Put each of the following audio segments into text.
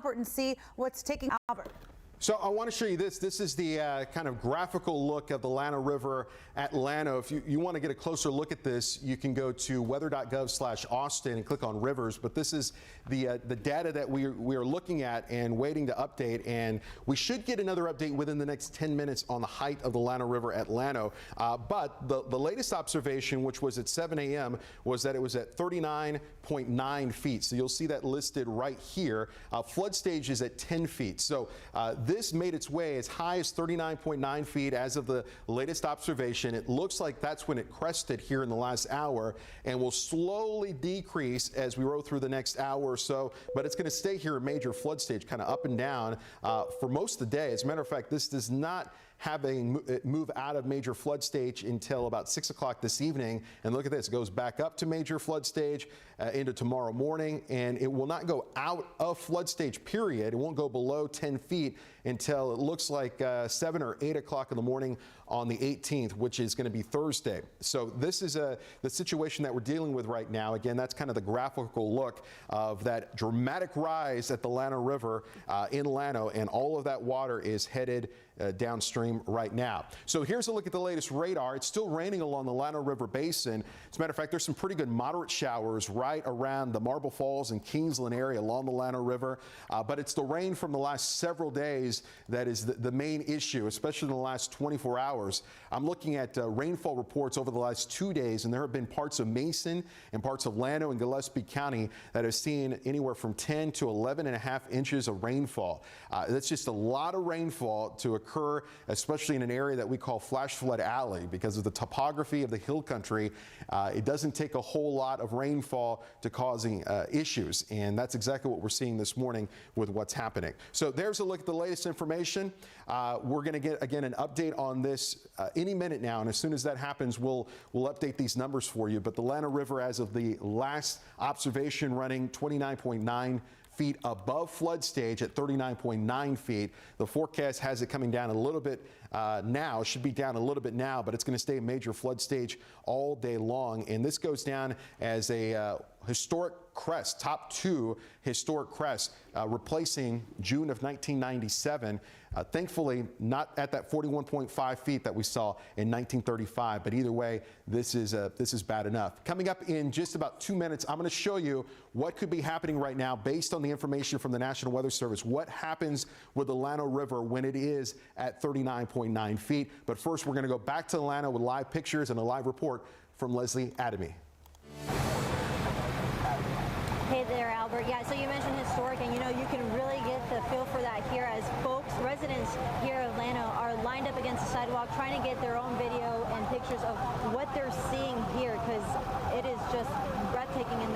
Albert and see what's taking Albert. So I want to show you this. This is the kind of graphical look of the Llano River at Llano. If you want to get a closer look at this, you can go to weather.gov/Austin and click on rivers. But this is the data that we are looking at and waiting to update. And we should get another update within the next 10 minutes on the height of the Llano River at Llano. But the latest observation, which was at 7 a.m., was that it was at 39.9 feet. So you'll see that listed right here. Flood stage is at 10 feet. So this made its way as high as 39.9 feet as of the latest observation. It looks like that's when it crested here in the last hour and will slowly decrease as we roll through the next hour or so. But it's going to stay here a major flood stage, kind of up and down for most of the day. As a matter of fact, this does not move out of major flood stage until about 6 o'clock this evening. And look at this, it goes back up to major flood stage into tomorrow morning, and it will not go out of flood stage, period. It won't go below 10 feet until it looks like 7 or 8 o'clock in the morning on the 18th, which is going to be Thursday. So this is the situation that we're dealing with right now. Again, that's kind of the graphical look of that dramatic rise at the Llano River in Llano, and all of that water is headed downstream right now. So here's a look at the latest radar. It's still raining along the Llano River basin. As a matter of fact, there's some pretty good moderate showers right around the Marble Falls and Kingsland area along the Llano River. But it's the rain from the last several days that is the main issue, especially in the last 24 hours. I'm looking at rainfall reports over the last 2 days, and there have been parts of Mason and parts of Llano and Gillespie County that have seen anywhere from 10 to 11.5 inches of rainfall. That's just a lot of rainfall to occur, especially in an area that we call Flash Flood Alley, because of the topography of the hill country. It doesn't take a whole lot of rainfall to causing issues, and that's exactly what we're seeing this morning with what's happening. So there's a look at the latest information. We're going to get again an update on this any minute now, and as soon as that happens, we'll update these numbers for you. But the Llano River, as of the last observation, running 29.9 feet above flood stage at 39.9 feet. The forecast has it coming down a little bit now. It should be down a little bit now, but it's going to stay a major flood stage all day long. And this goes down as a historic crest, top 2 historic crest, replacing June of 1997. Thankfully, not at that 41.5 feet that we saw in 1935. But either way, this is bad enough. Coming up in just about 2 minutes, I'm going to show you what could be happening right now based on the information from the National Weather Service. What happens with the Llano River when it is at 39.9 feet. But first, we're going to go back to Lana with live pictures and a live report from Leslie Adamy. Hey there, Albert. Yeah, so you mentioned historic, and you can really get the feel for that here as residents here of Llano are lined up against the sidewalk trying to get their own video and pictures of what they're seeing here, because it is just breathtaking in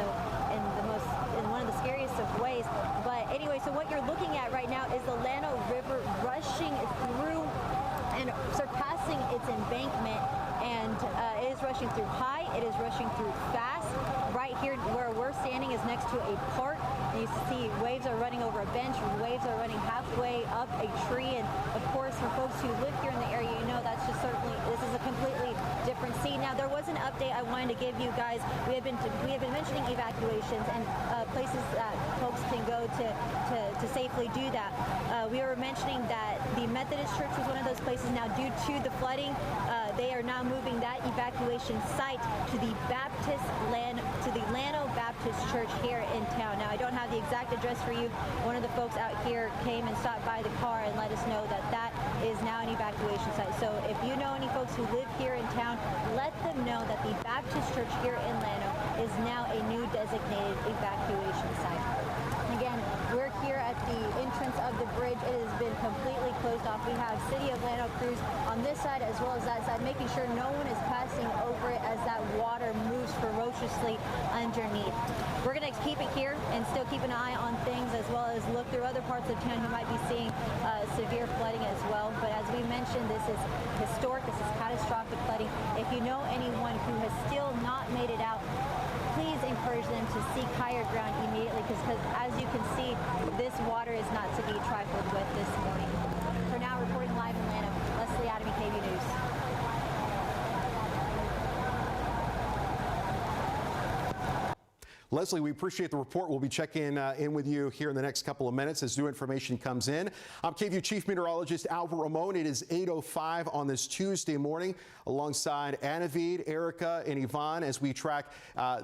one of the scariest of ways. But anyway, so what you're looking at right now is the Llano River rushing through and surpassing its embankment, and it is rushing through high, it is rushing through fast. Right here where we're standing is next to a park, and you see waves are running over a bench, waves are running halfway up a tree, and of course for folks who live here in the area, that's just certainly, this is a completely different scene. Now, there was an update I wanted to give you guys. We have been mentioning evacuations and places that folks can go to safely do that. We were mentioning that the Methodist Church was one of those places. Now, due to the flooding, they are now moving that evacuation site to the Llano Baptist Church here in town. Now, I don't have the exact address for you. One of the folks out here came and stopped by the car and let us know that that is now an evacuation site. So if you know any folks who live here in town, let them know that the Baptist Church here in Llano is now a new designated evacuation site. Again, we're here at the entrance of the bridge. It has been completely closed off. We have City of Llano crews on this side as well as that side, making sure no one is passing over it as that water moves ferociously underneath. We're going to keep it here and still keep an eye on things, as well as look through other parts of town who might be seeing severe flooding as well. But as we mentioned, this is historic. This is catastrophic flooding. If you know anyone who has still not made it out, please encourage them to seek higher ground immediately, because as you can see, this water is not to be trifled with this morning. For now, reporting live in Llano, Leslie Adamy, KVUE News. Leslie, we appreciate the report. We'll be checking in with you here in the next couple of minutes as new information comes in. I'm KVUE Chief Meteorologist Albert Ramon. It is 8:05 on this Tuesday morning alongside Anavid, Erica, and Yvonne as we track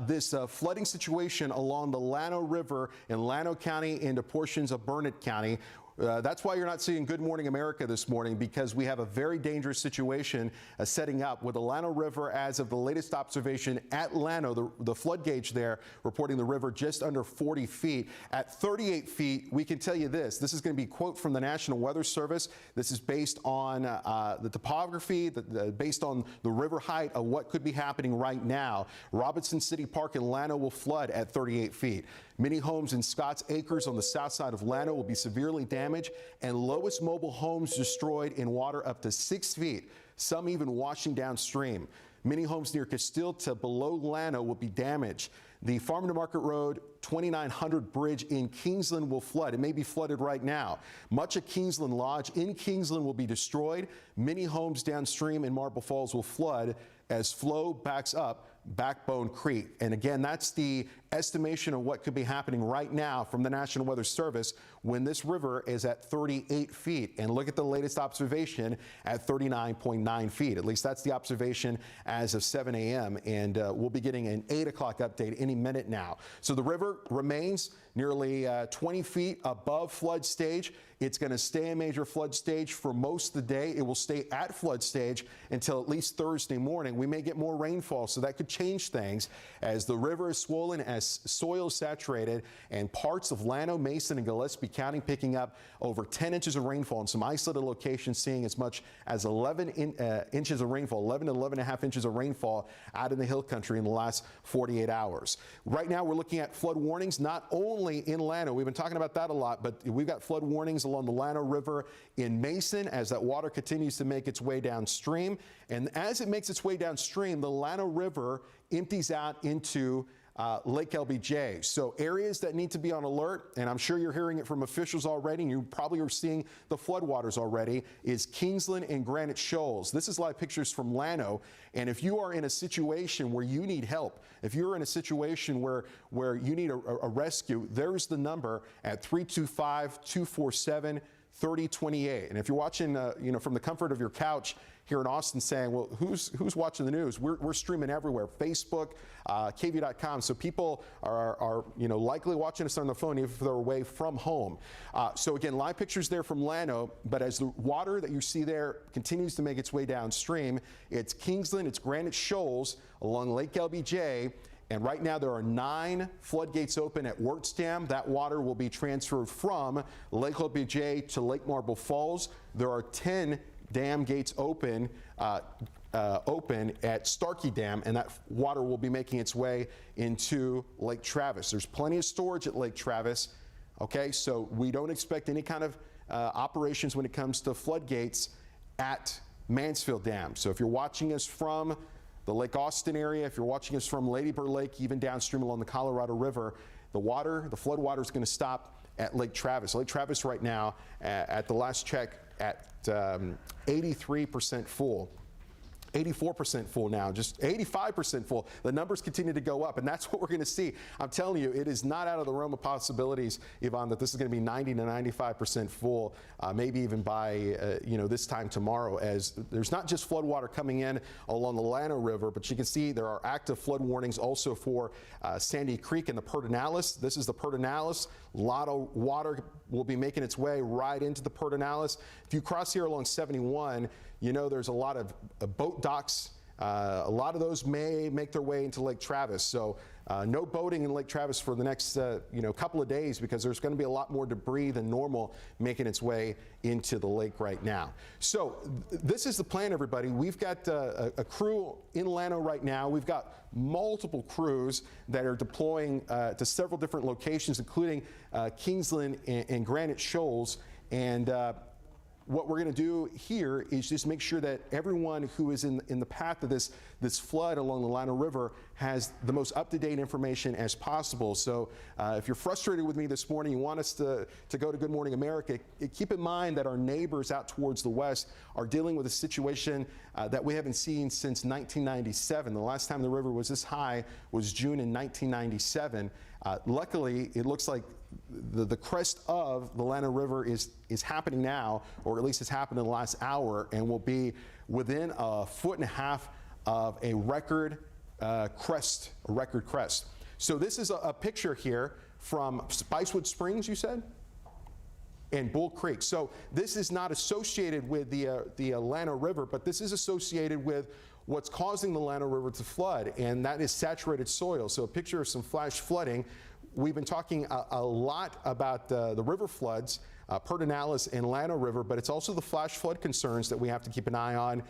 this flooding situation along the Llano River in Llano County into portions of Burnett County. That's why you're not seeing Good Morning America this morning, because we have a very dangerous situation setting up with the Llano River as of the latest observation at Llano, the flood gauge there reporting the river just under 40 feet. At 38 feet, we can tell you this. This is going to be a quote from the National Weather Service. This is based on the topography, based on the river height of what could be happening right now. Robinson City Park in Llano will flood at 38 feet. Many homes in Scotts Acres on the south side of Llano will be severely damaged, and lowest mobile homes destroyed in water up to 6 feet, some even washing downstream. Many homes near Castile to below Llano will be damaged. The Farm to Market Road 2900 bridge in Kingsland will flood. It may be flooded right now. Much of Kingsland Lodge in Kingsland will be destroyed. Many homes downstream in Marble Falls will flood as flow backs up Backbone Creek. And again, that's the estimation of what could be happening right now from the National Weather Service when this river is at 38 feet. And look at the latest observation at 39.9 feet. At least that's the observation as of 7 a.m. And we'll be getting an 8 o'clock update any minute now. So the river remains nearly 20 feet above flood stage. It's going to stay a major flood stage for most of the day. It will stay at flood stage until at least Thursday morning. We may get more rainfall, so that could change things as the river is swollen, as soil is saturated, and parts of Llano, Mason, and Gillespie County picking up over 10 inches of rainfall in some isolated locations, seeing as much as 11 inches of rainfall, 11 to 11.5 inches of rainfall out in the hill country in the last 48 hours. Right now, we're looking at flood warnings, not only in Llano. We've been talking about that a lot, but we've got flood warnings along the Llano River in Mason as that water continues to make its way downstream. And as it makes its way downstream, the Llano River empties out into Lake LBJ. So areas that need to be on alert, and I'm sure you're hearing it from officials already, and you probably are seeing the floodwaters already, is Kingsland and Granite Shoals. This is live pictures from Llano, and if you are in a situation where you need help, if you're in a situation where you need a rescue, there's the number at 325-247-3028. And if you're watching from the comfort of your couch here in Austin saying, well, who's watching the news? We're streaming everywhere, Facebook, KVUE.com. So people are likely watching us on their phone if they're away from home. So again, live pictures there from Llano, but as the water that you see there continues to make its way downstream, it's Kingsland, it's Granite Shoals along Lake LBJ. And right now there are 9 floodgates open at Wirtz Dam. That water will be transferred from Lake LBJ to Lake Marble Falls. There are 10 dam gates open at Starkey Dam, and that water will be making its way into Lake Travis. There's plenty of storage at Lake Travis. Okay, so we don't expect any kind of operations when it comes to floodgates at Mansfield Dam. So if you're watching us from the Lake Austin area, if you're watching us from Lady Bird Lake, even downstream along the Colorado River, the flood water is going to stop at Lake Travis. Lake Travis right now, at the last check, at 83% full. 84% full now, just 85% full. The numbers continue to go up, and that's what we're going to see. I'm telling you, it is not out of the realm of possibilities, Yvonne, that this is going to be 90 to 95% full, maybe even by this time tomorrow, as there's not just flood water coming in along the Llano River, but you can see there are active flood warnings also for Sandy Creek and the Pedernales. This is the Pedernales. A lot of water will be making its way right into the Pedernales. If you cross here along 71, you know there's a lot of boat docks. A lot of those may make their way into Lake Travis. So no boating in Lake Travis for the next couple of days, because there's going to be a lot more debris than normal making its way into the lake right now. So this is the plan, everybody. We've got a crew in Llano right now. We've got multiple crews that are deploying to several different locations, including Kingsland and Granite Shoals. And what we're going to do here is just make sure that everyone who is in the path of this flood along the Llano River has the most up-to-date information as possible. So if you're frustrated with me this morning, you want us to go to Good Morning America, keep in mind that our neighbors out towards the west are dealing with a situation that we haven't seen since 1997. The last time the river was this high was June in 1997. Luckily, it looks like the crest of the Llano River is happening now, or at least it's happened in the last hour, and will be within 1.5 feet of a record crest. So this is a picture here from Spicewood Springs, you said, and Bull Creek. So this is not associated with the Llano River, but this is associated with what's causing the Llano River to flood, and that is saturated soil. So a picture of some flash flooding. We've been talking a lot about the river floods, Pedernales and Llano River, but it's also the flash flood concerns that we have to keep an eye on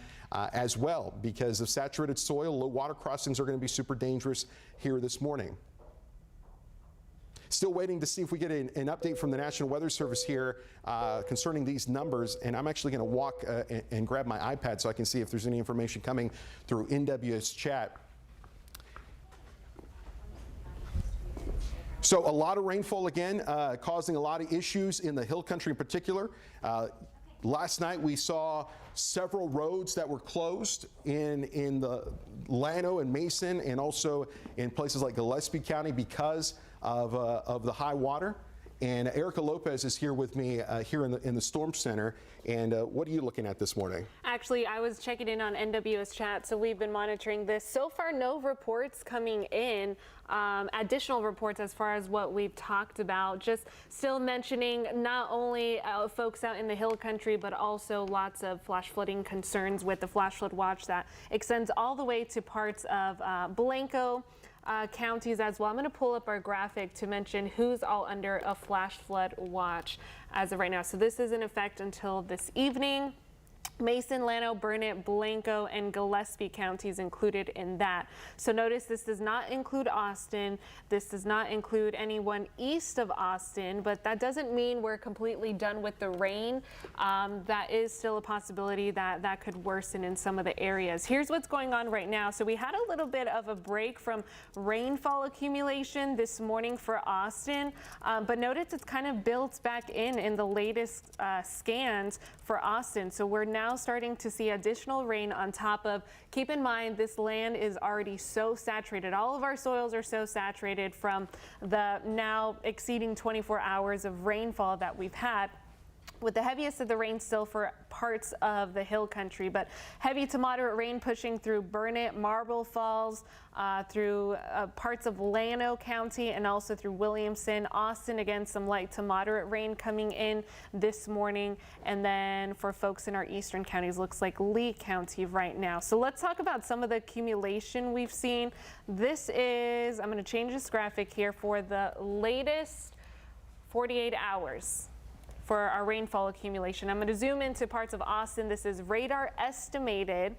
as well, because of saturated soil. Low water crossings are going to be super dangerous here this morning. Still waiting to see if we get an update from the National Weather Service here concerning these numbers, and I'm actually going to walk and grab my iPad so I can see if there's any information coming through NWS chat. So a lot of rainfall again, causing a lot of issues in the hill country in particular. Last night we saw several roads that were closed in the Llano and Mason, and also in places like Gillespie County because of the high water. And Erica Lopez is here with me here in the Storm Center. And what are you looking at this morning? Actually, I was checking in on NWS chat, so we've been monitoring this. So far, no reports coming in, additional reports as far as what we've talked about. Just still mentioning not only folks out in the hill country, but also lots of flash flooding concerns with the flash flood watch that extends all the way to parts of Blanco counties as well. I'm going to pull up our graphic to mention who's all under a flash flood watch as of right now. So this is in effect until this evening. Mason, Llano, Burnett, Blanco, and Gillespie counties included in that. So notice this does not include Austin. This does not include anyone east of Austin, but that doesn't mean we're completely done with the rain. That is still a possibility that could worsen in some of the areas. Here's what's going on right now. So we had a little bit of a break from rainfall accumulation this morning for Austin, but notice it's kind of built back in the latest scans for Austin. So we're now starting to see additional rain on top of, keep in mind, this land is already so saturated. All of our soils are so saturated from the now exceeding 24 hours of rainfall that we've had, with the heaviest of the rain still for parts of the hill country, but heavy to moderate rain pushing through Burnett, Marble Falls, through parts of Llano County, and also through Williamson. Austin, again, some light to moderate rain coming in this morning. And then for folks in our eastern counties, looks like Lee County right now. So let's talk about some of the accumulation we've seen. This is, I'm going to change this graphic here for the latest 48 hours. For our rainfall accumulation. I'm going to zoom into parts of Austin. This is radar estimated.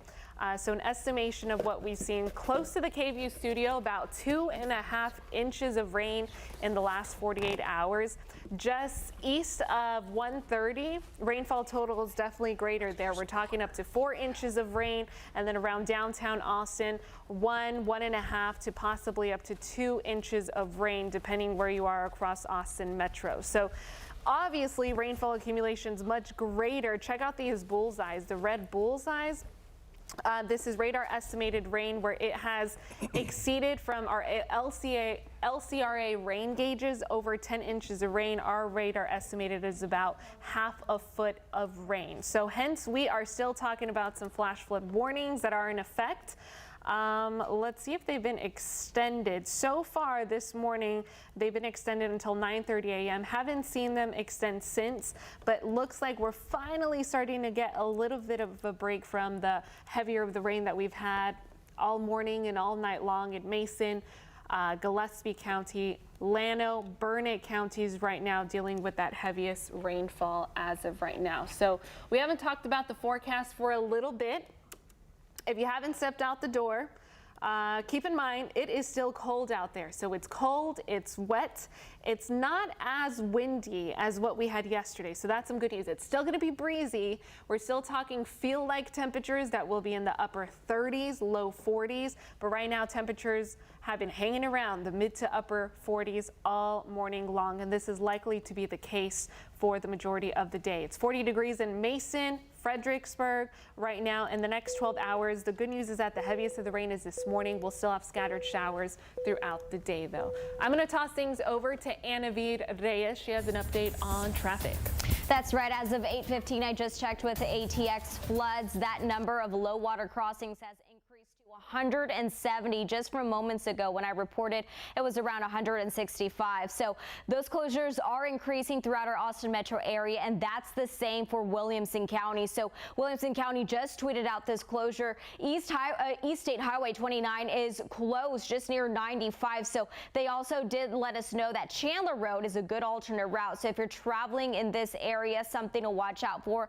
So an estimation of what we've seen close to the KVUE studio, about 2.5 inches of rain in the last 48 hours. Just east of 130, rainfall total is definitely greater there. We're talking up to 4 inches of rain, and then around downtown Austin, 1.5 to possibly up to 2 inches of rain, depending where you are across Austin Metro. So obviously, rainfall accumulation is much greater. Check out these bullseyes, the red bullseyes. This is radar estimated rain where it has exceeded from our LCRA rain gauges over 10 inches of rain. Our radar estimated is about 1/2 foot of rain. So hence we are still talking about some flash flood warnings that are in effect. Let's see if they've been extended. So far this morning, they've been extended until 9:30 a.m. Haven't seen them extend since, but looks like we're finally starting to get a little bit of a break from the heavier of the rain that we've had all morning and all night long in Mason, Gillespie County, Llano, Burnett counties right now dealing with that heaviest rainfall as of right now. So we haven't talked about the forecast for a little bit. If you haven't stepped out the door, keep in mind it is still cold out there. So it's cold, it's wet, it's not as windy as what we had yesterday. So that's some good news. It's still going to be breezy. We're still talking feel-like temperatures that will be in the upper 30s, low 40s. But right now, temperatures have been hanging around the mid to upper 40s all morning long. And this is likely to be the case for the majority of the day. It's 40 degrees in Mason, Fredericksburg right now. In the next 12 hours, the good news is that the heaviest of the rain is this morning. We'll still have scattered showers throughout the day, though. I'm going to toss things over to Anavid Reyes. She has an update on traffic. That's right. As of 8:15, I just checked with the ATX floods. That number of low water crossings has increased to 170 just from moments ago when I reported it was around 165. So those closures are increasing throughout our Austin metro area, and that's the same for Williamson County. So Williamson County just tweeted out this closure. East State Highway 29 is closed just near 95. So they also did let us know that Chandler Road is a good alternate route. So if you're traveling in this area, something to watch out for.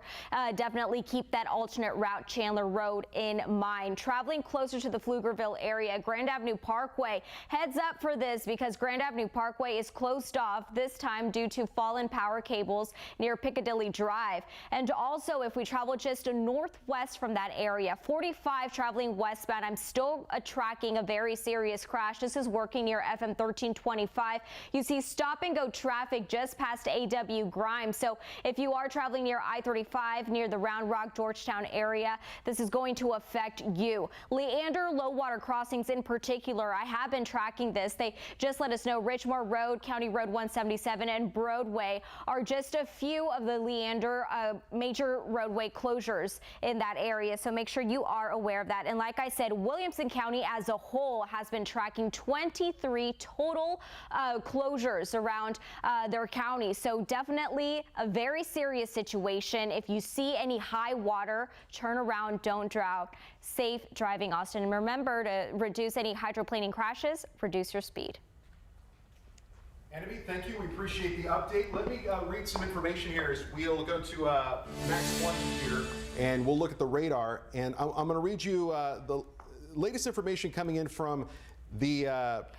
Definitely keep that alternate route Chandler Road in mind. Traveling closer to the Pflugerville area, Grand Avenue Parkway, heads up for this because Grand Avenue Parkway is closed off this time due to fallen power cables near Piccadilly Drive. And also, if we travel just northwest from that area, 45 traveling westbound, I'm still tracking a very serious crash. This is working near FM 1325. You see stop and go traffic just past AW Grimes. So if you are traveling near I-35 near the Round Rock Georgetown area, this is going to affect you. Leander low water crossings in particular, I have been tracking this. They just let us know Richmore Road, County Road 177 and Broadway are just a few of the Leander major roadway closures in that area. So make sure you are aware of that. And like I said, Williamson County as a whole has been tracking 23 total closures around their county. So definitely a very serious situation. If you see any high water, turn around, don't drown. Safe driving, Austin. And remember to reduce any hydroplaning crashes, reduce your speed. Anavid, thank you. We appreciate the update. Let me read some information here as we'll go to Max 1 computer and we'll look at the radar. And I'm going to read you the latest information coming in from the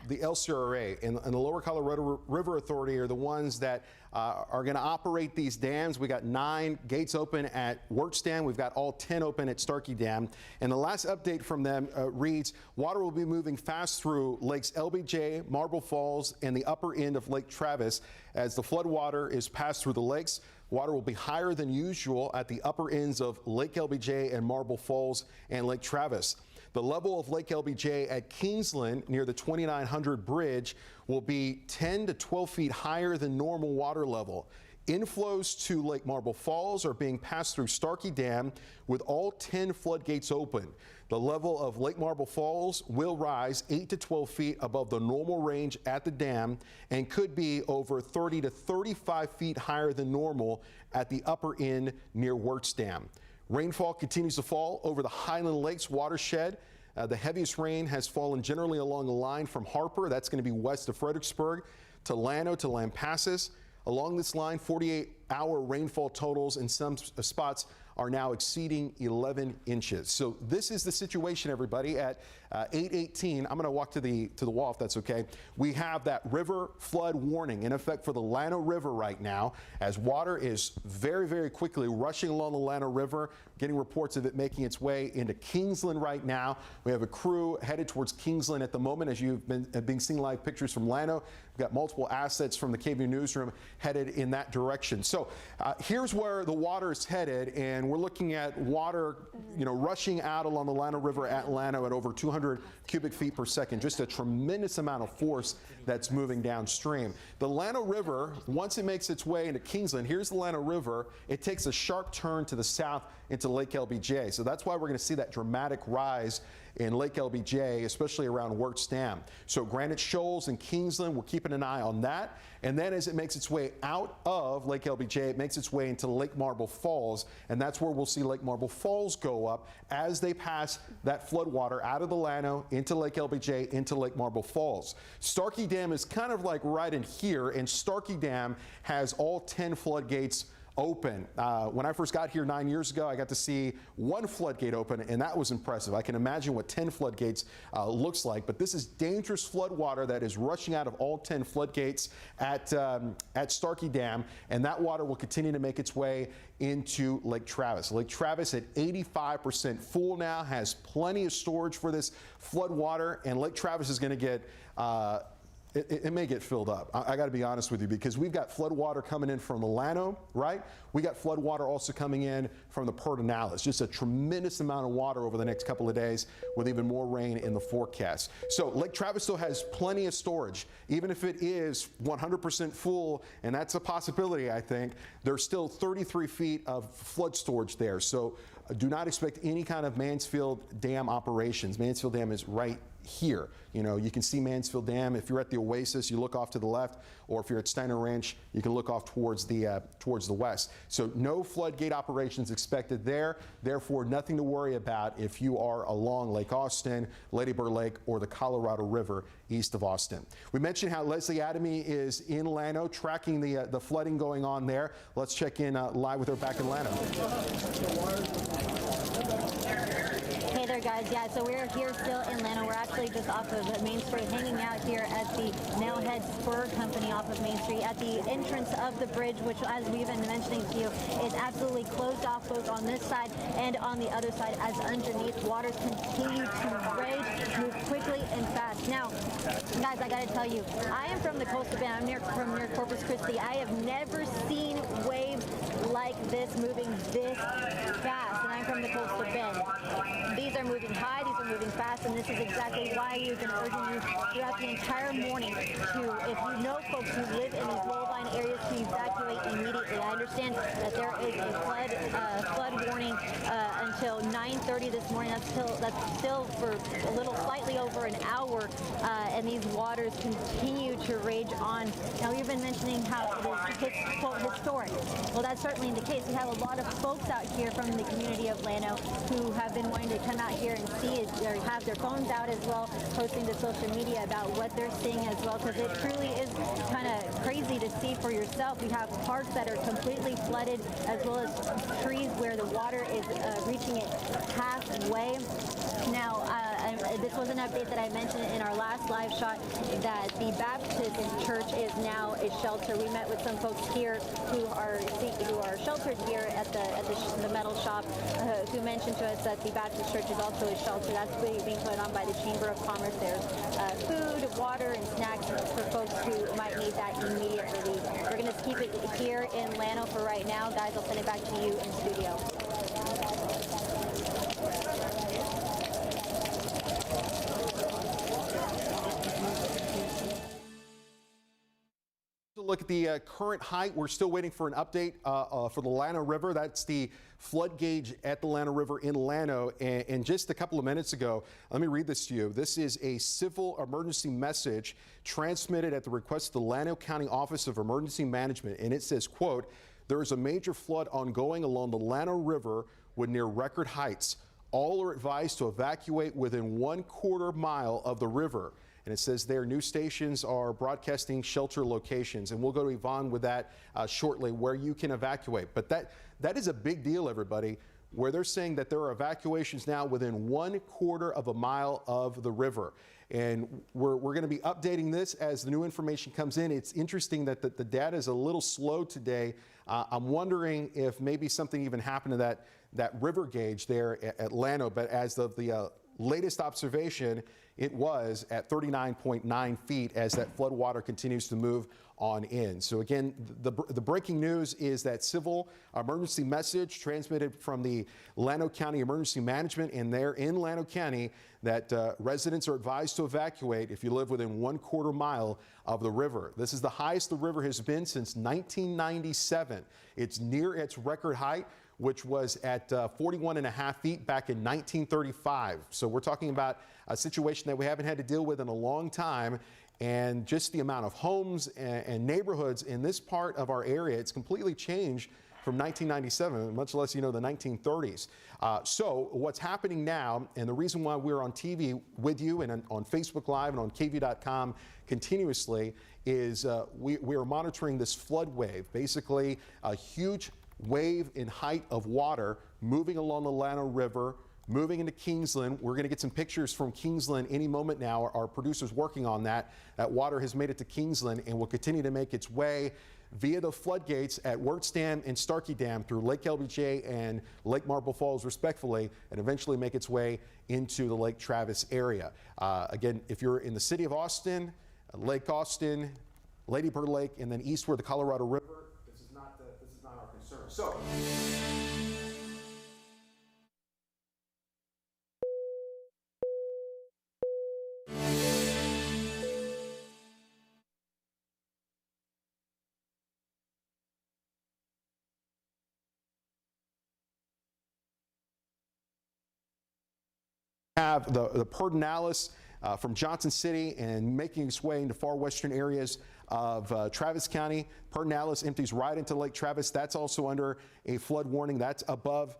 LCRA and the Lower Colorado River Authority are the ones that are going to operate these dams. We got 9 gates open at Wirtz Dam. We've got all 10 open at Starkey Dam. And the last update from them reads, water will be moving fast through Lakes LBJ, Marble Falls, and the upper end of Lake Travis as the flood water is passed through the lakes. Water will be higher than usual at the upper ends of Lake LBJ and Marble Falls and Lake Travis. The level of Lake LBJ at Kingsland near the 2900 bridge will be 10 to 12 feet higher than normal water level. Inflows to Lake Marble Falls are being passed through Starkey Dam with all 10 floodgates open. The level of Lake Marble Falls will rise 8 to 12 feet above the normal range at the dam and could be over 30 to 35 feet higher than normal at the upper end near Wirtz Dam. Rainfall continues to fall over the Highland Lakes watershed. The heaviest rain has fallen generally along the line from Harper, that's going to be west of Fredericksburg, to Llano to Lampasas. Along this line, 48-hour rainfall totals in some spots are now exceeding 11 inches. So this is the situation, everybody, at 8:18. I'm going to walk to the wall if that's okay. We have that river flood warning in effect for the Llano River right now as water is very, very quickly rushing along the Llano River. Getting reports of it making its way into Kingsland right now. We have a crew headed towards Kingsland at the moment as you've been seeing live pictures from Llano. We've got multiple assets from the KVUE newsroom headed in that direction. So here's where the water is headed, and we're looking at water, rushing out along the Llano River at Llano at over 200 cubic feet per second. Just a tremendous amount of force that's moving downstream. The Llano River, once it makes its way into Kingsland, here's the Llano River, it takes a sharp turn to the south into Lake LBJ. So that's why we're going to see that dramatic rise in Lake LBJ, especially around Wirtz Dam. So Granite Shoals and Kingsland, we're keeping an eye on that. And then as it makes its way out of Lake LBJ, it makes its way into Lake Marble Falls. And that's where we'll see Lake Marble Falls go up as they pass that flood water out of the Llano into Lake LBJ, into Lake Marble Falls. Starkey Dam is kind of like right in here, and Starkey Dam has all 10 floodgates open. When I first got here 9 years ago, I got to see one floodgate open, and that was impressive. I can imagine what 10 floodgates looks like, but this is dangerous flood water that is rushing out of all 10 floodgates at Starkey Dam, and that water will continue to make its way into Lake Travis. Lake Travis at 85% full now, has plenty of storage for this flood water, and Lake Travis is going to get it may get filled up. I got to be honest with you, because we've got flood water coming in from the Llano, right? We got flood water also coming in from the Pedernales. Just a tremendous amount of water over the next couple of days, with even more rain in the forecast. So Lake Travis still has plenty of storage, even if it is 100% full, and that's a possibility. I think there's still 33 feet of flood storage there. So do not expect any kind of Mansfield Dam operations. Mansfield Dam is right here. You know, you can see Mansfield Dam. If you're at the Oasis, you look off to the left, or if you're at Steiner Ranch, you can look off towards the west. So no floodgate operations expected there. Therefore, nothing to worry about if you are along Lake Austin, Lady Bird Lake, or the Colorado River east of Austin. We mentioned how Leslie Adamy is in Llano, tracking the flooding going on there. Let's check in live with her back in Llano. Hey there, guys. Yeah, so we're here still in Lana. We're actually just off of Main Street, hanging out here at the Nailhead Spur Company off of Main Street at the entrance of the bridge, which, as we've been mentioning to you, is absolutely closed off both on this side and on the other side, as underneath waters continue to rage, move quickly and fast. Now, guys, I got to tell you, I am from the coastal bend. I'm from near Corpus Christi. I have never seen waves like this moving this fast, and I'm from the coastal bend. These are moving high, these are moving fast, and this is exactly why we've been urging you throughout the entire morning to, if you know folks who live in these low-lying areas, to evacuate immediately. I understand that there is a flood warning until 9:30 this morning. That's still for a little, slightly over an hour, and these waters continue to rage on. Now, we've been mentioning how it is, quote, historic. Well, that's certainly the case. We have a lot of folks out here from the community of Llano who have been wanting to come out here and see it, or have their phones out as well, posting to social media about what they're seeing as well, because it truly is kind of crazy to see for yourself. We have parks that are completely flooded, as well as trees where the water is reaching it halfway. Now, this was an update that I mentioned in our last live shot, that the Baptist Church is now a shelter. We met with some folks here who are sheltered here at the metal shop, who mentioned to us that the Baptist Church is also a shelter. That's being put on by the Chamber of Commerce. There's food, water, and snacks for folks who might need that immediate relief. We're going to keep it here in Llano for right now. Guys, I'll send it back to you in studio. Look at the current height. We're still waiting for an update for the Llano River. That's the flood gauge at the Llano River in Llano. And just a couple of minutes ago, let me read this to you. This is a civil emergency message transmitted at the request of the Llano County Office of Emergency Management. And it says, quote, "There is a major flood ongoing along the Llano River with near record heights. All are advised to evacuate within 1/4 mile of the river." And it says their news stations are broadcasting shelter locations. And we'll go to Yvonne with that shortly, where you can evacuate. But that is a big deal, everybody, where they're saying that there are evacuations now within 1/4 mile of the river. And we're going to be updating this as the new information comes in. It's interesting that the data is a little slow today. I'm wondering if maybe something even happened to that river gauge there at Llano. But as of the latest observation, it was at 39.9 feet as that flood water continues to move on in. So again, the breaking news is that civil emergency message transmitted from the Llano County Emergency Management, and there in Llano County, that residents are advised to evacuate if you live within 1/4 mile of the river. This is the highest the river has been since 1997. It's near its record height, which was at 41.5 feet back in 1935. So we're talking about a situation that we haven't had to deal with in a long time. And just the amount of homes and neighborhoods in this part of our area, it's completely changed from 1997, much less, the 1930s. So what's happening now, and the reason why we're on TV with you and on Facebook Live and on KVUE.com continuously, is we are monitoring this flood wave. Basically, a huge wave in height of water moving along the Llano River, moving into Kingsland. We're going to get some pictures from Kingsland any moment now. Our producer's working on that. That water has made it to Kingsland and will continue to make its way via the floodgates at Wirtz Dam and Starkey Dam through Lake LBJ and Lake Marble Falls respectively, and eventually make its way into the Lake Travis area. Again, if you're in the city of Austin, Lake Austin, Lady Bird Lake, and then eastward the Colorado River, this is not our concern. So. Have the Pedernales from Johnson City and making its way into far western areas of Travis County. Pedernales empties right into Lake Travis. That's also under a flood warning. That's above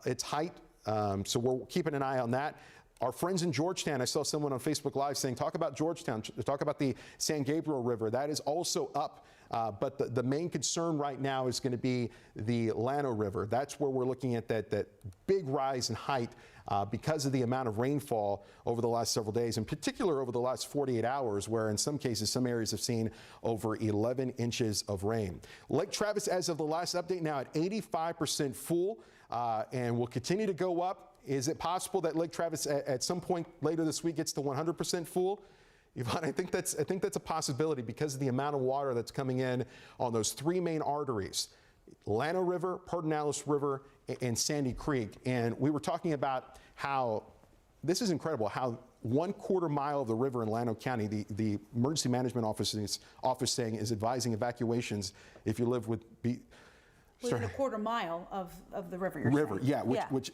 its height. So we're keeping an eye on that. Our friends in Georgetown, I saw someone on Facebook Live saying, talk about Georgetown, talk about the San Gabriel River. That is also up. But the main concern right now is going to be the Llano River. That's where we're looking at that big rise in height because of the amount of rainfall over the last several days, in particular over the last 48 hours, where in some cases, some areas have seen over 11 inches of rain. Lake Travis, as of the last update, now at 85% full and will continue to go up. Is it possible that Lake Travis at some point later this week gets to 100% full? Yvonne, I think that's a possibility because of the amount of water that's coming in on those three main arteries, Llano River, Pedernales River, and Sandy Creek. And we were talking about how this is incredible, how 1/4 mile of the river in Llano County, the Emergency Management Office saying is advising evacuations if you live with Within a 1/4 mile of the river.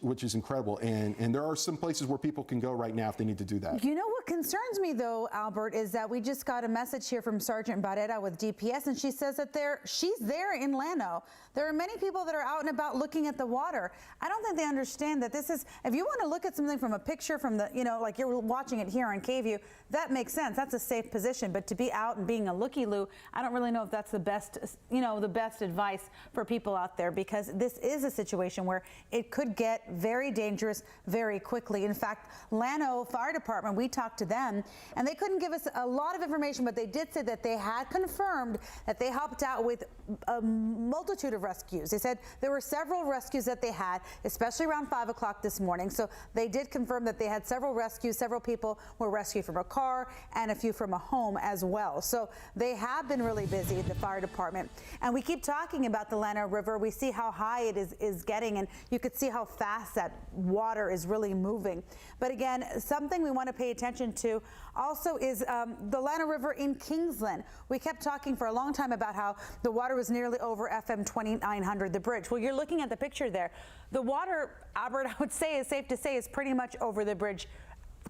Which is incredible. And there are some places where people can go right now if they need to do that. You know what concerns me though, Albert, is that we just got a message here from Sergeant Barrera with DPS, and she says that she's there in Llano. There are many people that are out and about looking at the water. I don't think they understand that this is, if you want to look at something from a picture from the, like you're watching it here on KVUE, that makes sense. That's a safe position. But to be out and being a looky-loo, I don't really know if that's the best, the best advice for people out there, because this is a situation where it could get very dangerous very quickly. In fact, Llano Fire Department, we talked to them and they couldn't give us a lot of information, but they did say that they had confirmed that they helped out with a multitude of rescues. They said there were several rescues that they had, especially around 5 o'clock this morning. So they did confirm that they had several rescues. Several people were rescued from a car and a few from a home as well. So they have been really busy at the fire department. And we keep talking about the Llano River. We see how high it is getting, and you could see how fast that water is really moving. But again, something we want to pay attention to also is the Llano River in Kingsland. We kept talking for a long time about how the water was nearly over FM 2900, the bridge. Well, you're looking at the picture there. The water, Albert, I would say, is safe to say, is pretty much over the bridge.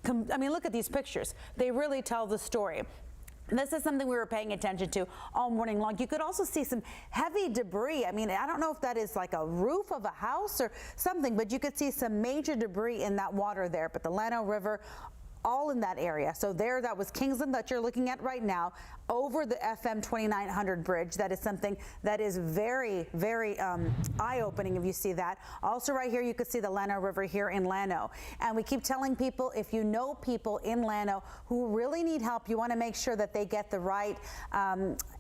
I mean, look at these pictures. They really tell the story. This is something we were paying attention to all morning long. You could also see some heavy debris. I mean, I don't know if that is like a roof of a house or something, but you could see some major debris in that water there. But the Llano River, all in that area. So there, that was Kingsland that you're looking at right now, over the FM 2900 bridge. That is something that is very, very eye-opening if you see that. Also right here, you could see the Llano River here in Llano. And we keep telling people, if you know people in Llano who really need help, you want to make sure that they get the right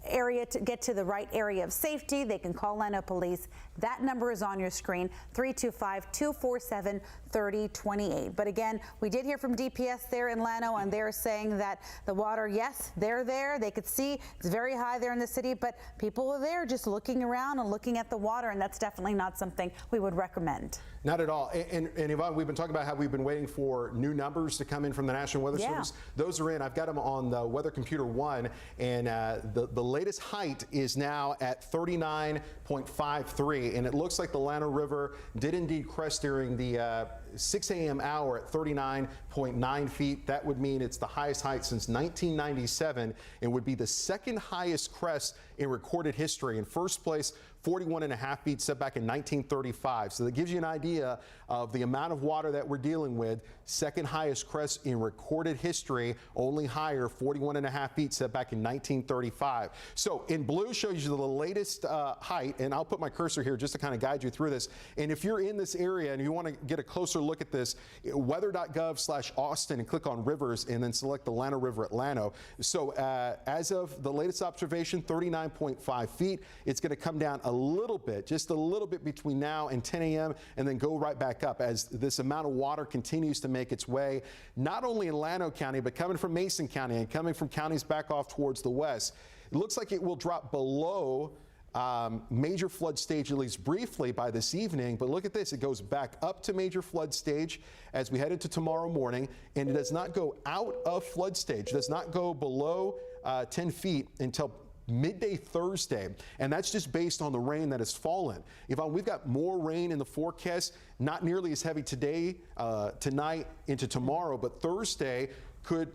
area to get to the right area of safety. They can call Llano Police. That number is on your screen, 325-247-3028. But again, we did hear from DPS there in Llano, and they're saying that the water, yes, they're there. They could see it's very high there in the city, but people are there just looking around and looking at the water, and that's definitely not something we would recommend. Not at all. And Yvonne, we've been talking about how we've been waiting for new numbers to come in from the National Weather Service. Those are in. I've got them on the Weather Computer 1, and the latest height is now at 39.53, and it looks like the Llano River did indeed crest during the 6 a.m. hour at 39.9 feet. That would mean it's the highest height since 1997 and would be the second highest crest in recorded history. In first place, 41.5 feet set back in 1935. So that gives you an idea of the amount of water that we're dealing with. Second highest crest in recorded history, only higher, 41.5 feet set back in 1935. So in blue shows you the latest height, and I'll put my cursor here just to kind of guide you through this. And if you're in this area and you want to get a closer look at this, weather.gov/Austin and click on rivers and then select the Llano River at Llano. So as of the latest observation, 39.5 feet. It's going to come down a little bit, just a little bit between now and 10 a.m. and then go right back up as this amount of water continues to make its way, not only in Llano County, but coming from Mason County and coming from counties back off towards the west. It looks like it will drop below major flood stage, at least briefly, by this evening. But look at this, it goes back up to major flood stage as we head into tomorrow morning, and it does not go out of flood stage, does not go below 10 feet until midday Thursday, and that's just based on the rain that has fallen. Yvonne, we've got more rain in the forecast, not nearly as heavy today, tonight into tomorrow, but Thursday could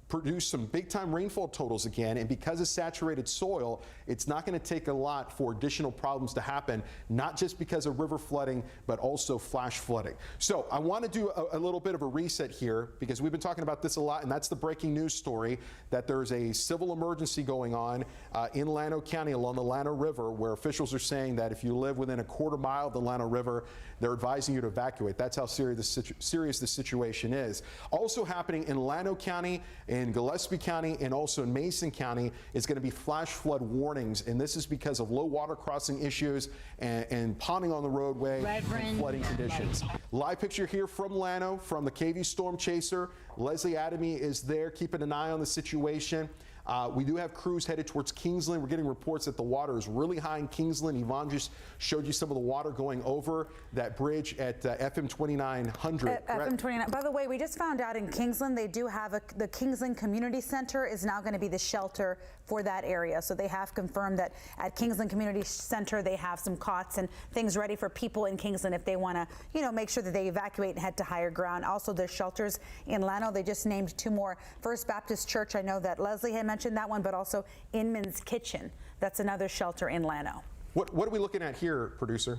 produce some big time rainfall totals again, and because of saturated soil, it's not going to take a lot for additional problems to happen, not just because of river flooding, but also flash flooding. So I want to do a little bit of a reset here because we've been talking about this a lot, and that's the breaking news story that there's a civil emergency going on in Llano County along the Llano River, where officials are saying that if you live within a quarter mile of the Llano River, they're advising you to evacuate. That's how serious the situation is. Also happening in Llano County, in Gillespie County, and also in Mason County is going to be flash flood warnings, and this is because of low water crossing issues and ponding on the roadway and flooding conditions. Live picture here from Llano, from the KVUE Storm Chaser. Leslie Adamy is there keeping an eye on the situation. We do have crews headed towards Kingsland. We're getting reports that the water is really high in Kingsland. Yvonne just showed you some of the water going over that bridge at FM 2900. FM 29. By the way, we just found out in Kingsland, they do have the Kingsland Community Center is now going to be the shelter for that area. So they have confirmed that at Kingsland Community Center, they have some cots and things ready for people in Kingsland if they want to, you know, make sure that they evacuate and head to higher ground. Also, there's shelters in Llano. They just named 2 more. First Baptist Church, I know that Leslie had mentioned that one, but also Inman's Kitchen. That's another shelter in Llano. What are we looking at here, producer?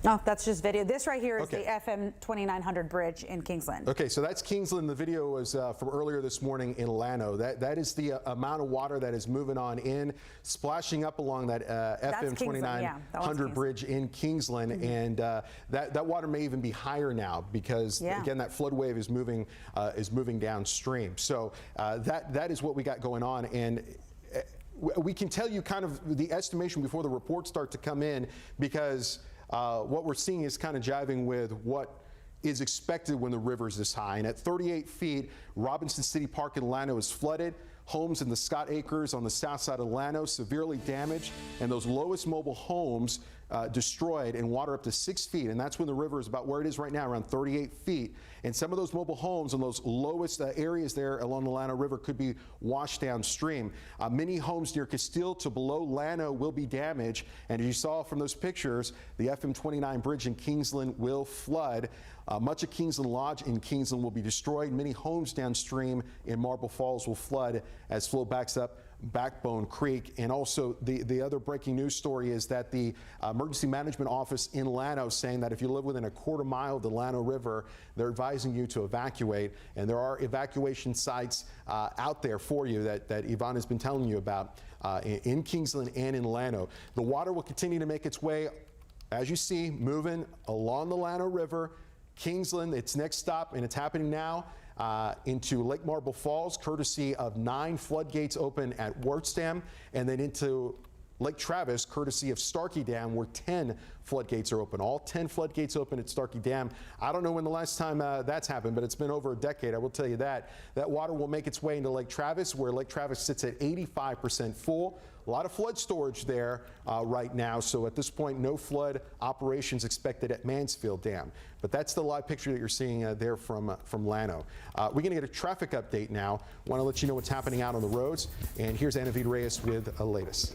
No, that's just video. This right here is the FM 2900 bridge in Kingsland. Okay, so that's Kingsland. The video was from earlier this morning in Llano. That is the amount of water that is moving on in, splashing up along that FM 2900 bridge in Kingsland. And that water may even be higher now because, again, that flood wave is moving downstream. So that is what we got going on. And we can tell you kind of the estimation before the reports start to come in because what we're seeing is kind of jiving with what is expected when the river is this high. And at 38 feet, Robinson City Park in Llano is flooded. Homes in the Scott Acres on the south side of Llano severely damaged, and those lowest mobile homes destroyed and water up to 6 feet. And that's when the river is about where it is right now, around 38 feet. And some of those mobile homes in those lowest areas there along the Llano River could be washed downstream. Many homes near Castile to below Llano will be damaged. And as you saw from those pictures, the FM 29 bridge in Kingsland will flood. Much of Kingsland Lodge in Kingsland will be destroyed. Many homes downstream in Marble Falls will flood as flow backs up Backbone Creek. And also the other breaking news story is that the Emergency Management Office in Llano saying that if you live within a quarter mile of the Llano River, they're advising you to evacuate. And there are evacuation sites out there for you that Yvonne has been telling you about in Kingsland and in Llano. The water will continue to make its way, as you see, moving along the Llano River. Kingsland, its next stop, and it's happening now, into Lake Marble Falls, courtesy of 9 floodgates open at Wirtz Dam, and then into Lake Travis, courtesy of Starkey Dam, where 10 floodgates are open. All 10 floodgates open at Starkey Dam. I don't know when the last time that's happened, but it's been over a decade, I will tell you that. That water will make its way into Lake Travis, where Lake Travis sits at 85% full. A lot of flood storage there right now, so at this point, no flood operations expected at Mansfield Dam. But that's the live picture that you're seeing there from Llano. We're going to get a traffic update now. Want to let you know what's happening out on the roads. And here's Anna Reyes with the latest.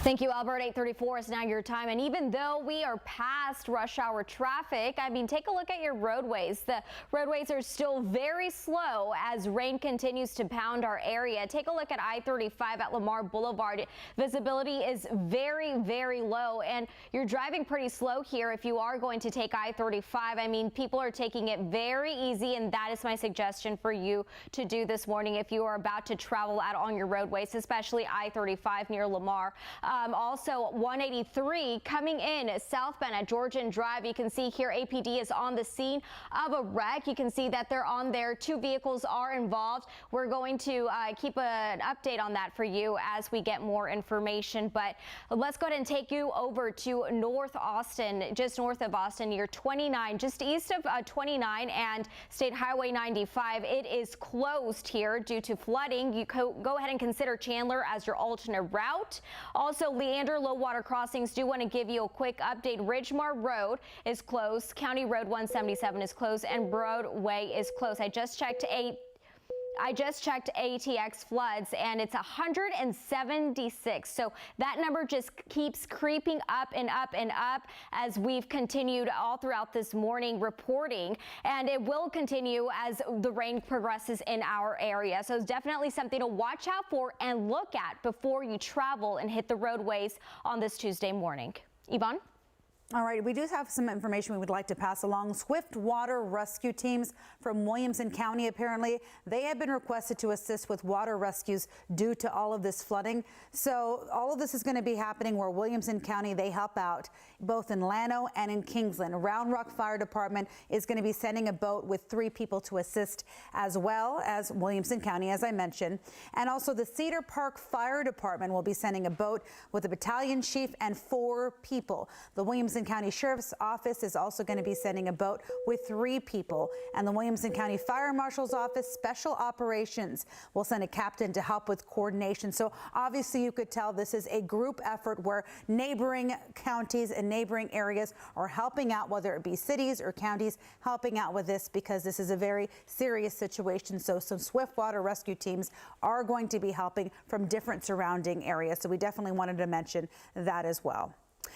Thank you, Albert. 8:34 is now your time. And even though we are past rush hour traffic, I mean, take a look at your roadways. The roadways are still very slow as rain continues to pound our area. Take a look at I-35 at Lamar Boulevard. Visibility is very, very low, and you're driving pretty slow here if you are going to take I-35. I mean, people are taking it very easy, and that is my suggestion for you to do this morning if you are about to travel out on your roadways, especially I-35 near Lamar. Also 183 coming in southbound at Georgetown Drive. You can see here APD is on the scene of a wreck. You can see that they're on there. 2 vehicles are involved. We're going to keep an update on that for you as we get more information. But let's go ahead and take you over to North Austin, just north of Austin, near 29, just east of 29 and State Highway 95. It is closed here due to flooding. You go ahead and consider Chandler as your alternate route. Also, Leander low water crossings. Do want to give you a quick update. Ridgemar Road is closed. County Road 177 is closed, and Broadway is closed. I just checked ATX floods, and it's 176. So that number just keeps creeping up and up and up as we've continued all throughout this morning reporting, and it will continue as the rain progresses in our area. So it's definitely something to watch out for and look at before you travel and hit the roadways on this Tuesday morning. Yvonne? All right, we do have some information we would like to pass along. Swift water rescue teams from Williamson County, apparently, they have been requested to assist with water rescues due to all of this flooding. So all of this is going to be happening where Williamson County, they help out both in Llano and in Kingsland. Round Rock Fire Department is going to be sending a boat with 3 people to assist, as well as Williamson County, as I mentioned. And also the Cedar Park Fire Department will be sending a boat with a battalion chief and 4 people. The Williamson County Sheriff's Office is also going to be sending a boat with 3 people, and the Williamson County Fire Marshal's Office Special Operations will send a captain to help with coordination. So obviously you could tell this is a group effort where neighboring counties and neighboring areas are helping out, whether it be cities or counties helping out with this, because this is a very serious situation. So some swift water rescue teams are going to be helping from different surrounding areas. So we definitely wanted to mention that as well.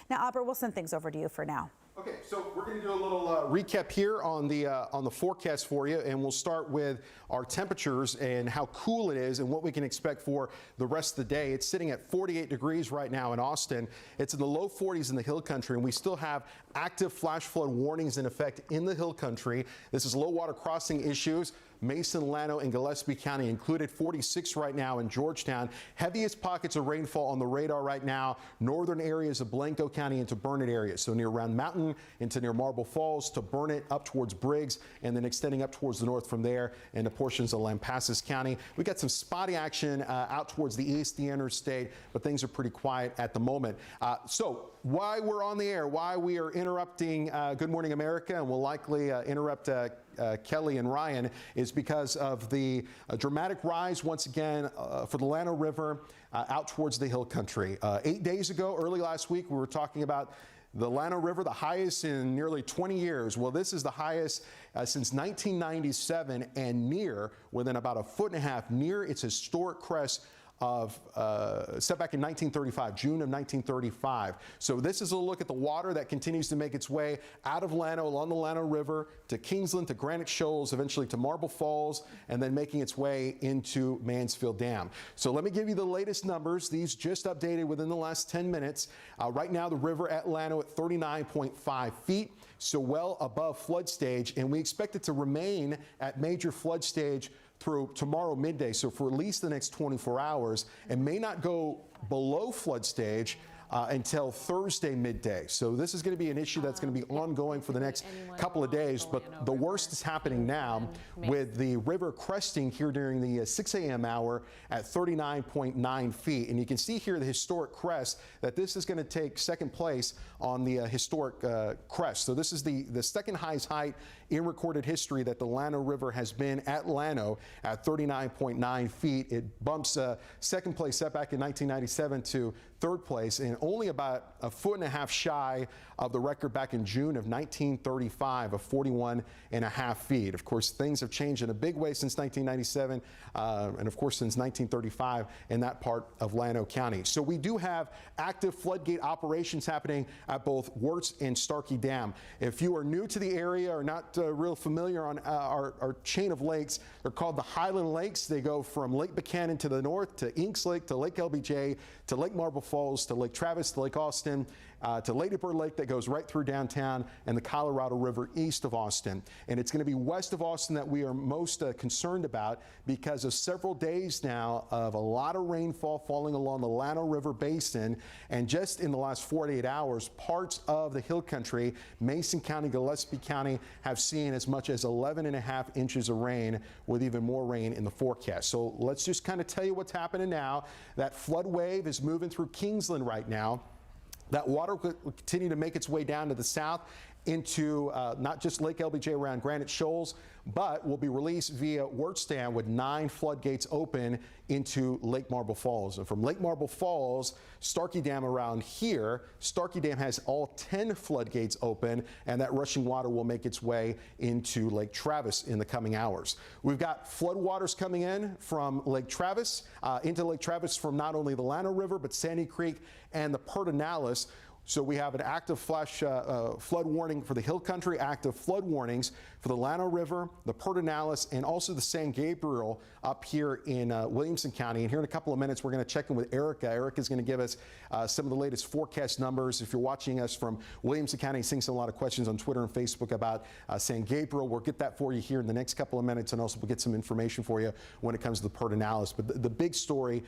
Now, Albert, we'll send things over to you for now. Okay, so we're going to do a little recap here on the forecast for you, and we'll start with our temperatures and how cool it is and what we can expect for the rest of the day. It's sitting at 48 degrees right now in Austin. It's in the low 40s in the Hill Country, and we still have active flash flood warnings in effect in the Hill Country. This is low water crossing issues. Mason, Llano, and Gillespie County included. 46 right now in Georgetown. Heaviest pockets of rainfall on the radar right now. Northern areas of Blanco County into Burnett area. So near Round Mountain into near Marble Falls to Burnett up towards Briggs, and then extending up towards the north from there into portions of Lampasas County. We got some spotty action out towards the east, the interstate, but things are pretty quiet at the moment. So why we're on the air, why we are interrupting Good Morning America, and we'll likely interrupt Kelly and Ryan, is because of the dramatic rise once again for the Llano River out towards the Hill Country. 8 days ago, early last week, we were talking about the Llano River, the highest in nearly 20 years. Well, this is the highest since 1997, and near, within about 1.5 feet, near its historic crest of set back in 1935, June of 1935. So this is a look at the water that continues to make its way out of Llano along the Llano River to Kingsland, to Granite Shoals, eventually to Marble Falls, and then making its way into Mansfield Dam. So let me give you the latest numbers. These just updated within the last 10 minutes. Right now, the river at Llano at 39.5 feet, so well above flood stage, and we expect it to remain at major flood stage through tomorrow midday, so for at least the next 24 hours, and may not go below flood stage until Thursday midday. So this is going to be an issue that's going to be ongoing for the next couple of days. But the worst is happening now with the river cresting here during the 6 a.m. hour at 39.9 feet. And you can see here the historic crest, that this is going to take second place on the historic crest. So this is the second highest height in recorded history that the Llano River has been at Llano at 39.9 feet. It bumps second place setback in 1997 to third place, and only about a foot and a half shy of the record back in June of 1935 of 41.5 feet. Of course, things have changed in a big way since 1997, and of course since 1935 in that part of Llano County. So we do have active floodgate operations happening at both Wirtz and Starkey Dam. If you are new to the area or not real familiar on our chain of lakes, they're called the Highland Lakes. They go from Lake Buchanan to the north to Inks Lake to Lake LBJ to Lake Marble Falls to Lake Travis to Lake Austin to Lady Bird Lake that goes right through downtown, and the Colorado River east of Austin. And it's going to be west of Austin that we are most concerned about because of several days now of a lot of rainfall falling along the Llano River basin. And just in the last 48 hours, parts of the hill country, Mason County, Gillespie County, have seen as much as 11.5 inches of rain, with even more rain in the forecast. So let's just kind of tell you what's happening now. That flood wave is moving through Kingsland right now. That water will continue to make its way down to the south into not just Lake LBJ around Granite Shoals, but will be released via Wirtz Dam with 9 floodgates open into Lake Marble Falls. And from Lake Marble Falls, Starkey Dam around here, Starkey Dam has all 10 floodgates open, and that rushing water will make its way into Lake Travis in the coming hours. We've got floodwaters coming in from Lake Travis, into Lake Travis from not only the Llano River, but Sandy Creek and the Pedernales. So we have an active flash flood warning for the hill country, active flood warnings for the Llano River, the Pedernales, and also the San Gabriel up here in Williamson County. And here in a couple of minutes, we're going to check in with Erica. Erica's going to give us some of the latest forecast numbers. If you're watching us from Williamson County, seeing a lot of questions on Twitter and Facebook about San Gabriel, we'll get that for you here in the next couple of minutes, and also we'll get some information for you when it comes to the Pedernales. But the big story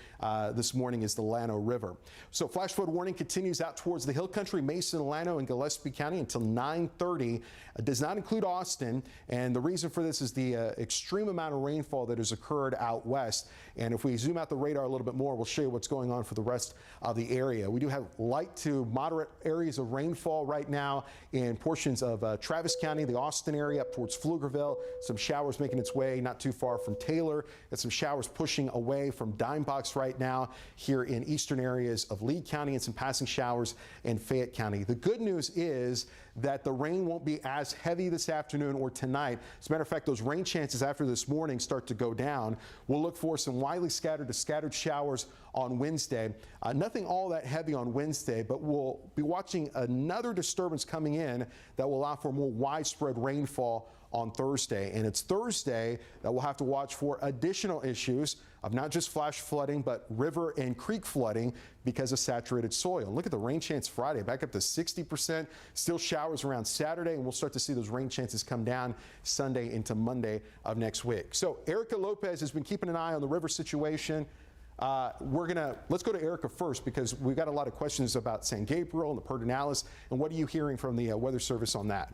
this morning is the Llano River. So flash flood warning continues out towards the hill country, Mason, Llano, and Gillespie County until 9:30. It does not include Austin, and the reason for this is the extreme amount of rainfall that has occurred out west. And if we zoom out the radar a little bit more, we'll show you what's going on for the rest of the area. We do have light to moderate areas of rainfall right now in portions of Travis County, the Austin area up towards Pflugerville. Some showers making its way not too far from Taylor, and some showers pushing away from Dimebox right now here in eastern areas of Lee County, and some passing showers in Fayette County. The good news is that the rain won't be as heavy this afternoon or tonight. As a matter of fact, those rain chances after this morning start to go down. We'll look for some widely scattered to scattered showers on Wednesday. Nothing all that heavy on Wednesday, but we'll be watching another disturbance coming in that will allow for more widespread rainfall on Thursday. And it's Thursday that we'll have to watch for additional issues of not just flash flooding, but river and creek flooding because of saturated soil. And look at the rain chance Friday, back up to 60%. Still showers around Saturday, and we'll start to see those rain chances come down Sunday into Monday of next week. So Erica Lopez has been keeping an eye on the river situation. Let's go to Erica first, because we've got a lot of questions about San Gabriel and the Pedernales. And what are you hearing from the Weather Service on that?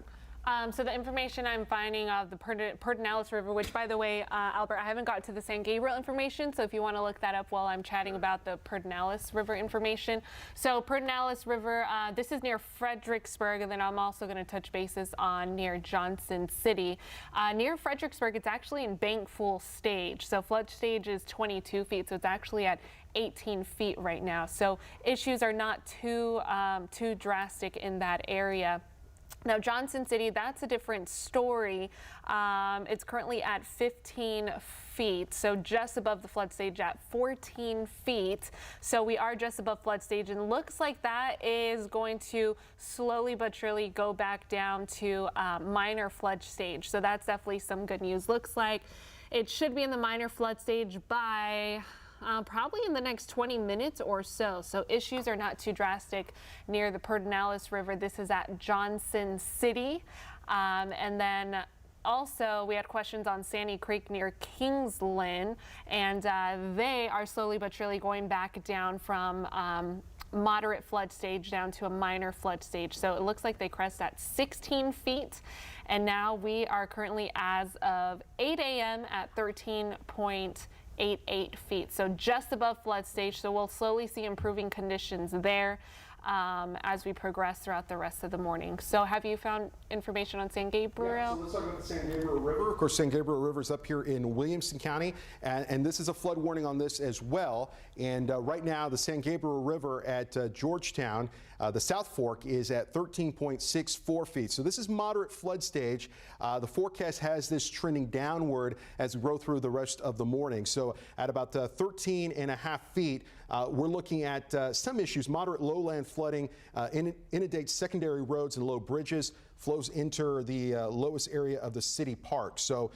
So the information I'm finding of the Pedernales River, which, by the way, Albert, I haven't got to the San Gabriel information, so if you want to look that up while I'm chatting about the Pedernales River information. So Pedernales River, this is near Fredericksburg, and then I'm also going to touch bases on near Johnson City. Near Fredericksburg, it's actually in bank full stage. So flood stage is 22 feet, so it's actually at 18 feet right now. So issues are not too drastic in that area. Now, Johnson City, that's a different story. It's currently at 15 feet, so just above the flood stage at 14 feet. So we are just above flood stage, and looks like that is going to slowly but surely go back down to minor flood stage. So that's definitely some good news. Looks like it should be in the minor flood stage by probably in the next 20 minutes or so. So issues are not too drastic near the Pedernales River. This is at Johnson City. And then also we had questions on Sandy Creek near Kingsland, and they are slowly but surely going back down from moderate flood stage down to a minor flood stage. So it looks like they crest at 16 feet. And now we are currently, as of 8 a.m. at 13.88 feet, so just above flood stage. So we'll slowly see improving conditions there. as we progress throughout the rest of the morning. So have you found information on San Gabriel? Yeah, so let's talk about the San Gabriel River. Of course, San Gabriel River is up here in Williamson County, and this is a flood warning on this as well. And right now, the San Gabriel River at Georgetown, the South Fork, is at 13.64 feet. So this is moderate flood stage. The forecast has this trending downward as we roll through the rest of the morning. So at about 13.5 feet, we're looking at some issues. Moderate lowland flooding inundates secondary roads and low bridges, flows into the lowest area of the city park. So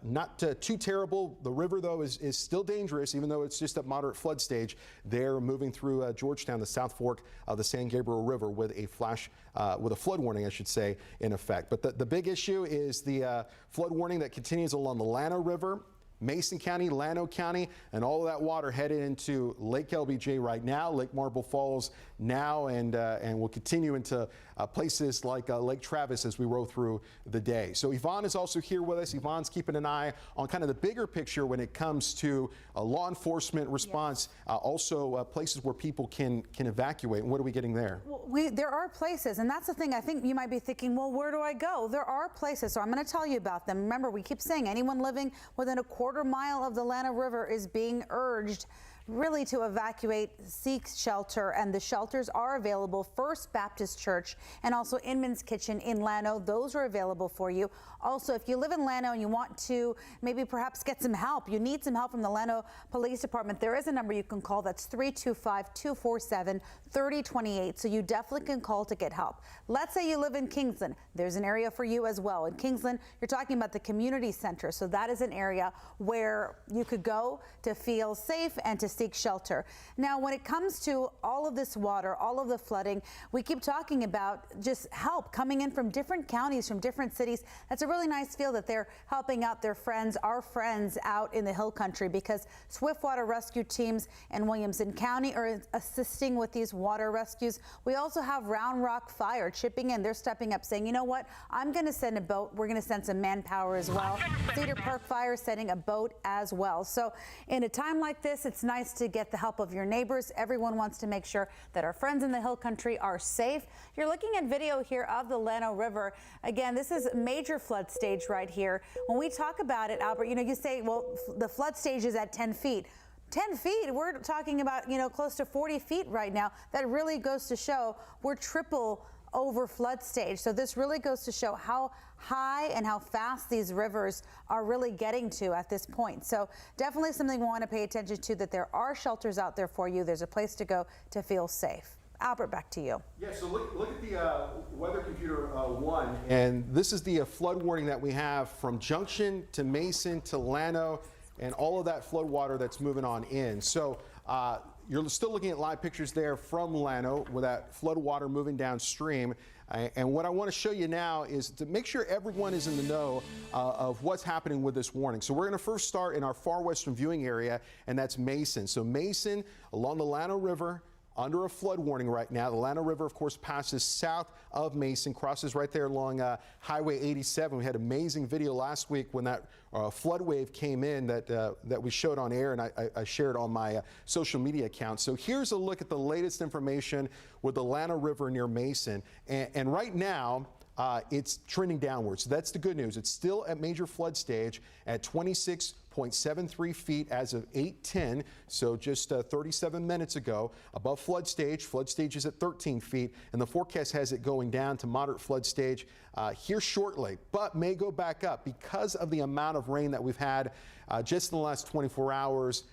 not too terrible. The river, though, is still dangerous, even though it's just at moderate flood stage. They're moving through Georgetown, the South Fork of the San Gabriel River, with a flood warning, I should say, in effect. But the big issue is the flood warning that continues along the Llano River, Mason County, Llano County, and all of that water headed into Lake LBJ right now, Lake Marble Falls now, and will continue into places like Lake Travis as we roll through the day. So Yvonne is also here with us. Yvonne's keeping an eye on kind of the bigger picture when it comes to law enforcement response, also places where people can evacuate. And what are we getting there? Well, there are places, and that's the thing. I think you might be thinking, well, where do I go? There are places, so I'm going to tell you about them. Remember, we keep saying anyone living within a quarter-mile of the Llano River is being urged really to evacuate, seek shelter, and the shelters are available. First Baptist Church and also Inman's Kitchen in Llano, those are available for you. Also, if you live in Llano and you want to maybe perhaps get some help, you need some help from the Llano Police Department, there is a number you can call. That's 325-247-3028. So you definitely can call to get help. Let's say you live in Kingsland. There's an area for you as well. In Kingsland, you're talking about the community center. So that is an area where you could go to feel safe and to seek shelter. Now, when it comes to all of this water, all of the flooding, we keep talking about just help coming in from different counties, from different cities. That's a really nice feel that they're helping out their friends, our friends out in the hill country, because Swiftwater rescue teams in Williamson County are assisting with these water rescues. We also have Round Rock Fire chipping in. They're stepping up saying, you know what, I'm going to send a boat. We're going to send some manpower as well. Cedar Park Fire sending a boat as well. So in a time like this, it's nice to get the help of your neighbors. Everyone wants to make sure that our friends in the hill country are safe. You're looking at video here of the Llano River. Again, this is major flood stage right here. When we talk about it, Albert, you say, well, the flood stage is at 10 feet. 10 feet, we're talking about, close to 40 feet right now. That really goes to show we're triple over flood stage. So this really goes to show how high and how fast these rivers are really getting to at this point. So definitely something we want to pay attention to, that there are shelters out there for you. There's a place to go to feel safe. Albert, back to you. Yeah, so look at the Weather Computer 1, and this is the flood warning that we have from Junction to Mason to Llano, and all of that flood water that's moving on in. So you're still looking at live pictures there from Llano with that flood water moving downstream. And what I want to show you now is to make sure everyone is in the know of what's happening with this warning. So we're going to first start in our far western viewing area, and that's Mason. So Mason along the Llano River, under a flood warning right now. The Llano River, of course, passes south of Mason, crosses right there along Highway 87. We had amazing video last week when that flood wave came in that we showed on air, and I shared on my social media account. So here's a look at the latest information with the Llano River near Mason. And right now, it's trending downwards. So that's the good news. It's still at major flood stage at 26.73 feet as of 8:10, so just 37 minutes ago, above flood stage. Flood stage is at 13 feet, and the forecast has it going down to moderate flood stage here shortly, but may go back up because of the amount of rain that we've had just in the last 24 hours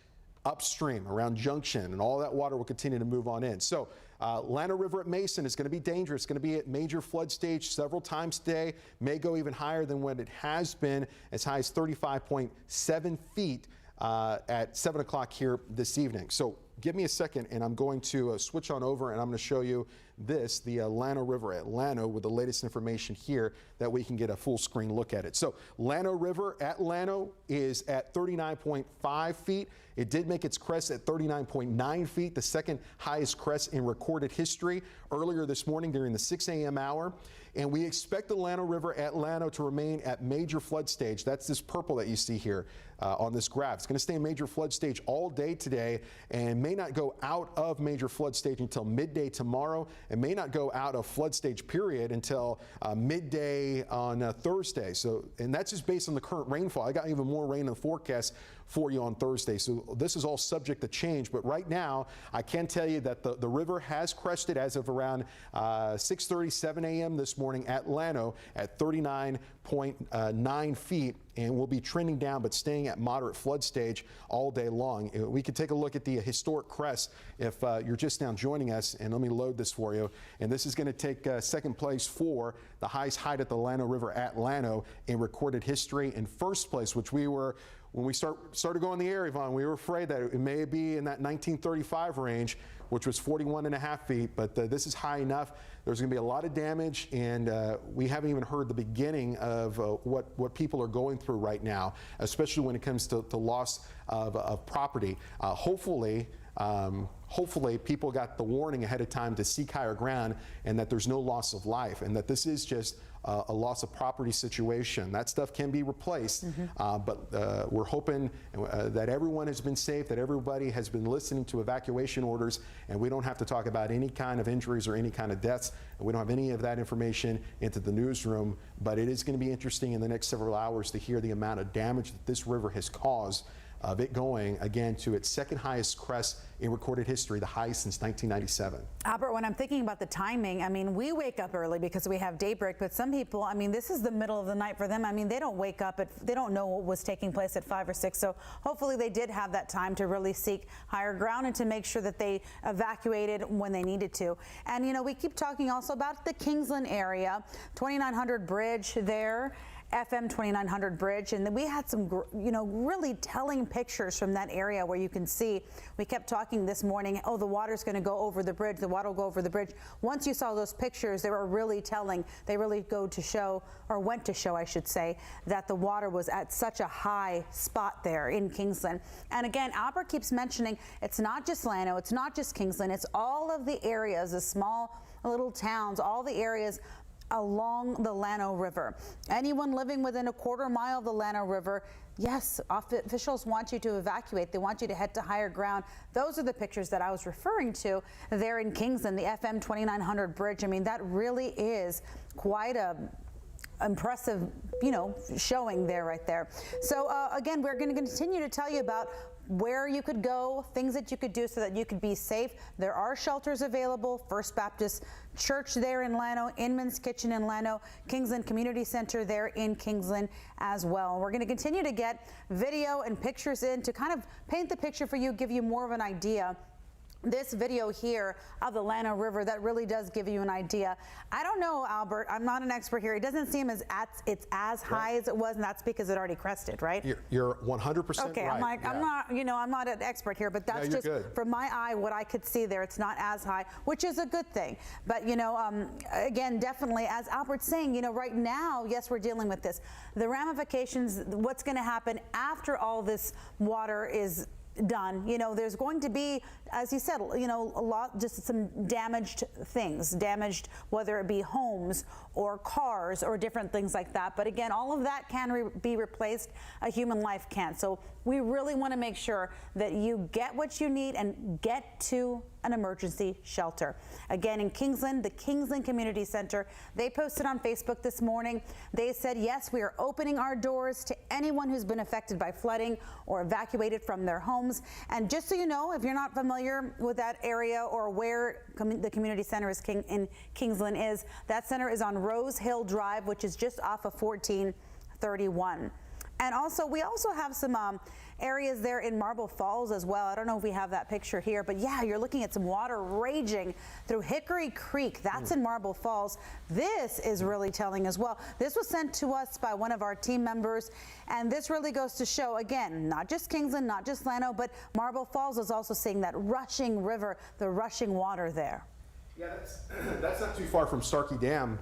upstream around Junction, and all that water will continue to move on in. So Llano River at Mason is going to be dangerous. It's going to be at major flood stage several times today. May go even higher than what it has been, as high as 35.7 feet at 7 o'clock here this evening. So give me a second, and I'm going to switch on over, and I'm going to show you this, the Llano River at Llano, with the latest information here that we can get a full screen look at it. So Llano River at Llano is at 39.5 feet. It did make its crest at 39.9 feet, the second highest crest in recorded history earlier this morning during the 6 a.m. hour. And we expect the Llano River at Llano to remain at major flood stage. That's this purple that you see here on this graph. It's going to stay in major flood stage all day today and may not go out of major flood stage until midday tomorrow, and may not go out of flood stage period until midday on Thursday. So, and that's just based on the current rainfall. I got even more rain in the forecast for you on Thursday. So this is all subject to change. But right now, I can tell you that the river has crested as of around 6:37 a.m. this morning at Llano at 39.9 feet, and will be trending down but staying at moderate flood stage all day long. We could take a look at the historic crest if you're just now joining us, and let me load this for you. And this is going to take second place for the highest height at the Llano River at Llano in recorded history. In first place, which we were, when we started going the air, Yvonne, we were afraid that it may be in that 1935 range, which was 41.5 feet, but this is high enough. There's going to be a lot of damage, and we haven't even heard the beginning of what people are going through right now, especially when it comes to loss of property. Hopefully people got the warning ahead of time to seek higher ground, and that there's no loss of life, and that this is just a loss of property situation. That stuff can be replaced, but we're hoping that everyone has been safe, that everybody has been listening to evacuation orders, and we don't have to talk about any kind of injuries or any kind of deaths. We don't have any of that information into the newsroom, but it is going to be interesting in the next several hours to hear the amount of damage that this river has caused, of it going again to its second highest crest in recorded history, the highest since 1997. Albert, when I'm thinking about the timing, I mean, we wake up early because we have daybreak, but some people, I mean, this is the middle of the night for them. I mean, they don't wake up they don't know what was taking place at 5 or 6. So hopefully they did have that time to really seek higher ground and to make sure that they evacuated when they needed to. And, you know, we keep talking also about the Kingsland area, 2900 Bridge there. FM 2900 Bridge, and then we had some, you know, really telling pictures from that area where you can see, we kept talking this morning, oh, the water's going to go over the bridge, the water will go over the bridge. Once you saw those pictures, they were really telling. They really go to show, or went to show, I should say, that the water was at such a high spot there in Kingsland. And again, Albert keeps mentioning it's not just Llano, it's not just Kingsland, it's all of the areas, the small little towns, all the areas along the Llano River. Anyone living within a quarter mile of the Llano River, yes, officials want you to evacuate. They want you to head to higher ground. Those are the pictures that I was referring to there in Kingsland, the FM 2900 Bridge. I mean, that really is quite a impressive, you know, showing there right there. So again, we're going to continue to tell you about where you could go, things that you could do so that you could be safe. There are shelters available. First Baptist Church there in Llano, Inman's Kitchen in Llano, Kingsland Community Center there in Kingsland as well. We're going to continue to get video and pictures in to kind of paint the picture for you, give you more of an idea. This video here of the Llano River, that really does give you an idea. I don't know, Albert, I'm not an expert here. It doesn't seem it's as high as it was, and that's because it already crested, right? You're 100% okay, right. I'm like, I'm not, you know, I'm not an expert here, but that's just good. from my eye, what I could see there. It's not as high, which is a good thing. But, you know, again, definitely, as Albert's saying, you know, right now, yes, we're dealing with this. The ramifications, what's going to happen after all this water is done, you know, there's going to be, as you said, you know, a lot, just some damaged things, whether it be homes or cars or different things like that. But again, all of that can be replaced. A human life can't. So we really want to make sure that you get what you need and get to an emergency shelter. Again, in Kingsland, the Kingsland Community Center, they posted on Facebook this morning. They said, yes, we are opening our doors to anyone who's been affected by flooding or evacuated from their homes. And just so you know, if you're not familiar with that area or where the community center in Kingsland is, that center is on Rose Hill Drive, which is just off of 1431. And also, we also have some areas there in Marble Falls as well. I don't know if we have that picture here, but yeah, you're looking at some water raging through Hickory Creek. That's in Marble Falls. This is really telling as well. This was sent to us by one of our team members, and this really goes to show, again, not just Kingsland, not just Llano, but Marble Falls is also seeing that rushing river, the rushing water there. Yeah, that's not too far from Starkey Dam.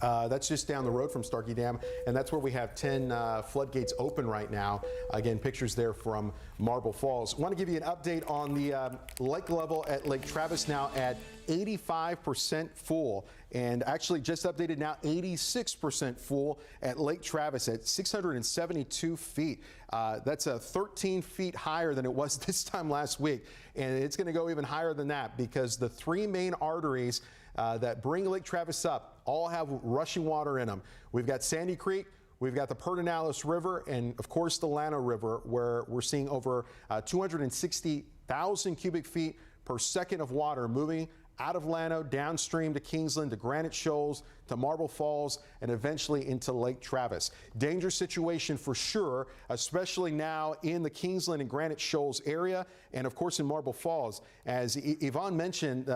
That's just down the road from Starkey Dam, and that's where we have 10 floodgates open right now. Again, pictures there from Marble Falls. I want to give you an update on the lake level at Lake Travis now at 85% full, and actually just updated now 86% full at Lake Travis at 672 feet. That's 13 feet higher than it was this time last week, and it's going to go even higher than that because the three main arteries that bring Lake Travis up all have rushing water in them. We've got Sandy Creek, we've got the Llano River, and of course the Llano River, where we're seeing over 260,000 cubic feet per second of water moving out of Llano downstream to Kingsland, to Granite Shoals, to Marble Falls, and eventually into Lake Travis. Dangerous situation for sure, especially now in the Kingsland and Granite Shoals area, and of course in Marble Falls. As Yvonne mentioned,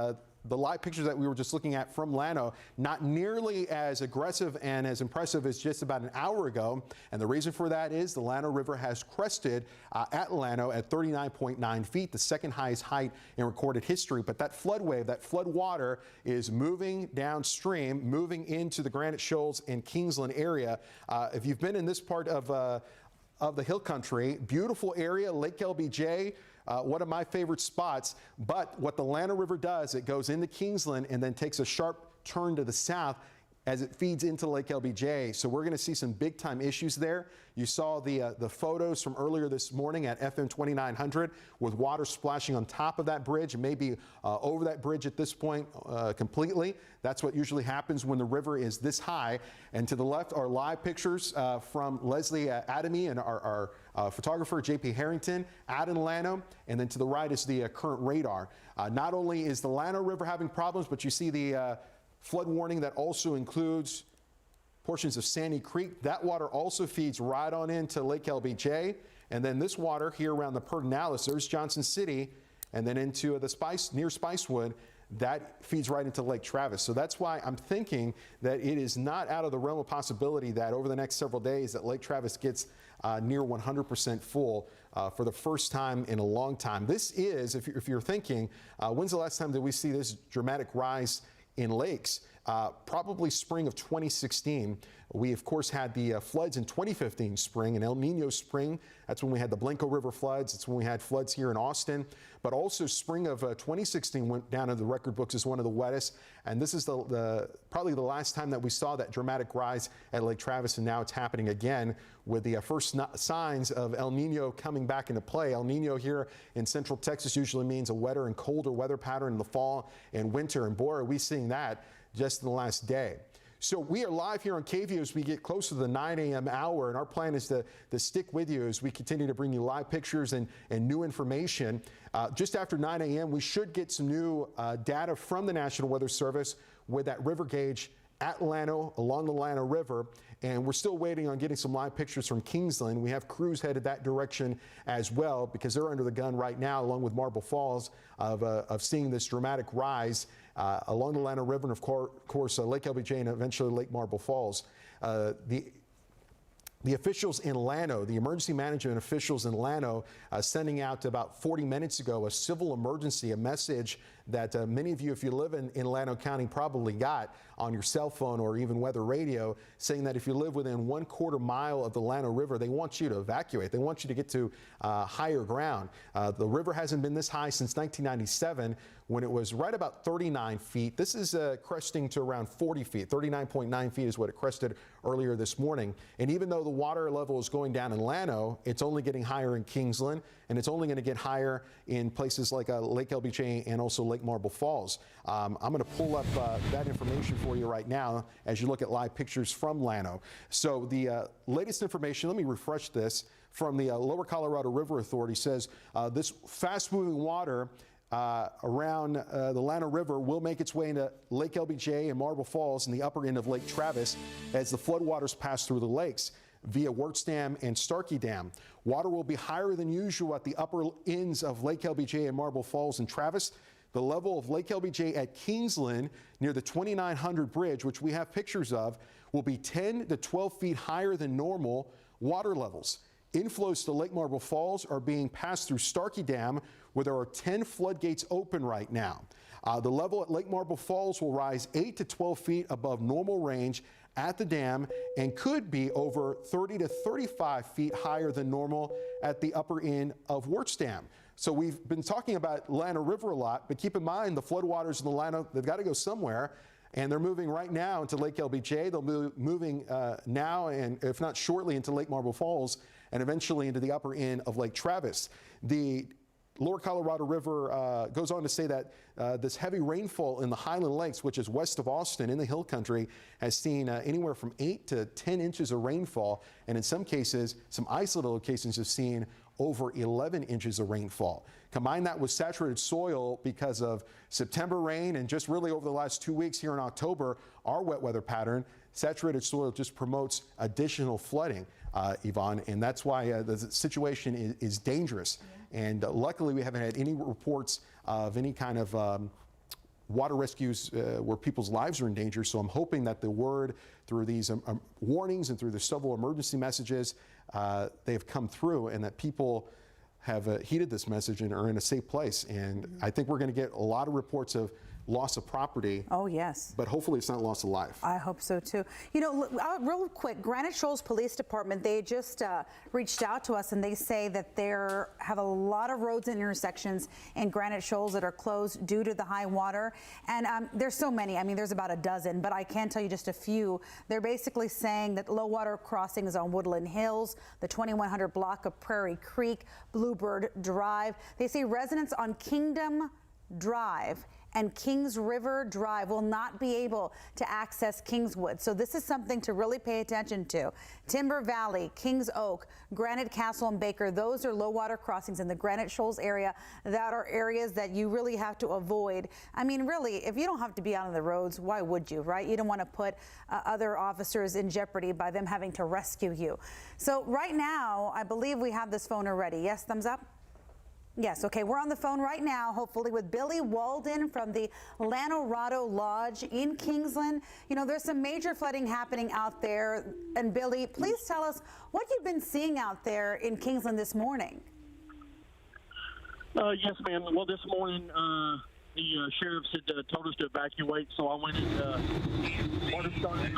the live pictures that we were just looking at from Llano, not nearly as aggressive and as impressive as just about an hour ago. And the reason for that is the Llano River has crested at Llano at 39.9 feet, the second highest height in recorded history. But that flood wave, that flood water is moving downstream, moving into the Granite Shoals and Kingsland area. If you've been in this part of the hill country, beautiful area, Lake LBJ, one of my favorite spots. But what the Llano River does, it goes into Kingsland and then takes a sharp turn to the south as it feeds into Lake LBJ. So we're going to see some big time issues there. You saw the photos from earlier this morning at FM 2900 with water splashing on top of that bridge, maybe over that bridge at this point completely. That's what usually happens when the river is this high. And to the left are live pictures from Leslie Adamy and our photographer JP Harrington out in Llano, and then to the right is the current radar. Not only is the Llano River having problems, but you see the flood warning that also includes portions of Sandy Creek. That water also feeds right on into Lake LBJ, and then this water here around the Pedernales, there's Johnson City, and then into the near Spicewood, that feeds right into Lake Travis. So that's why I'm thinking that it is not out of the realm of possibility that over the next several days that Lake Travis gets near 100% full for the first time in a long time. This is, if you're thinking, when's the last time that we see this dramatic rise in lakes? Probably spring of 2016. We, of course, had the floods in 2015 spring, an El Nino spring. That's when we had the Blanco River floods. It's when we had floods here in Austin. But also spring of 2016 went down in the record books as one of the wettest. And this is probably the last time that we saw that dramatic rise at Lake Travis, and now it's happening again with the first signs of El Nino coming back into play. El Nino here in central Texas usually means a wetter and colder weather pattern in the fall and winter. And boy, are we seeing that just in the last day. So we are live here on KVUE as we get close to the 9 a.m. hour, and our plan is to stick with you as we continue to bring you live pictures and new information. Just after 9 a.m., we should get some new data from the National Weather Service with that river gauge at Llano, along the Llano River, and we're still waiting on getting some live pictures from Kingsland. We have crews headed that direction as well because they're under the gun right now, along with Marble Falls, of seeing this dramatic rise along the Llano River and, of course, Lake LBJ and eventually Lake Marble Falls. The officials in Llano, the emergency management officials in Llano, sending out about 40 minutes ago a civil emergency, a message that many of you, if you live in Llano County, probably got on your cell phone or even weather radio, saying that if you live within 1/4 mile of the Llano River, they want you to evacuate. They want you to get to higher ground. The river hasn't been this high since 1997, when it was right about 39 feet. This is cresting to around 40 feet. 39.9 feet is what it crested earlier this morning. And even though the water level is going down in Llano, it's only getting higher in Kingsland, and it's only going to get higher in places like Lake LBJ and also Lake Marble Falls. I'm going to pull up that information for you right now as you look at live pictures from Llano. So the latest information, let me refresh this, from the Lower Colorado River Authority says this fast-moving water around the Llano River will make its way into Lake LBJ and Marble Falls in the upper end of Lake Travis as the floodwaters pass through the lakes via Wirtz Dam and Starkey Dam. Water will be higher than usual at the upper ends of Lake LBJ and Marble Falls and Travis. The level of Lake LBJ at Kingsland near the 2900 bridge, which we have pictures of, will be 10 to 12 feet higher than normal water levels. Inflows to Lake Marble Falls are being passed through Starkey Dam, where there are 10 floodgates open right now. The level at Lake Marble Falls will rise 8 to 12 feet above normal range at the dam and could be over 30 to 35 feet higher than normal at the upper end of Wirtz Dam. So we've been talking about Llano River a lot, but keep in mind the floodwaters in the Llano, they've got to go somewhere, and they're moving right now into Lake LBJ. They'll be moving now, and if not shortly, into Lake Marble Falls, and eventually into the upper end of Lake Travis. The Lower Colorado River goes on to say that this heavy rainfall in the Highland Lakes, which is west of Austin in the hill country, has seen anywhere from 8 to 10 inches of rainfall, and in some cases, some isolated locations have seen over 11 inches of rainfall. Combine that with saturated soil because of September rain and just really over the last 2 weeks here in October, our wet weather pattern, saturated soil just promotes additional flooding, Yvonne, and that's why the situation is dangerous. And luckily, we haven't had any reports of any kind of water rescues where people's lives are in danger. So I'm hoping that the word through these warnings and through the several emergency messages, they have come through, and that people have heeded this message and are in a safe place. And I think we're going to get a lot of reports of loss of property. Oh, yes. But hopefully it's not loss of life. I hope so, too. You know, real quick, Granite Shoals Police Department, they just reached out to us, and they say that they have a lot of roads and intersections in Granite Shoals that are closed due to the high water. And there's so many. I mean, there's about a dozen, but I can tell you just a few. They're basically saying that low water crossings on Woodland Hills, the 2100 block of Prairie Creek, Bluebird Drive. They say residents on Kingdom Drive and Kings River Drive will not be able to access Kingswood. So this is something to really pay attention to. Timber Valley, Kings Oak, Granite Castle, and Baker, those are low water crossings in the Granite Shoals area that are areas that you really have to avoid. I mean, really, if you don't have to be out on the roads, why would you, right? You don't want to put other officers in jeopardy by them having to rescue you. So right now, I believe we have this phone already. Yes, thumbs up? Yes, okay, we're on the phone right now, hopefully with Billy Walden from the Llano River Lodge in Kingsland. You know, there's some major flooding happening out there. And Billy, please tell us what you've been seeing out there in Kingsland this morning. Yes, ma'am. Well, this morning, the sheriffs had told us to evacuate, so I went and water started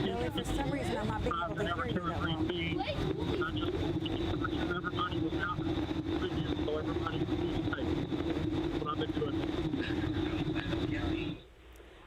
Billy, for some reason, I'm not being able to hear you that well. Everybody was out, so everybody was safe. What I've been doing.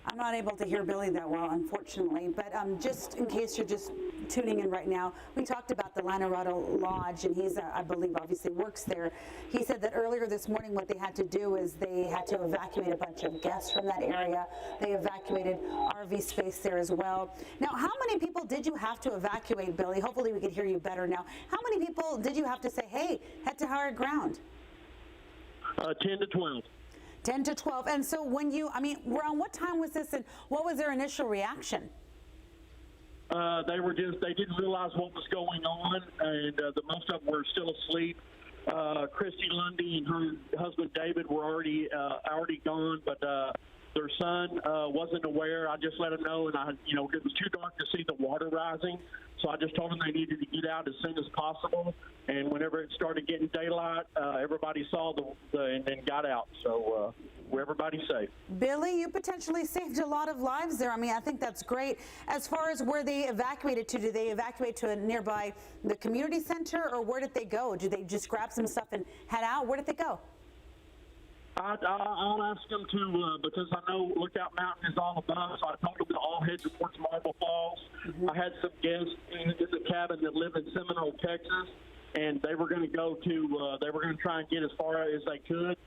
I'm not able to hear Billy that well, unfortunately, but just in case you're just tuning in right now, we talked about the Llano River Lodge, and he's, I believe, obviously works there. He said that earlier this morning what they had to do is they had to evacuate a bunch of guests from that area. They evacuated RV space there as well. Now, how many people did you have to evacuate, Billy? Hopefully we can hear you better now. How many people did you have to say, hey, head to higher ground? 10 to 12. 10 to 12. And so when you, I mean, around what time was this, and what was their initial reaction? They didn't realize what was going on, and the most of them were still asleep. Christy Lundy and her husband David were already gone, but their son wasn't aware. I just let him know, and it was too dark to see the water rising, so I just told them they needed to get out as soon as possible. And whenever it started getting daylight, everybody saw and then got out. So everybody's safe. Billy, you potentially saved a lot of lives there. I mean, I think that's great. As far as where they evacuated to, did they evacuate to a nearby the community center, or where did they go? Did they just grab some stuff and head out? Where did they go? I'll ask them to, because I know Lookout Mountain is all above, so I told them to all head towards Marble Falls. Mm-hmm. I had some guests in the cabin that live in Seminole, Texas, and they were going to go to, they were going to try and get as far as they could.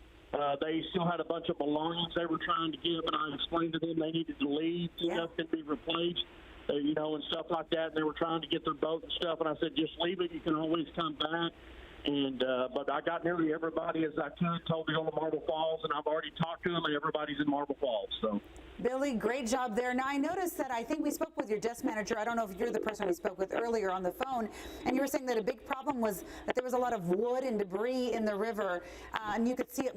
They still had a bunch of belongings they were trying to get, but I explained to them they needed to leave. Yeah. Stuff can be replaced, and stuff like that. And they were trying to get their boat and stuff, and I said, just leave it. You can always come back. And but I got nearly everybody as I could, told me on the Marble Falls, and I've already talked to them, and everybody's in Marble Falls. So, Billy, great job there. Now, I noticed that I think we spoke with your desk manager. I don't know if you're the person we spoke with earlier on the phone, and you were saying that a big problem was that there was a lot of wood and debris in the river, and you could see it,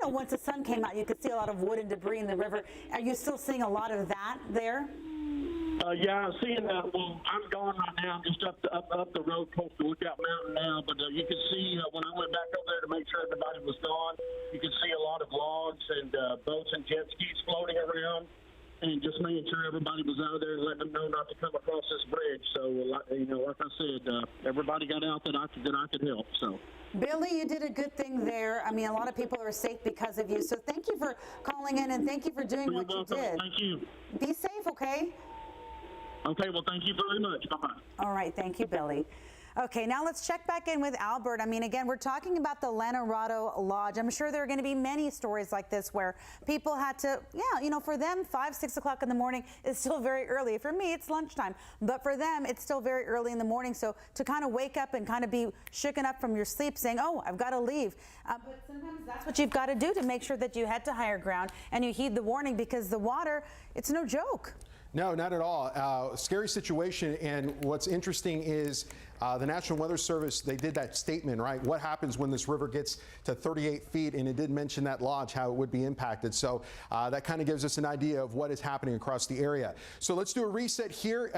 once the sun came out, you could see a lot of wood and debris in the river. Are you still seeing a lot of that there? yeah, I'm seeing that. Well, I'm gone right now. I'm just up the road close to Lookout Mountain now. But you can see when I went back over there to make sure everybody was gone, you can see a lot of logs and boats and jet skis floating around, and just making sure everybody was out there and letting them know not to come across this bridge. So, like I said, everybody got out that I could help. So. Billy, you did a good thing there. I mean, a lot of people are safe because of you. So thank you for calling in, and thank you for doing what you did. Thank you. Be safe, okay? Okay, well, thank you very much. Bye-bye. All right, thank you, Billy. Okay, now let's check back in with Albert. I mean, again, we're talking about the Llano River Lodge. I'm sure there are going to be many stories like this where people had to, for them, 5, 6 o'clock in the morning is still very early. For me, it's lunchtime, but for them, it's still very early in the morning. So to kind of wake up and kind of be shooken up from your sleep saying, oh, I've got to leave. But sometimes that's what you've got to do to make sure that you head to higher ground and you heed the warning, because the water, it's no joke. No, not at all. Scary situation. And what's interesting is the National Weather Service, they did that statement, right? What happens when this river gets to 38 feet? And it did mention that lodge, how it would be impacted. So that kind of gives us an idea of what is happening across the area. So let's do a reset here.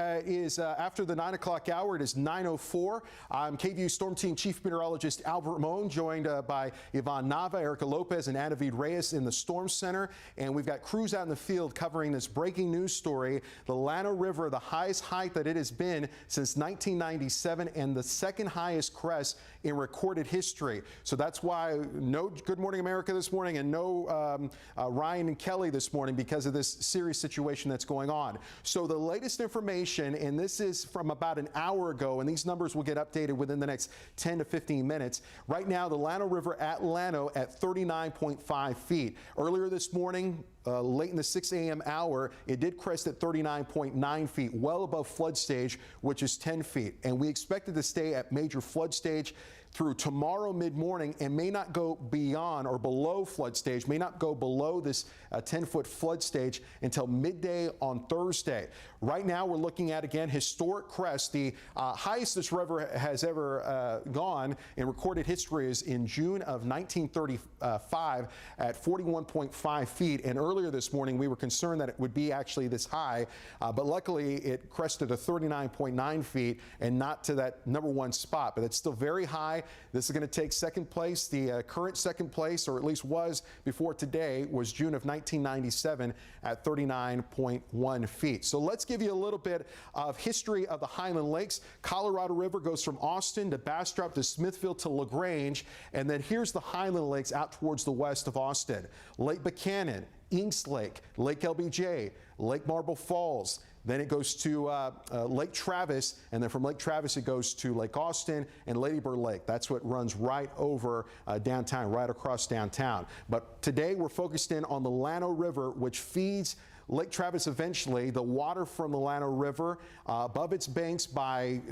After the 9 o'clock hour, it is 9:04. I'm KVUE Storm Team Chief Meteorologist Albert Moen, joined by Yvonne Nava, Erica Lopez, and Anavid Reyes in the Storm Center. And we've got crews out in the field covering this breaking news story. The Llano River, the highest height that it has been since 1997, and the second highest crest in recorded history. So that's why no Good Morning America this morning and no Ryan and Kelly this morning, because of this serious situation that's going on. So the latest information, and this is from about an hour ago, and these numbers will get updated within the next 10 to 15 minutes. Right now, the Llano River at Llano at 39.5 feet. Earlier this morning, late in the 6 a.m. hour, it did crest at 39.9 feet, well above flood stage, which is 10 feet. And we expect it to stay at major flood stage through tomorrow mid-morning, and may not go beyond or below flood stage, may not go below this 10-foot flood stage until midday on Thursday. Right now, we're looking at, again, historic crest. The highest this river has ever gone in recorded history is in June of 1935 at 41.5 feet. And earlier this morning, we were concerned that it would be actually this high, but luckily it crested to 39.9 feet and not to that #1 spot, but it's still very high. This is going to take second place. The current second place, or at least was before today, was June of 1997 at 39.1 feet. So let's give you a little bit of history of the Highland Lakes. Colorado River goes from Austin to Bastrop to Smithfield to LaGrange, and then here's the Highland Lakes out towards the west of Austin. Lake Buchanan, Inks Lake, Lake LBJ, Lake Marble Falls. Then it goes to Lake Travis, and then from Lake Travis it goes to Lake Austin and Lady Bird Lake. That's what runs right over downtown, right across downtown. But today we're focused in on the Llano River, which feeds Lake Travis eventually. The water from the Llano River above its banks by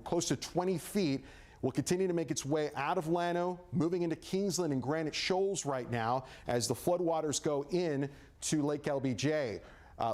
close to 20 feet will continue to make its way out of Llano, moving into Kingsland and Granite Shoals right now as the floodwaters go in to Lake LBJ.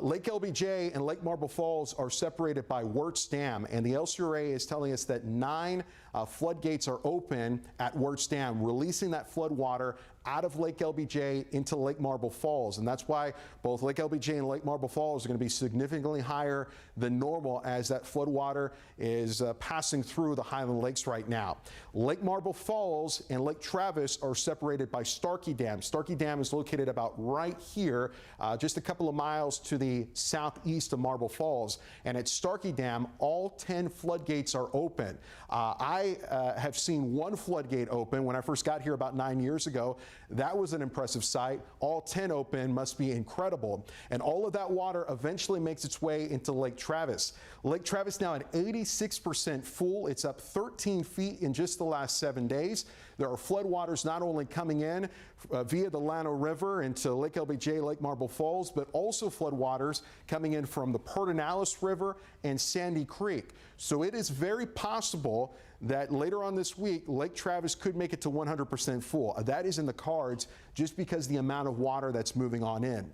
Lake LBJ and Lake Marble Falls are separated by Wirtz Dam, and the LCRA is telling us that 9 floodgates are open at Wirtz Dam, releasing that flood water out of Lake LBJ into Lake Marble Falls. And that's why both Lake LBJ and Lake Marble Falls are going to be significantly higher than normal as that flood water is passing through the Highland Lakes right now. Lake Marble Falls and Lake Travis are separated by Starkey Dam. Starkey Dam is located about right here, just a couple of miles to the southeast of Marble Falls. And at Starkey Dam, all 10 floodgates are open. I have seen one floodgate open when I first got here about 9 years ago. That was an impressive sight. All 10 open must be incredible. And all of that water eventually makes its way into Lake Travis. Lake Travis now at 86% full. It's up 13 feet in just the last 7 days. There are floodwaters not only coming in via the Llano River into Lake LBJ, Lake Marble Falls, but also floodwaters coming in from the Pedernales River and Sandy Creek. So it is very possible that later on this week, Lake Travis could make it to 100% full. That is in the cards just because the amount of water that's moving on in.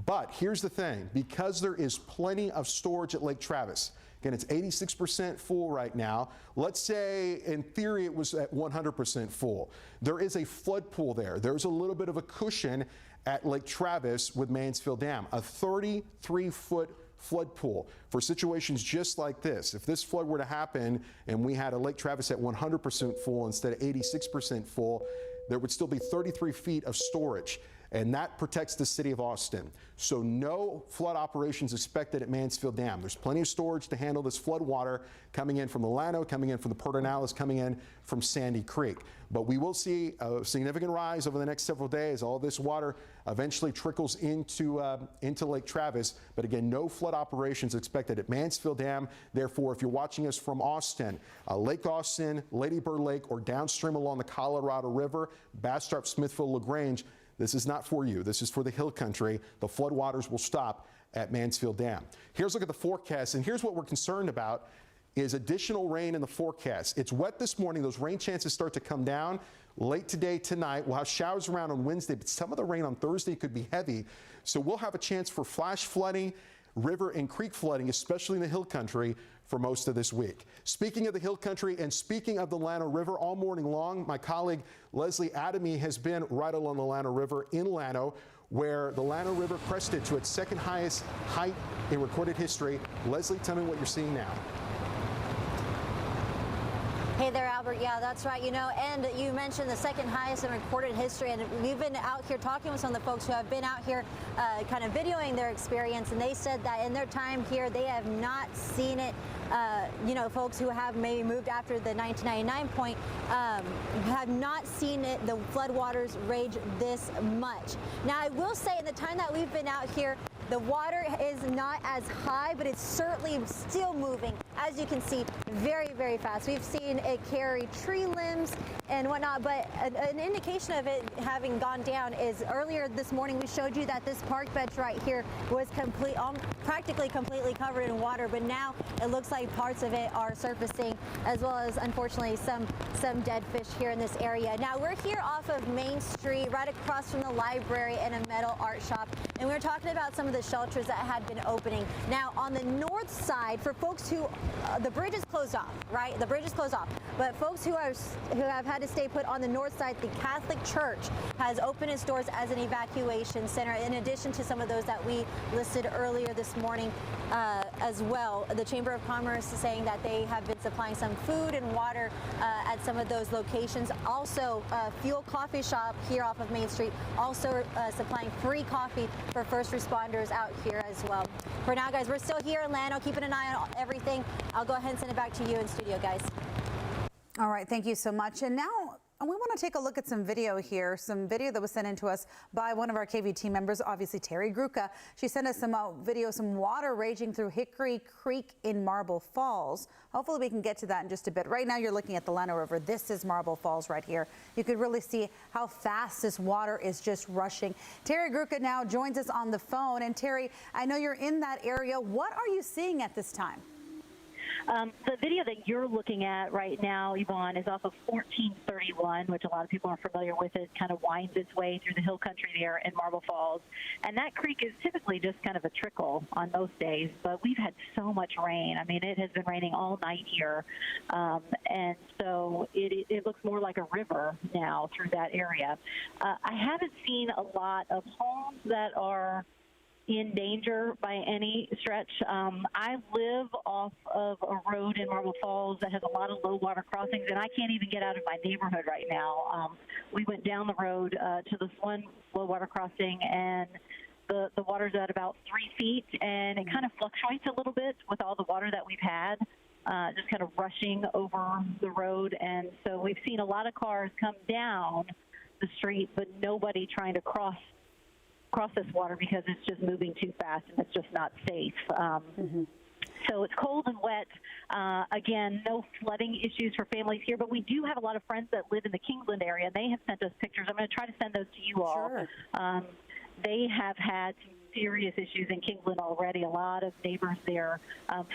But here's the thing, because there is plenty of storage at Lake Travis, again, it's 86% full right now. Let's say, in theory, it was at 100% full. There is a flood pool there. There's a little bit of a cushion at Lake Travis with Mansfield Dam, a 33-foot flood pool for situations just like this. If this flood were to happen and we had a Lake Travis at 100% full instead of 86% full, there would still be 33 feet of storage, and that protects the city of Austin. So no flood operations expected at Mansfield Dam. There's plenty of storage to handle this flood water coming in from the Llano, coming in from the Pedernales, coming in from Sandy Creek. But we will see a significant rise over the next several days. All this water eventually trickles into Lake Travis. But again, no flood operations expected at Mansfield Dam. Therefore, if you're watching us from Austin, Lake Austin, Lady Bird Lake, or downstream along the Colorado River, Bastrop, Smithville, LaGrange, this is not for you. This is for the hill country. The floodwaters will stop at Mansfield Dam. Here's a look at the forecast, and here's what we're concerned about is additional rain in the forecast. It's wet this morning. Those rain chances start to come down late today, tonight. We'll have showers around on Wednesday, but some of the rain on Thursday could be heavy. So we'll have a chance for flash flooding, river and creek flooding, especially in the hill country, for most of this week. Speaking of the hill country and speaking of the Llano River, all morning long, my colleague Leslie Adamy has been right along the Llano River in Llano, where the Llano River crested to its second highest height in recorded history. Leslie, tell me what you're seeing now. Hey there, Albert. Yeah, that's right. You know, and you mentioned the second highest in recorded history, and we've been out here talking with some of the folks who have been out here kind of videoing their experience, and they said that in their time here, they have not seen it. You know, folks who have maybe moved after the 1999 point have not seen it, the floodwaters rage this much. Now, I will say in the time that we've been out here, the water is not as high, but it's certainly still moving, as you can see, very, very fast. We've seen it carry tree limbs and whatnot, but an indication of it having gone down is earlier this morning we showed you that this park bench right here was practically completely covered in water, but now it looks like parts of it are surfacing, as well as, unfortunately, some dead fish here in this area. Now, we're here off of Main Street, right across from the library and a metal art shop, and we're talking about some of the shelters that had been opening. Now, on the north side, for folks who, the bridge is closed off, right? The bridge is closed off, but folks who have had to stay put on the north side, the Catholic Church has opened its doors as an evacuation center, in addition to some of those that we listed earlier this morning as well. The Chamber of Commerce is saying that they have been supplying some food and water at some of those locations. Also, Fuel Coffee Shop here off of Main Street, also supplying free coffee for first responders out here as well. For now, guys, we're still here in Llano, keeping an eye on everything. I'll go ahead and send it back to you in studio, guys. All right, thank you so much. And now we want to take a look at some video here, some video that was sent in to us by one of our KVUE team members, obviously Terry Gruca. She sent us some video, some water raging through Hickory Creek in Marble Falls. Hopefully we can get to that in just a bit. Right now you're looking at the Llano River. This is Marble Falls right here. You could really see how fast this water is just rushing. Terry Gruca now joins us on the phone. And Terry, I know you're in that area. What are you seeing at this time? The video that you're looking at right now, Yvonne, is off of 1431, which a lot of people are familiar with. It kind of winds its way through the hill country there in Marble Falls. And that creek is typically just kind of a trickle on most days, but we've had so much rain. I mean, it has been raining all night here. And so it looks more like a river now through that area. I haven't seen a lot of homes that are in danger by any stretch. I live off of a road in Marble Falls that has a lot of low water crossings, and I can't even get out of my neighborhood right now. We went down the road to this one low water crossing, and the water's at about 3 feet, and it kind of fluctuates a little bit with all the water that we've had, just kind of rushing over the road. And so we've seen a lot of cars come down the street, but nobody trying to cross this water because it's just moving too fast and it's just not safe. So it's cold and wet. Again, no flooding issues for families here, but we do have a lot of friends that live in the Kingsland area. They have sent us pictures. I'm going to try to send those to you all. Sure. They have had some serious issues in Kingsland already. A lot of neighbors there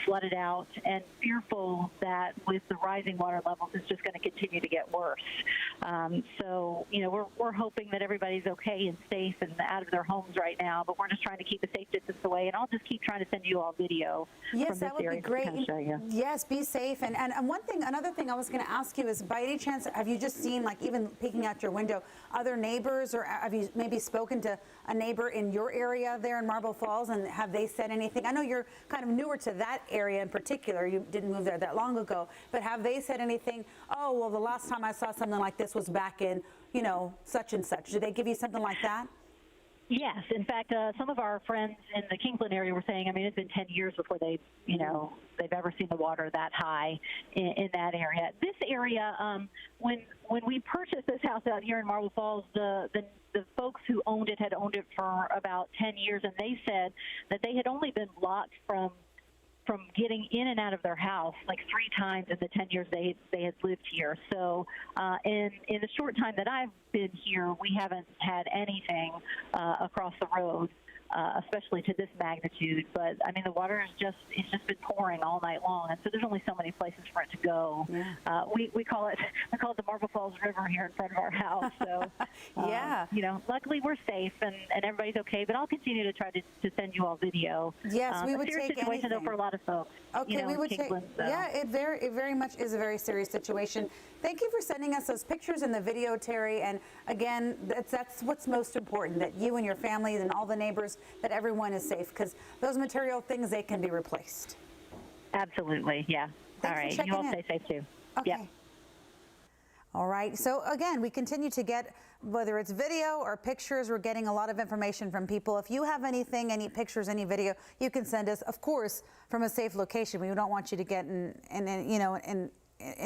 flooded out and fearful that with the rising water levels, it's just going to continue to get worse. So, you know, we're hoping that everybody's okay and safe and out of their homes right now, but we're just trying to keep a safe distance away. And I'll just keep trying to send you all video Yes, from this that would area be great. to kind of show you. Yes, be safe. And another thing I was going to ask you is, by any chance, have you just seen, like, even peeking out your window, other neighbors, or have you maybe spoken to a neighbor in your area there in Marble Falls, and have they said anything? I know you're kind of newer to that area in particular. You didn't move there that long ago, but have they said anything? Oh, well, the last time I saw something like this was back in, you know, such and such. Did they give you something like that? Yes. In fact, some of our friends in the Kingsland area were saying, I mean, it's been 10 years before they've ever seen the water that high in that area. This area, when we purchased this house out here in Marble Falls, the folks who owned it had owned it for about 10 years, and they said that they had only been blocked from getting in and out of their house like 3 times in the 10 years they had lived here. So in the short time that I've been here, we haven't had anything across the road, especially to this magnitude. But I mean, the water is it's just been pouring all night long, and so there's only so many places for it to go. Yeah. We call it the Marble Falls River here in front of our house. So yeah, you know, luckily we're safe and everybody's okay. But I'll continue to try to send you all video. Yes, we would take take situation anything. though for a lot of folks. Okay, you know, we would Kingsland, take. Yeah, it very much is a very serious situation. Thank you for sending us those pictures and the video, Terry. And again, that's what's most important, that you and your families and all the neighbors, that everyone is safe, because those material things, they can be replaced. Absolutely, yeah. Thanks all right, for you all checking in. stay safe too. Okay. Yep. All right. So again, we continue to get, whether it's video or pictures, we're getting a lot of information from people. If you have anything, any pictures, any video, you can send us, of course, from a safe location. We don't want you to get in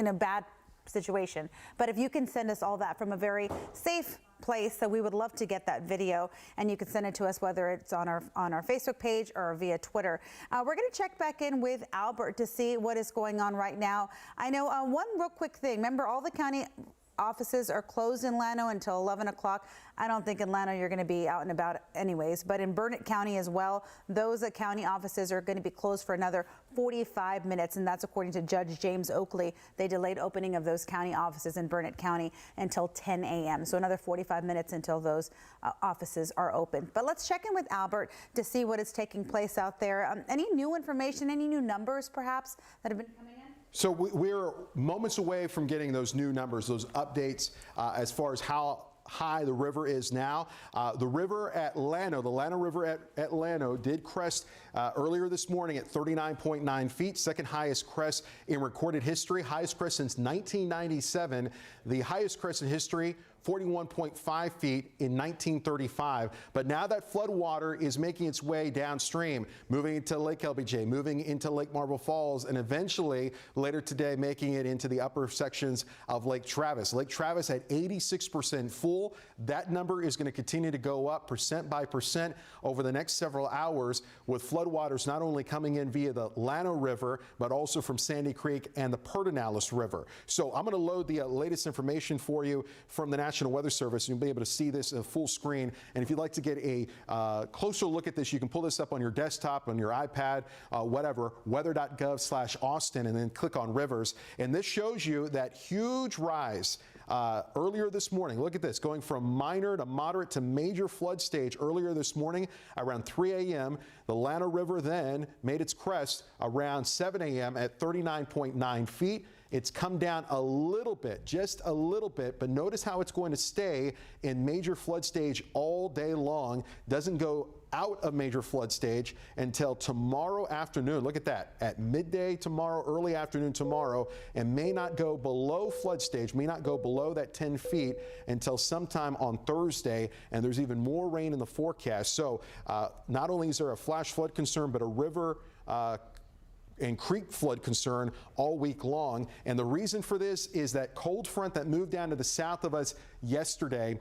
a bad situation. But if you can send us all that from a very safe place, so we would love to get that video, and you can send it to us whether it's on our Facebook page or via Twitter. We're going to check back in with Albert to see what is going on right now. I know one real quick thing. Remember, all the county offices are closed in Llano until 11 o'clock. I don't think in Llano you're going to be out and about anyways, but in Burnett County as well, those county offices are going to be closed for another 45 minutes, and that's according to Judge James Oakley. They delayed opening of those county offices in Burnett County until 10 a.m., so another 45 minutes until those offices are open. But let's check in with Albert to see what is taking place out there. Any new information, any new numbers perhaps that have been coming in? So we're moments away from getting those new numbers, those updates as far as how high the river is now. The river at Llano, the Llano River at Llano did crest earlier this morning at 39.9 feet, second highest crest in recorded history, highest crest since 1997, the highest crest in history, 41.5 feet in 1935. But now that flood water is making its way downstream, moving into Lake LBJ, moving into Lake Marble Falls, and eventually later today making it into the upper sections of Lake Travis. Lake Travis at 86% full. That number is going to continue to go up percent by percent over the next several hours, with floodwaters not only coming in via the Llano River, but also from Sandy Creek and the Pedernales River. So I'm going to load the latest information for you from the National Weather Service. You'll be able to see this full screen. And if you'd like to get a closer look at this, you can pull this up on your desktop, on your iPad, whatever, weather.gov/Austin, and then click on rivers. And this shows you that huge rise earlier this morning. Look at this, going from minor to moderate to major flood stage earlier this morning around 3 a.m. The Llano River then made its crest around 7 a.m. at 39.9 feet. It's come down a little bit, just a little bit, but notice how it's going to stay in major flood stage all day long. Doesn't go out of major flood stage until tomorrow afternoon. Look at that, at midday tomorrow, early afternoon tomorrow, and may not go below flood stage, may not go below that 10 feet until sometime on Thursday, and there's even more rain in the forecast. So not only is there a flash flood concern, but a river and creek flood concern all week long. And the reason for this is that cold front that moved down to the south of us yesterday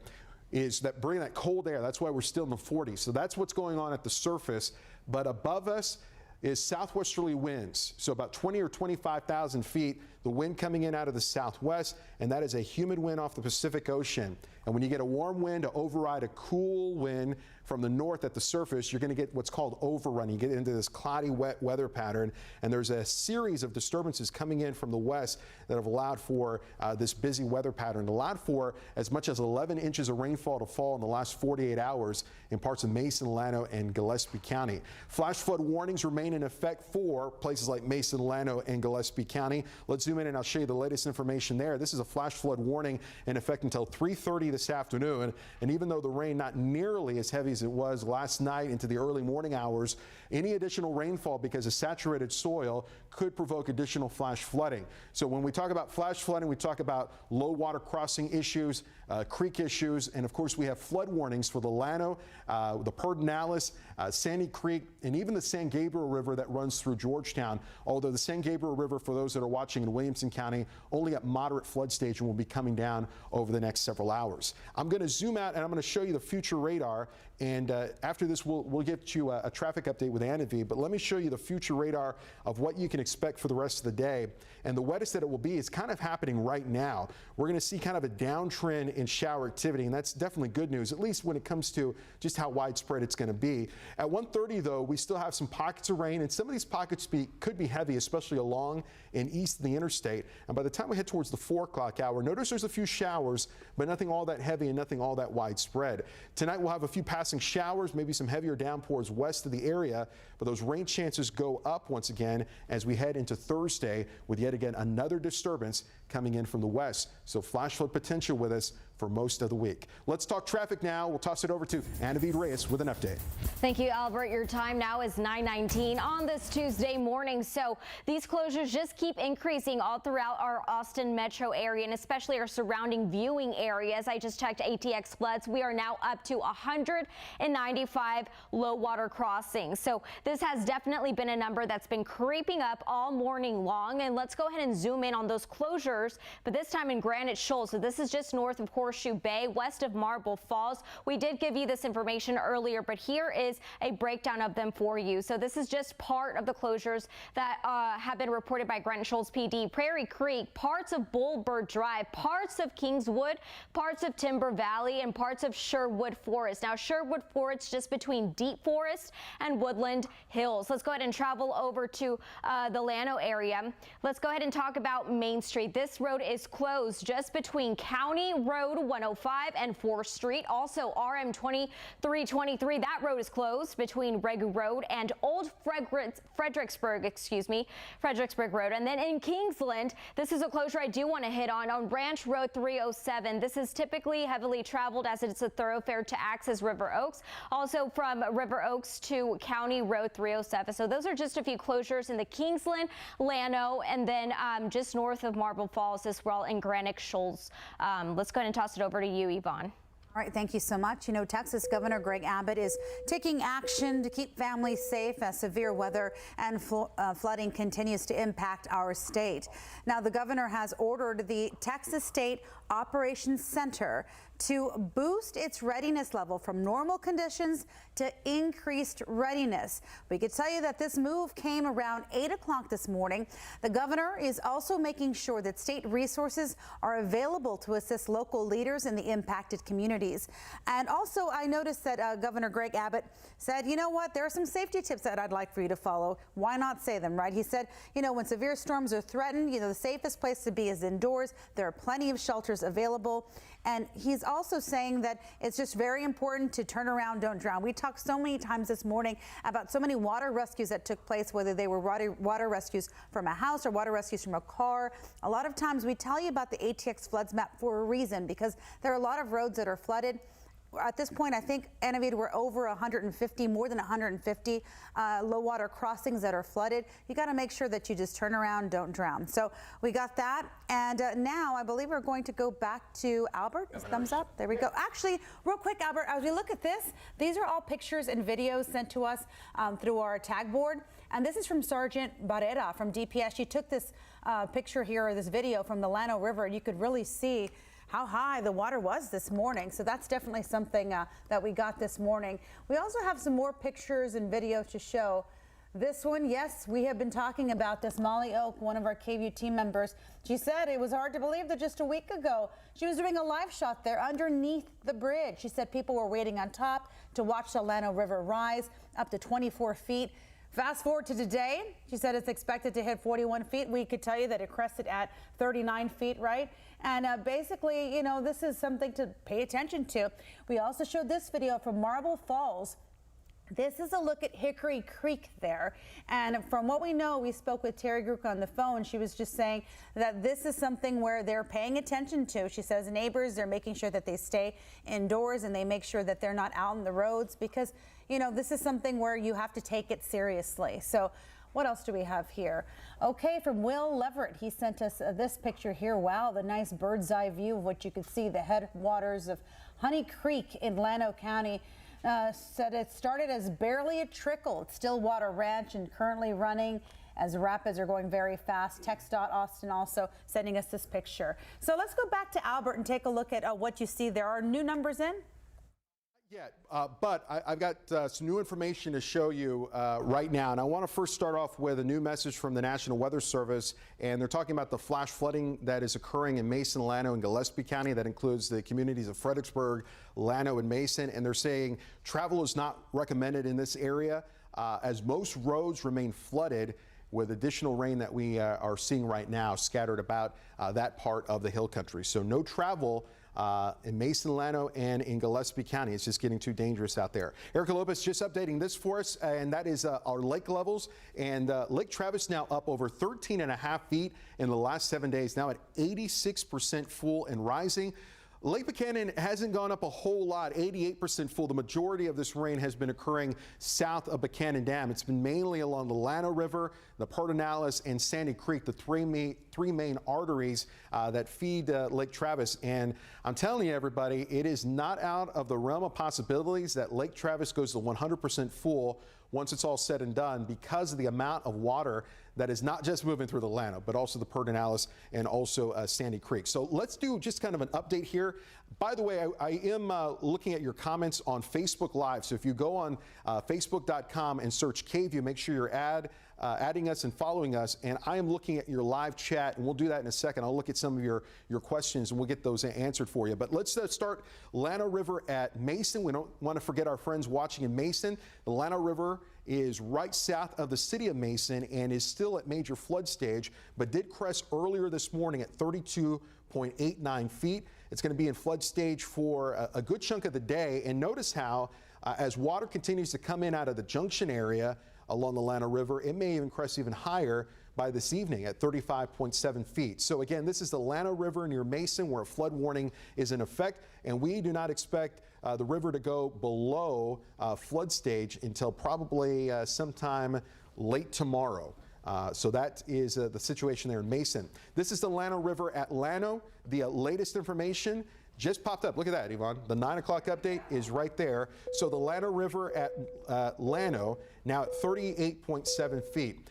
is that bringing that cold air. That's why we're still in the 40s. So that's what's going on at the surface. But above us is southwesterly winds. So about 20 or 25,000 feet, the wind coming in out of the southwest, and that is a humid wind off the Pacific Ocean. And when you get a warm wind to override a cool wind from the north at the surface, you're going to get what's called overrun. You get into this cloudy, wet weather pattern, and there's a series of disturbances coming in from the west that have allowed for this busy weather pattern. It allowed for as much as 11 inches of rainfall to fall in the last 48 hours in parts of Mason, Llano, and Gillespie County. Flash flood warnings remain in effect for places like Mason, Llano, and Gillespie County. Let's zoom in and I'll show you the latest information there. This is a flash flood warning in effect until 3:30 this afternoon. And even though the rain not nearly as heavy as it was last night into the early morning hours, any additional rainfall because of saturated soil could provoke additional flash flooding. So when we talk about flash flooding, we talk about low water crossing issues, creek issues, and of course we have flood warnings for the Llano, the Pedernales, Sandy Creek, and even the San Gabriel River that runs through Georgetown. Although the San Gabriel River, for those that are watching in Williamson County, only at moderate flood stage and will be coming down over the next several hours. I'm going to zoom out and I'm going to show you the future radar. And after this, we'll get you a traffic update with Annavi. But let me show you the future radar of what you can expect for the rest of the day. And the wettest that it will be is kind of happening right now. We're going to see kind of a downtrend in shower activity, and that's definitely good news, at least when it comes to just how widespread it's going to be. At 1:30, though, we still have some pockets of rain, and some of these pockets could be heavy, especially along and east of the interstate. And by the time we head towards the 4 o'clock hour, notice there's a few showers, but nothing all that heavy and nothing all that widespread. Tonight we'll have a few passing showers, maybe some heavier downpours west of the area, but those rain chances go up once again as we head into Thursday with yet again another disturbance coming in from the west. So flash flood potential with us for most of the week. Let's talk traffic now. We'll toss it over to Annavi Reyes with an update. Thank you, Albert. Your time now is 9:19 on this Tuesday morning. So these closures just keep increasing all throughout our Austin metro area and especially our surrounding viewing areas. I just checked ATX floods. We are now up to 195 low water crossings. So this has definitely been a number that's been creeping up all morning long. And let's go ahead and zoom in on those closures, but this time in Granite Shoals. So this is just north of Horseshoe Bay, west of Marble Falls. We did give you this information earlier, but here is a breakdown of them for you. So this is just part of the closures that have been reported by Granite Shoals PD. Prairie Creek, parts of Bullbird Drive, parts of Kingswood, parts of Timber Valley, and parts of Sherwood Forest. Now Sherwood Forest just between Deep Forest and Woodland Hills. Let's go ahead and travel over to the Llano area. Let's go ahead and talk about Main Street. This road is closed just between County Road 105 and 4th Street. Also RM 2323, that road is closed between Regu Road and Old Fredericksburg Road. And then in Kingsland, this is a closure I do want to hit on Ranch Road 307. This is typically heavily traveled as it's a thoroughfare to access River Oaks. Also from River Oaks to County Road 307. So those are just a few closures in the Kingsland, Llano, and then just north of Marble Falls as well in Granite Shoals. Let's go ahead and toss it over to you, Yvonne. All right, thank you so much. You know, Texas Governor Greg Abbott is taking action to keep families safe as severe weather and flooding continues to impact our state. Now, the governor has ordered the Texas State Operations Center to boost its readiness level from normal conditions to increased readiness. We could tell you that this move came around 8 o'clock this morning. The governor is also making sure that state resources are available to assist local leaders in the impacted communities. And also, I noticed that Governor Greg Abbott said, you know what, there are some safety tips that I'd like for you to follow. Why not say them, right? He said, you know, when severe storms are threatened, you know, the safest place to be is indoors. There are plenty of shelters available. And he's also saying that it's just very important to turn around, don't drown. We talked so many times this morning about so many water rescues that took place, whether they were water rescues from a house or water rescues from a car. A lot of times we tell you about the ATX floods map for a reason, because there are a lot of roads that are flooded. At this point, I think, Annavi, we're over 150, more than 150 low water crossings that are flooded. You got to make sure that you just turn around, don't drown. So we got that. And now I believe we're going to go back to Albert. Thumbs up. There we go. Actually, real quick, Albert, as we look at this, these are all pictures and videos sent to us through our tag board. And this is from Sergeant Barrera from DPS. She took this picture here, or this video from the Llano River, and you could really see how high the water was this morning. So that's definitely something that we got this morning. We also have some more pictures and videos to show. This one, yes, we have been talking about this. Molly Oak, one of our KVUE team members, she said it was hard to believe that just a week ago she was doing a live shot there underneath the bridge. She said people were waiting on top to watch the Llano River rise up to 24 feet. Fast forward to today, she said it's expected to hit 41 feet. We could tell you that it crested at 39 feet, right? And basically, you know, this is something to pay attention to. We also showed this video from Marble Falls. This is a look at Hickory Creek there. And from what we know, we spoke with Terry Grook on the phone. She was just saying that this is something where they're paying attention to. She says neighbors, they're making sure that they stay indoors and they make sure that they're not out on the roads because, you know, this is something where you have to take it seriously. So what else do we have here? Okay, from Will Leverett, he sent us this picture here. Wow, the nice bird's eye view of what you could see, the headwaters of Honey Creek in Llano County. Said it started as barely a trickle at Stillwater Ranch and currently running as rapids are going very fast. TxDOT Austin also sending us this picture. So let's go back to Albert and take a look at what you see. There are new numbers in. Yeah, but I've got some new information to show you right now. And I want to first start off with a new message from the National Weather Service. And they're talking about the flash flooding that is occurring in Mason, Llano, and Gillespie County. That includes the communities of Fredericksburg, Llano, and Mason. And they're saying travel is not recommended in this area as most roads remain flooded with additional rain that we are seeing right now scattered about that part of the hill country. So no travel in Mason, Llano, and in Gillespie County. It's just getting too dangerous out there. Erica Lopez just updating this for us, and that is our lake levels. And Lake Travis now up over 13.5 feet in the last 7 days, now at 86% full and rising. Lake Buchanan hasn't gone up a whole lot, 88% full. The majority of this rain has been occurring south of Buchanan Dam. It's been mainly along the Llano River, the Pedernales, and Sandy Creek, the three main arteries that feed Lake Travis. And I'm telling you, everybody, it is not out of the realm of possibilities that Lake Travis goes to 100% full once it's all said and done because of the amount of water that is not just moving through the Llano, but also the Pedernales and also Sandy Creek. So let's do just kind of an update here. By the way, I am looking at your comments on Facebook Live. So if you go on facebook.com and search KVUE, make sure you're adding us and following us. And I am looking at your live chat, and we'll do that in a second. I'll look at some of your questions, and we'll get those answered for you. But let's start Llano River at Mason. We don't want to forget our friends watching in Mason. The Llano River is right south of the city of Mason and is still at major flood stage, but did crest earlier this morning at 32.89 feet. It's going to be in flood stage for a good chunk of the day. And notice how as water continues to come in out of the junction area along the Llano River, it may even crest even higher by this evening at 35.7 feet. So again, this is the Llano River near Mason where a flood warning is in effect, and we do not expect the river to go below flood stage until probably sometime late tomorrow. So that is the situation there in Mason. This is the Llano River at Llano. The latest information just popped up. Look at that, Yvonne. The 9 o'clock update is right there. So the Llano River at Llano now at 38.7 feet.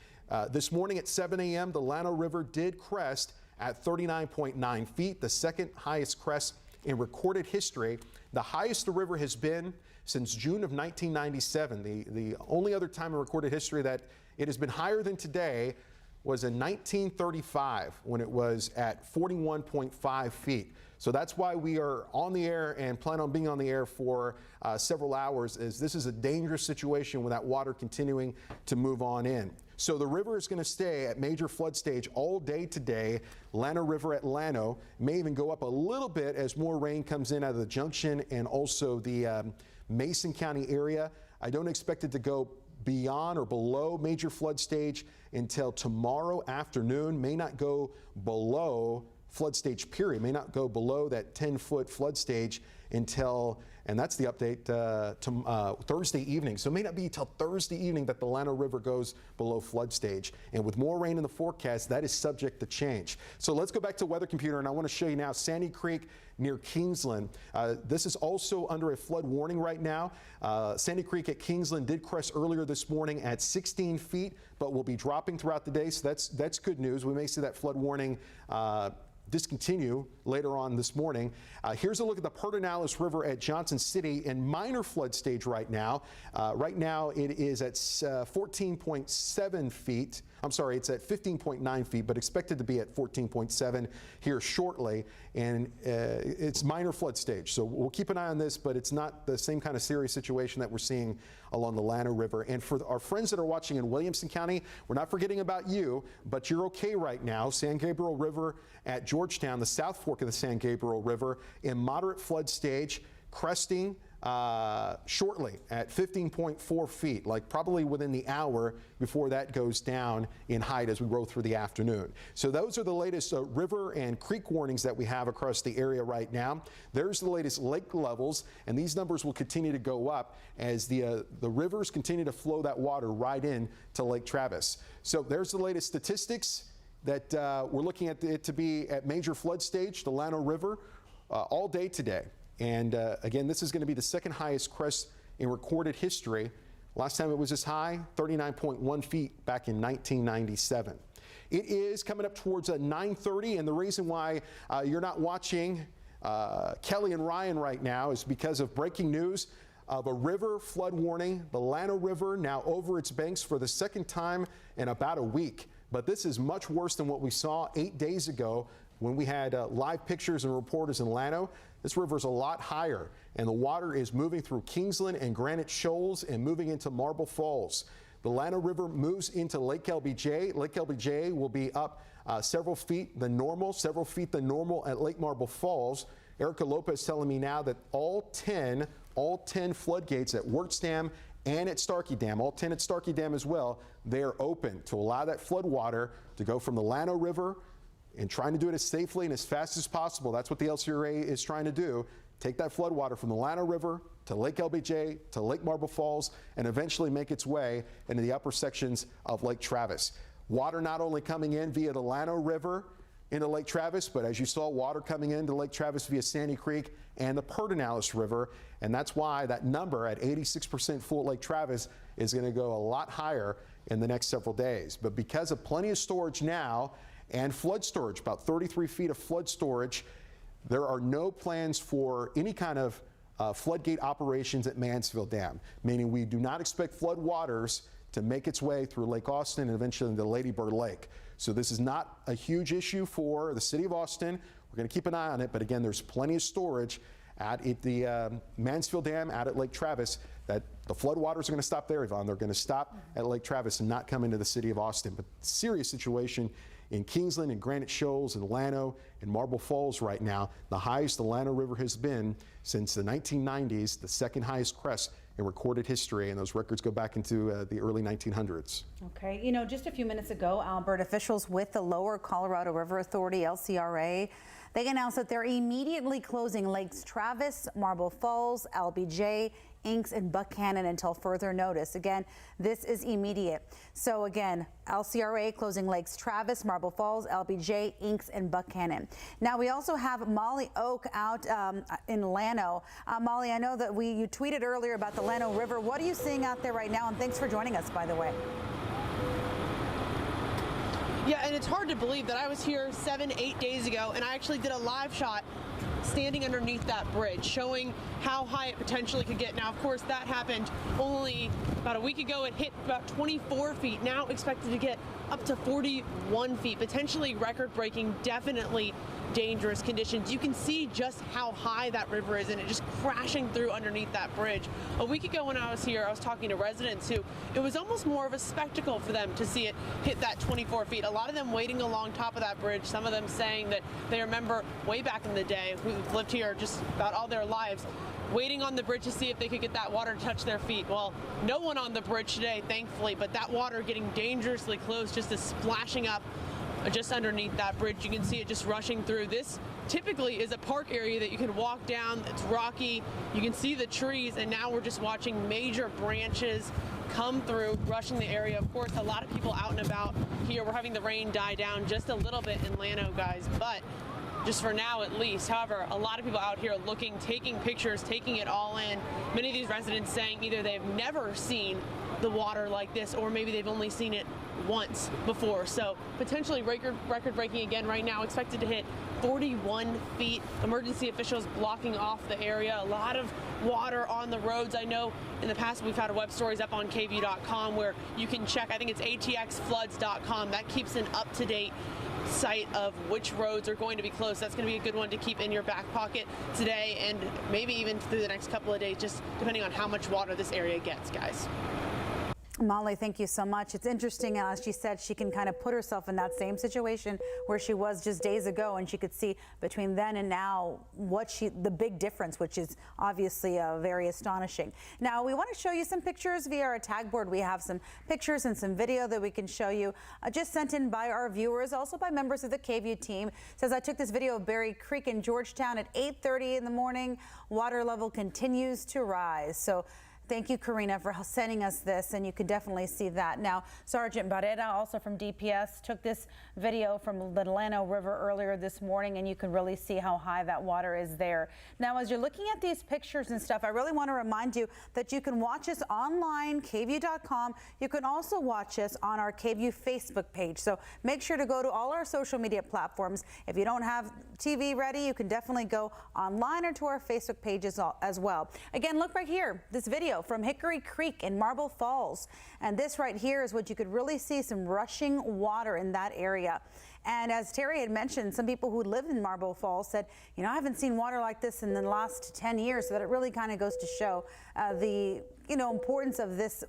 This morning at 7 a.m., the Llano River did crest at 39.9 feet, the second highest crest in recorded history. The highest the river has been since June of 1997. The only other time in recorded history that it has been higher than today was in 1935 when it was at 41.5 feet. So that's why we are on the air and plan on being on the air for several hours, as this is a dangerous situation with that water continuing to move on in. So the river is going to stay at major flood stage all day today. Llano River at Llano may even go up a little bit as more rain comes in out of the junction and also the Mason County area. I don't expect it to go beyond or below major flood stage until tomorrow afternoon. May not go below flood stage period, may not go below that 10-foot flood stage until, and that's the update, Thursday evening. So it may not be until Thursday evening that the Llano River goes below flood stage. And with more rain in the forecast, that is subject to change. So let's go back to Weather Computer, and I want to show you now Sandy Creek near Kingsland. This is also under a flood warning right now. Sandy Creek at Kingsland did crest earlier this morning at 16 feet, but will be dropping throughout the day. So that's good news. We may see that flood warning discontinue later on this morning. Here's a look at the Pedernales River at Johnson City in minor flood stage right now. Right now it is at 14.7 feet. I'm sorry, it's at 15.9 feet, but expected to be at 14.7 here shortly. And it's minor flood stage. So we'll keep an eye on this, but it's not the same kind of serious situation that we're seeing along the Llano River. And for our friends that are watching in Williamson County, we're not forgetting about you, but you're okay right now. San Gabriel River at Georgetown, the South Fork of the San Gabriel River, in moderate flood stage, cresting shortly at 15.4 feet, like probably within the hour before that goes down in height as we roll through the afternoon. So those are the latest river and creek warnings that we have across the area right now. There's the latest lake levels, and these numbers will continue to go up as the rivers continue to flow that water right in to Lake Travis. So there's the latest statistics that we're looking at it to be at major flood stage, the Llano River, all day today. And again, this is going to be the second highest crest in recorded history. Last time it was this high, 39.1 feet back in 1997. It is coming up towards 9:30, and the reason why you're not watching Kelly and Ryan right now is because of breaking news of a river flood warning. The Llano River now over its banks for the second time in about a week. But this is much worse than what we saw 8 days ago when we had live pictures and reporters in Llano. This river is a lot higher, and the water is moving through Kingsland and Granite Shoals and moving into Marble Falls. The Llano River moves into Lake LBJ. Lake LBJ will be up several feet than normal at Lake Marble Falls. Erica Lopez telling me now that all 10 floodgates at Wirtz Dam and at Starkey Dam, all 10 at Starkey Dam as well, they are open to allow that flood water to go from the Llano River, and trying to do it as safely and as fast as possible. That's what the LCRA is trying to do. Take that flood water from the Llano River to Lake LBJ to Lake Marble Falls and eventually make its way into the upper sections of Lake Travis. Water not only coming in via the Llano River into Lake Travis, but as you saw, water coming into Lake Travis via Sandy Creek and the Pedernales River. And that's why that number at 86% full at Lake Travis is going to go a lot higher in the next several days. But because of plenty of storage now, and flood storage, about 33 feet of flood storage, there are no plans for any kind of floodgate operations at Mansfield Dam, meaning we do not expect flood waters to make its way through Lake Austin and eventually into Lady Bird Lake. So this is not a huge issue for the city of Austin. We're going to keep an eye on it, but again, there's plenty of storage at the Mansfield Dam, out at Lake Travis, that the flood waters are going to stop there, Yvonne. They're going to stop at Lake Travis and not come into the city of Austin. But serious situation in Kingsland and Granite Shoals and Llano and Marble Falls right now. The highest the Llano River has been since the 1990s, the second highest crest in recorded history, and those records go back into the early 1900s. Okay, you know, just a few minutes ago, Albert, officials with the Lower Colorado River Authority, LCRA, they announced that they're immediately closing Lakes Travis, Marble Falls, LBJ, Inks, and Buchanan until further notice. Again, this is immediate. So again, LCRA closing Lakes Travis, Marble Falls, LBJ, Inks, and Buchanan. Now we also have Molly Oak out in Llano. Molly, I know that you tweeted earlier about the Llano River. What are you seeing out there right now? And thanks for joining us, by the way. Yeah, and it's hard to believe that I was here 7-8 days ago, and I actually did a live shot standing underneath that bridge, showing how high it potentially could get. Now, of course, that happened only about a week ago. It hit about 24 feet, now expected to get up to 41 feet, potentially record-breaking, definitely dangerous conditions. You can see just how high that river is, and it just crashing through underneath that bridge. A week ago when I was here, I was talking to residents who it was almost more of a spectacle for them to see it hit that 24 feet. A lot of them waiting along top of that bridge, some of them saying that they remember way back in the day, who've lived here just about all their lives, waiting on the bridge to see if they could get that water to touch their feet. Well, no one on the bridge today, thankfully, but that water getting dangerously close, just splashing up just underneath that bridge. You can see it just rushing through. This typically is a park area that you can walk down. It's rocky. You can see the trees, and now we're just watching major branches come through, rushing the area. Of course, a lot of people out and about here. We're having the rain die down just a little bit in Llano, guys, but just for now at least. However, a lot of people out here looking, taking pictures, taking it all in. Many of these residents saying either they've never seen the water like this, or maybe they've only seen it once before. So potentially record breaking again right now, expected to hit 41 feet. Emergency officials blocking off the area. A lot of water on the roads. I know in the past we've had web stories up on KVUE.com where you can check, I think it's atxfloods.com. That keeps an up-to-date site of which roads are going to be closed. That's going to be a good one to keep in your back pocket today and maybe even through the next couple of days, just depending on how much water this area gets, guys. Molly, thank you so much. It's interesting, as she said, she can kind of put herself in that same situation where she was just days ago, and she could see between then and now the big difference, which is obviously very astonishing. Now, we want to show you some pictures via our tag board. We have some pictures and some video that we can show you, just sent in by our viewers, also by members of the KVUE team. It says, I took this video of Berry Creek in Georgetown at 8:30 in the morning. Water level continues to rise. So thank you, Karina, for sending us this, and you can definitely see that. Now, Sergeant Barrera, also from DPS, took this video from the Llano River earlier this morning, and you can really see how high that water is there. Now, as you're looking at these pictures and stuff, I really want to remind you that you can watch us online, KVUE.com. You can also watch us on our KVUE Facebook page. So make sure to go to all our social media platforms. If you don't have TV ready, you can definitely go online or to our Facebook pages as well. Again, look right here, this video from Hickory Creek in Marble Falls. And this right here is what you could really see, some rushing water in that area. And as Terry had mentioned, some people who live in Marble Falls said, you know, I haven't seen water like this in the last 10 years. So that it really kind of goes to show the importance of this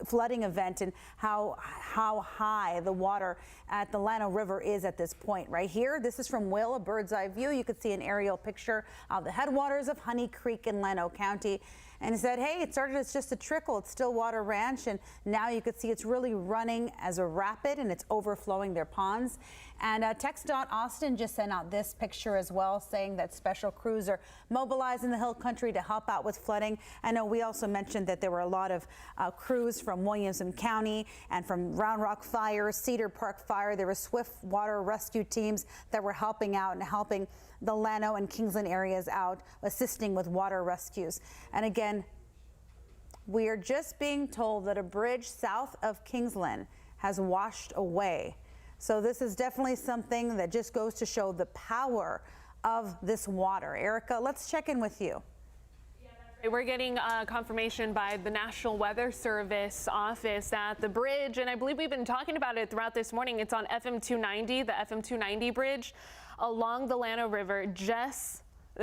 flooding event and how high the water at the Llano River is at this point. Right here, this is from Will, a bird's eye view. You could see an aerial picture of the headwaters of Honey Creek in Llano County. And it said, hey, it started as just a trickle at Stillwater Ranch, and now you could see it's really running as a rapid, and it's overflowing their ponds. And Text.Austin just sent out this picture as well, saying that special crews are mobilized in the Hill Country to help out with flooding. I know we also mentioned that there were a lot of crews from Williamson County and from Round Rock Fire, Cedar Park Fire. There were swift water rescue teams that were helping out and helping the Llano and Kingsland areas out, assisting with water rescues. And again, we are just being told that a bridge south of Kingsland has washed away. So this is definitely something that just goes to show the power of this water. Erica, let's check in with you. We're getting confirmation by the National Weather Service office that the bridge, and I believe we've been talking about it throughout this morning, it's on FM 290, the FM 290 bridge along the Llano River,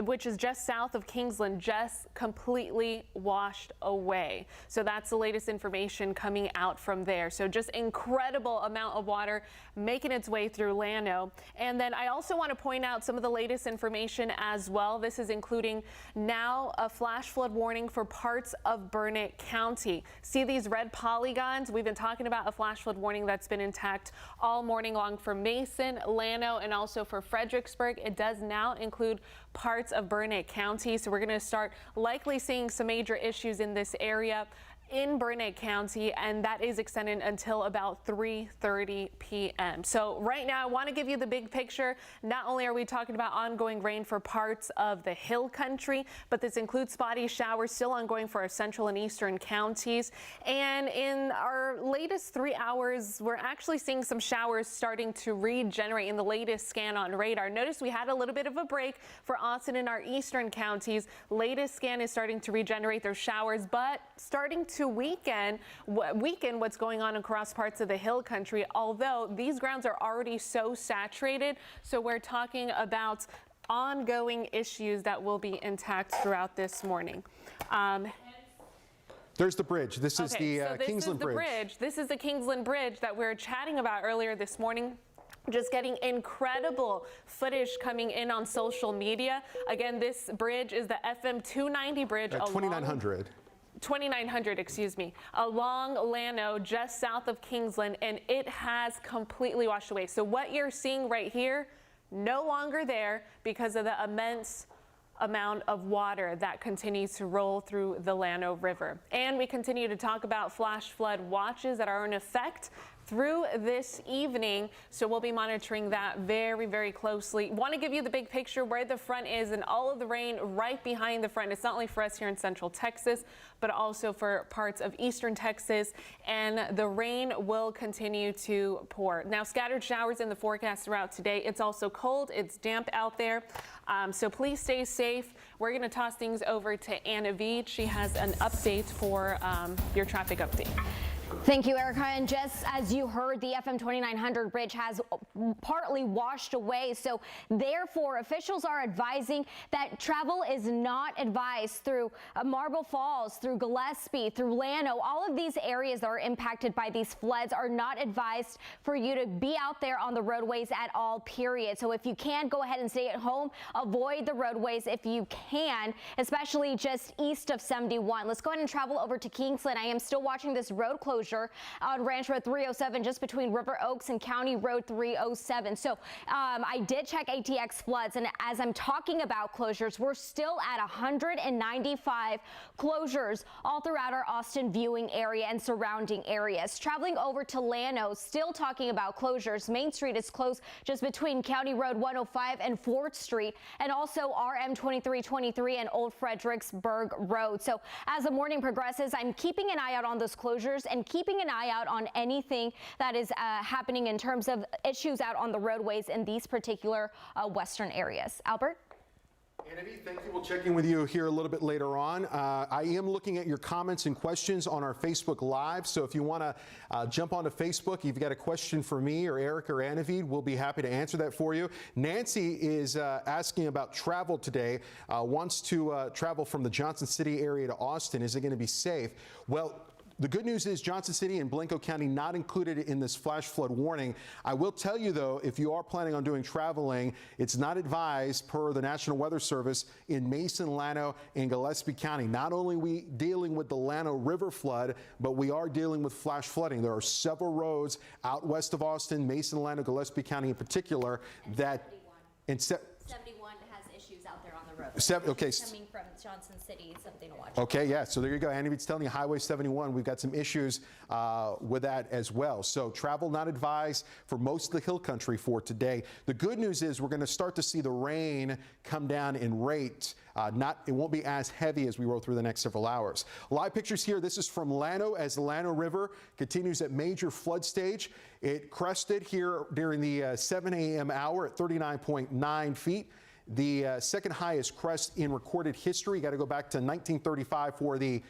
which is just south of Kingsland, just completely washed away. So that's the latest information coming out from there. So just incredible amount of water making its way through Llano. And then I also want to point out some of the latest information as well. This is including now a flash flood warning for parts of Burnett County. See these red polygons? We've been talking about a flash flood warning that's been intact all morning long for Mason, Llano, and also for Fredericksburg. It does now include parts of Burnett County. So we're going to start likely seeing some major issues in this area in Burnett County, and that is extended until about 3:30 p.m. So right now I want to give you the big picture. Not only are we talking about ongoing rain for parts of the Hill Country, but this includes spotty showers still ongoing for our central and eastern counties. And in our latest 3 hours, we're actually seeing some showers starting to regenerate in the latest scan on radar. Notice we had a little bit of a break for Austin and our eastern counties. Latest scan is starting to regenerate their showers, but starting to weaken what's going on across parts of the Hill Country, although these grounds are already so saturated. So we're talking about ongoing issues that will be intact throughout this morning. There's the bridge. This is the Kingsland Bridge. This is the Kingsland Bridge that we were chatting about earlier this morning. Just getting incredible footage coming in on social media. Again, this bridge is the FM 290 bridge. At 2900, excuse me, along Llano, just south of Kingsland, and it has completely washed away. So what you're seeing right here, no longer there because of the immense amount of water that continues to roll through the Llano River. And we continue to talk about flash flood watches that are in effect through this evening. So we'll be monitoring that very, very closely. Want to give you the big picture where the front is and all of the rain right behind the front. It's not only for us here in Central Texas, but also for parts of Eastern Texas. And the rain will continue to pour. Now, scattered showers in the forecast throughout today. It's also cold. It's damp out there. So please stay safe. We're going to toss things over to Anna Veed. She has an update for your traffic update. Thank you, Erica. And just as you heard, the FM 2900 bridge has partly washed away. So therefore, officials are advising that travel is not advised through Marble Falls, through Gillespie, through Llano. All of these areas that are impacted by these floods are not advised for you to be out there on the roadways at all, period. So if you can, go ahead and stay at home. Avoid the roadways if you can, especially just east of 71. Let's go ahead and travel over to Kingsland. I am still watching this road closure on Ranch Road 307 just between River Oaks and County Road 307. So I did check ATX floods, and as I'm talking about closures, we're still at 195 closures all throughout our Austin viewing area and surrounding areas. Traveling over to Llano, still talking about closures. Main Street is closed just between County Road 105 and 4th Street, and also RM 2323 and Old Fredericksburg Road. So as the morning progresses, I'm keeping an eye out on those closures and keeping an eye out on anything that is happening in terms of issues out on the roadways in these particular western areas. Albert? Anna, thank you. We'll check in with you here a little bit later on. I am looking at your comments and questions on our Facebook Live. So if you want to jump onto Facebook, if you've got a question for me or Eric or Anna, we'll be happy to answer that for you. Nancy is asking about travel today, wants to travel from the Johnson City area to Austin. Is it going to be safe? Well, the good news is Johnson City and Blanco County not included in this flash flood warning. I will tell you, though, if you are planning on doing traveling, it's not advised per the National Weather Service in Mason, Llano, and Gillespie County. Not only are we dealing with the Llano River flood, but we are dealing with flash flooding. There are several roads out west of Austin, Mason, Llano, Gillespie County in particular, that... 71 has issues out there on the road. Okay. Coming from Johnson City, something to watch. Okay, yeah, so there you go. Andy's telling you Highway 71, we've got some issues with that as well. So travel not advised for most of the hill country for today. The good news is we're going to start to see the rain come down in rate. It won't be as heavy as we roll through the next several hours. Live pictures here. This is from Llano as the Llano River continues at major flood stage. It crested here during the 7 a.m. hour at 39.9 feet. The second highest crest in recorded history. Got to go back to 1935 for the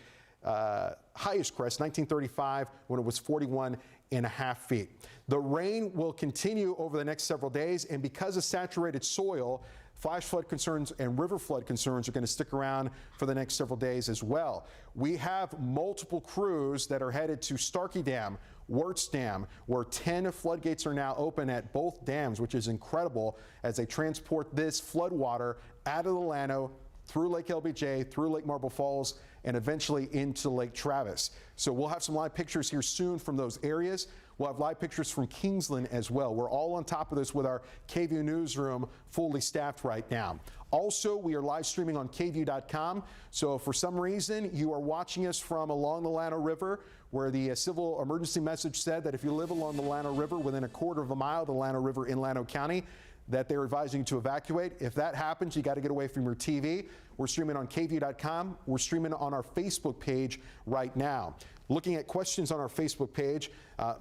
highest crest, 1935, when it was 41.5 feet. The rain will continue over the next several days, and because of saturated soil, flash flood concerns and river flood concerns are going to stick around for the next several days as well. We have multiple crews that are headed to Starkey Dam, Wirtz Dam, where 10 floodgates are now open at both dams, which is incredible as they transport this flood water out of the Llano, through Lake LBJ, through Lake Marble Falls, and eventually into Lake Travis. So we'll have some live pictures here soon from those areas. We'll have live pictures from Kingsland as well. We're all on top of this with our KVUE newsroom fully staffed right now. Also, we are live streaming on KVUE.com. So if for some reason you are watching us from along the Llano River, where the civil emergency message said that if you live along the Llano River within a quarter of a mile of the Llano River in Llano County, that they're advising you to evacuate. If that happens, you got to get away from your TV. We're streaming on KVUE.com. We're streaming on our Facebook page right now. Looking at questions on our Facebook page,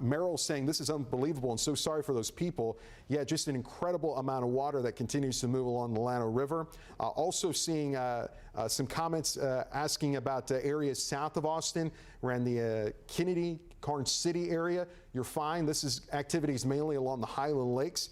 Meryl's saying this is unbelievable and so sorry for those people. Yeah, just an incredible amount of water that continues to move along the Llano River. Also seeing some comments asking about areas south of Austin, around the Kennedy, Karnes City area. You're fine. This is activities mainly along the Highland Lakes.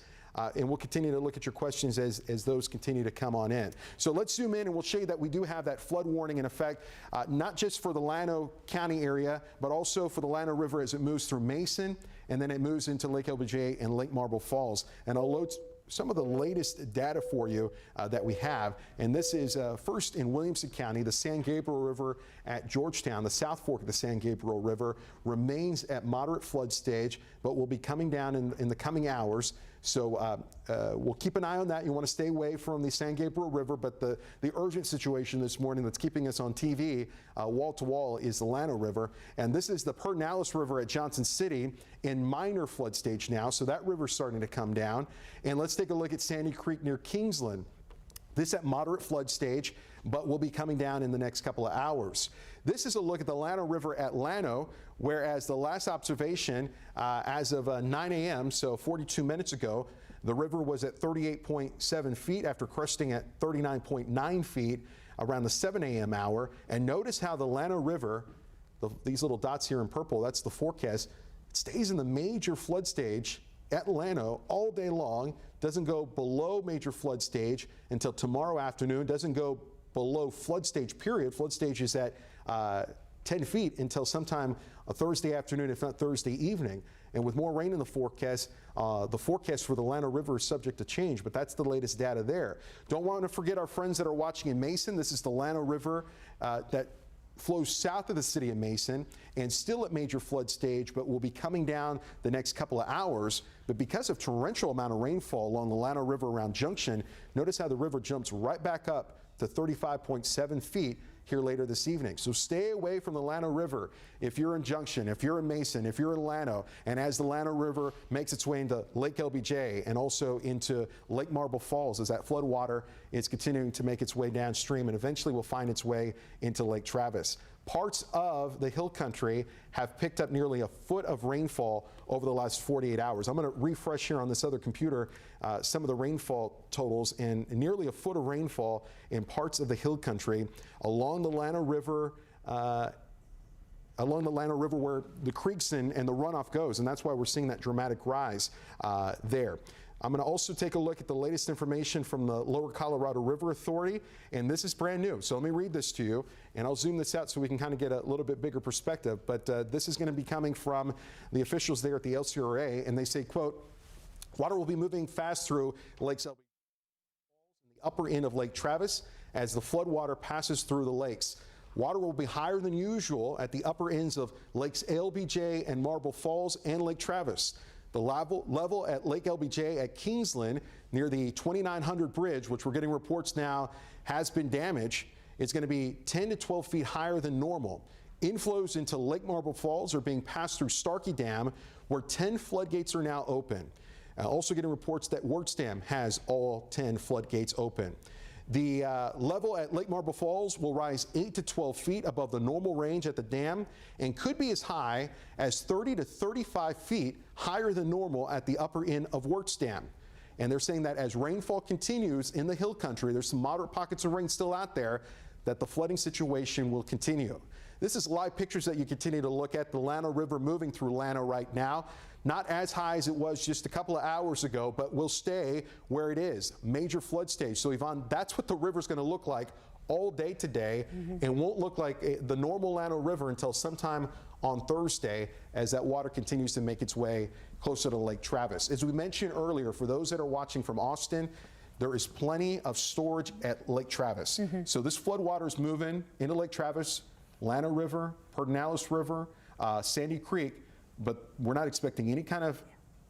And we'll continue to look at your questions as those continue to come on in. So let's zoom in and we'll show you that we do have that flood warning in effect, not just for the Llano County area, but also for the Llano River as it moves through Mason, and then it moves into Lake LBJ and Lake Marble Falls. And I'll load some of the latest data for you that we have. And this is first in Williamson County. The San Gabriel River at Georgetown, the South Fork of the San Gabriel River, remains at moderate flood stage, but will be coming down in the coming hours. So we'll keep an eye on that. You want to stay away from the San Gabriel River, but the urgent situation this morning that's keeping us on TV wall to wall is the Llano River. And this is the Burnett River at Johnson City in minor flood stage now. So that river's starting to come down. And let's take a look at Sandy Creek near Kingsland. This at moderate flood stage, but will be coming down in the next couple of hours. This is a look at the Llano River at Llano, whereas the last observation as of 9 a.m., so 42 minutes ago, the river was at 38.7 feet after cresting at 39.9 feet around the 7 a.m. hour. And notice how the Llano River, these little dots here in purple, that's the forecast, it stays in the major flood stage at Llano all day long, doesn't go below major flood stage until tomorrow afternoon, doesn't go below flood stage period. Flood stage is at 10 feet until sometime Thursday afternoon, if not Thursday evening. And with more rain in the forecast for the Llano River is subject to change, but that's the latest data there. Don't want to forget our friends that are watching in Mason. This is the Llano River that flows south of the city of Mason and still at major flood stage, but will be coming down the next couple of hours. But because of torrential amount of rainfall along the Llano River around Junction, notice how the river jumps right back up to 35.7 feet here later this evening. So stay away from the Llano River if you're in Junction, if you're in Mason, if you're in Llano, and as the Llano River makes its way into Lake LBJ and also into Lake Marble Falls, as that flood water is continuing to make its way downstream and eventually will find its way into Lake Travis. Parts of the hill country have picked up nearly a foot of rainfall over the last 48 hours. I'm going to refresh here on this other computer some of the rainfall totals, and nearly a foot of rainfall in parts of the hill country along the Llano River where the creeks and the runoff goes, and that's why we're seeing that dramatic rise there. I'm going to also take a look at the latest information from the Lower Colorado River Authority, and this is brand new. So let me read this to you, and I'll zoom this out so we can kind of get a little bit bigger perspective. But this is going to be coming from the officials there at the LCRA, and they say, quote, water will be moving fast through Lakes LBJ in the upper end of Lake Travis as the flood water passes through the lakes. Water will be higher than usual at the upper ends of Lakes LBJ and Marble Falls and Lake Travis. The level at Lake LBJ at Kingsland near the 2900 bridge, which we're getting reports now has been damaged, it's going to be 10 to 12 feet higher than normal. Inflows into Lake Marble Falls are being passed through Starkey Dam, where 10 floodgates are now open. Also getting reports that Wirtz Dam has all 10 floodgates open. The level at Lake Marble Falls will rise 8 to 12 feet above the normal range at the dam and could be as high as 30 to 35 feet higher than normal at the upper end of Wirtz Dam. And they're saying that as rainfall continues in the hill country, there's some moderate pockets of rain still out there, that the flooding situation will continue. This is live pictures that you continue to look at. The Llano River moving through Llano right now. Not as high as it was just a couple of hours ago, but will stay where it is, major flood stage. So Yvonne, that's what the river's going to look like all day today, and won't look like the normal Llano River until sometime on Thursday as that water continues to make its way closer to Lake Travis. As we mentioned earlier, for those that are watching from Austin, there is plenty of storage at Lake Travis. So this flood water is moving into Lake Travis, Llano River, Burnett River, Sandy Creek, but we're not expecting any kind of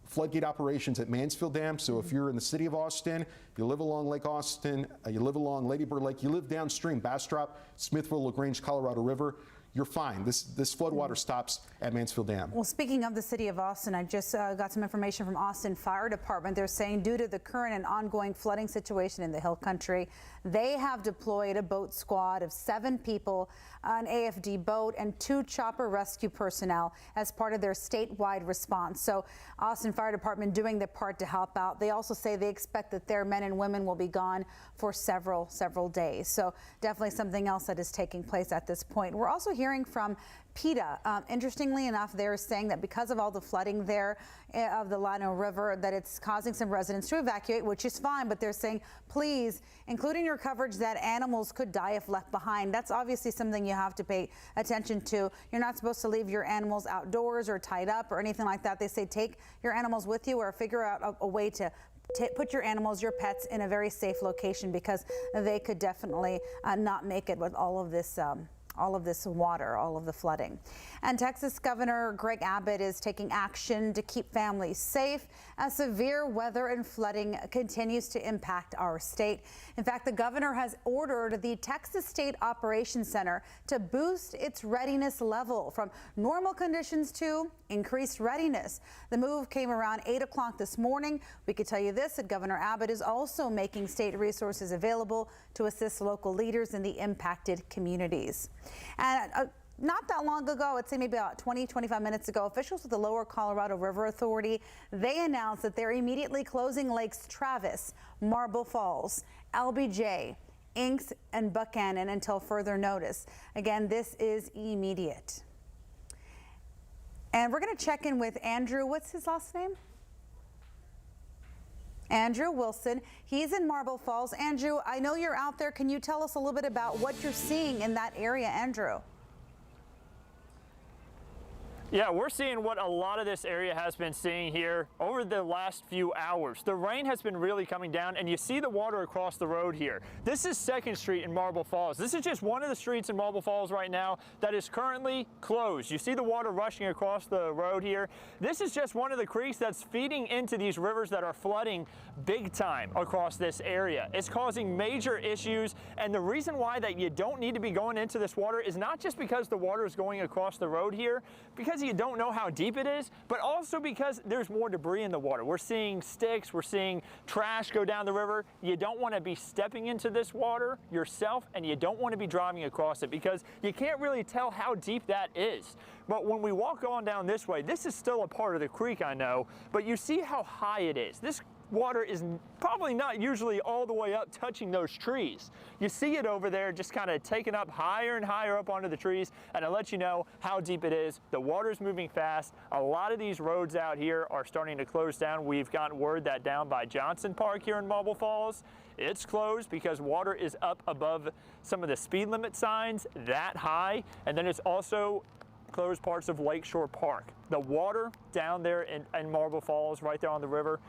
floodgate operations at Mansfield Dam. So if you're in the city of Austin, if you live along Lake Austin, you live along Lady Bird Lake, you live downstream, Bastrop, Smithville, LaGrange, Colorado River, you're fine. This flood water stops at Mansfield Dam. Well, speaking of the city of Austin, I just got some information from Austin Fire Department. They're saying due to the current and ongoing flooding situation in the hill country, they have deployed a boat squad of 7 people, an AFD boat, and 2 chopper rescue personnel as part of their statewide response. So Austin Fire Department doing their part to help out. They also say they expect that their men and women will be gone for several days. So definitely something else that is taking place at this point. We're also hearing from PETA. Interestingly enough, they're saying that because of all the flooding there of the Llano River, that it's causing some residents to evacuate, which is fine, but they're saying, please, include in your coverage that animals could die if left behind. That's obviously something you have to pay attention to. You're not supposed to leave your animals outdoors or tied up or anything like that. They say take your animals with you or figure out a way to put your animals, your pets, in a very safe location, because they could definitely not make it with all of this all of this water, all of the flooding. And Texas Governor Greg Abbott is taking action to keep families safe as severe weather and flooding continues to impact our state. In fact, the governor has ordered the Texas State Operations Center to boost its readiness level from normal conditions to increased readiness. The move came around 8 o'clock this morning. We could tell you this, that Governor Abbott is also making state resources available to assist local leaders in the impacted communities. And not that long ago, I'd say maybe about 25 minutes ago, officials with the Lower Colorado River Authority, they announced that they're immediately closing Lakes Travis, Marble Falls, LBJ, Inks, and Buchanan until further notice. Again, this is immediate. And we're going to check in with Andrew. What's his last name? Andrew Wilson. He's in Marble Falls. Andrew, I know you're out there. Can you tell us a little bit about what you're seeing in that area, Andrew? Yeah, we're seeing what a lot of this area has been seeing here over the last few hours. The rain has been really coming down, and you see the water across the road here. This is 2nd Street in Marble Falls. This is just one of the streets in Marble Falls right now that is currently closed. You see the water rushing across the road here. This is just one of the creeks that's feeding into these rivers that are flooding big time across this area. It's causing major issues, and the reason why that you don't need to be going into this water is not just because the water is going across the road here, because you don't know how deep it is, but also because there's more debris in the water. We're seeing sticks, we're seeing trash go down the river. You don't want to be stepping into this water yourself, and you don't want to be driving across it because you can't really tell how deep that is. But when we walk on down this way, this is still a part of the creek, I know, but you see how high it is. This water is probably not usually all the way up touching those trees. You see it over there just kind of taking up higher and higher up onto the trees, and it lets you know how deep it is. The water's moving fast. A lot of these roads out here are starting to close down. We've gotten word that down by Johnson Park here in Marble Falls, it's closed because water is up above some of the speed limit signs that high, and then it's also closed parts of Lakeshore Park. The water down there in Marble Falls, right there on the river,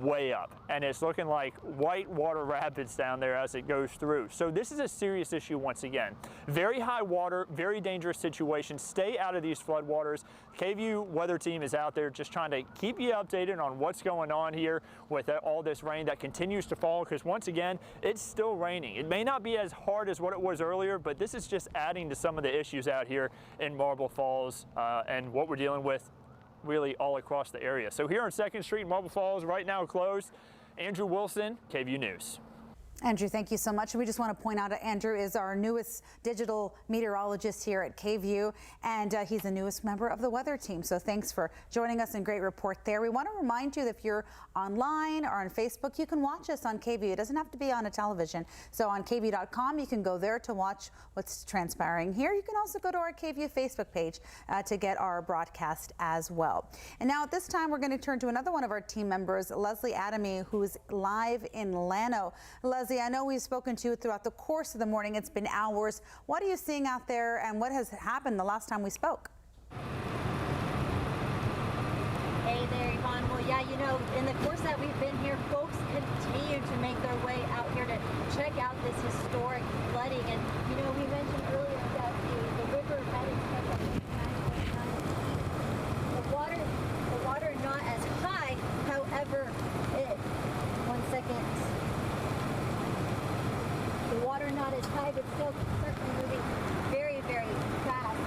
way up, and it's looking like white water rapids down there as it goes through. So this is a serious issue once again. Very high water, very dangerous situation. Stay out of these floodwaters. KVUE weather team is out there just trying to keep you updated on what's going on here with all this rain that continues to fall, because once again, it's still raining. It may not be as hard as what it was earlier, but this is just adding to some of the issues out here in Marble Falls and what we're dealing with really all across the area. So here on 2nd Street, Marble Falls, right now closed. Andrew Wilson, KVUE News. Andrew, thank you so much. We just want to point out that Andrew is our newest digital meteorologist here at KVUE, and he's the newest member of the weather team. So thanks for joining us, and great report there. We want to remind you that if you're online or on Facebook, you can watch us on KVUE. It doesn't have to be on a television. So on KVUE.com, you can go there to watch what's transpiring here. You can also go to our KVUE Facebook page to get our broadcast as well. And now at this time, we're going to turn to another one of our team members, Leslie Adamy, who's live in Llano. Leslie, I know we've spoken to you throughout the course of the morning. It's been hours. What are you seeing out there, and what has happened the last time we spoke? Hey there, Yvonne. Well, yeah, you know, in the course that we've been here, folks continue to make their way out here to check out this historic flooding. And, you know, we mentioned earlier that the river had its touch of 9.9. The water not as high, however, one second. The water not as high, but still certainly moving very, very fast.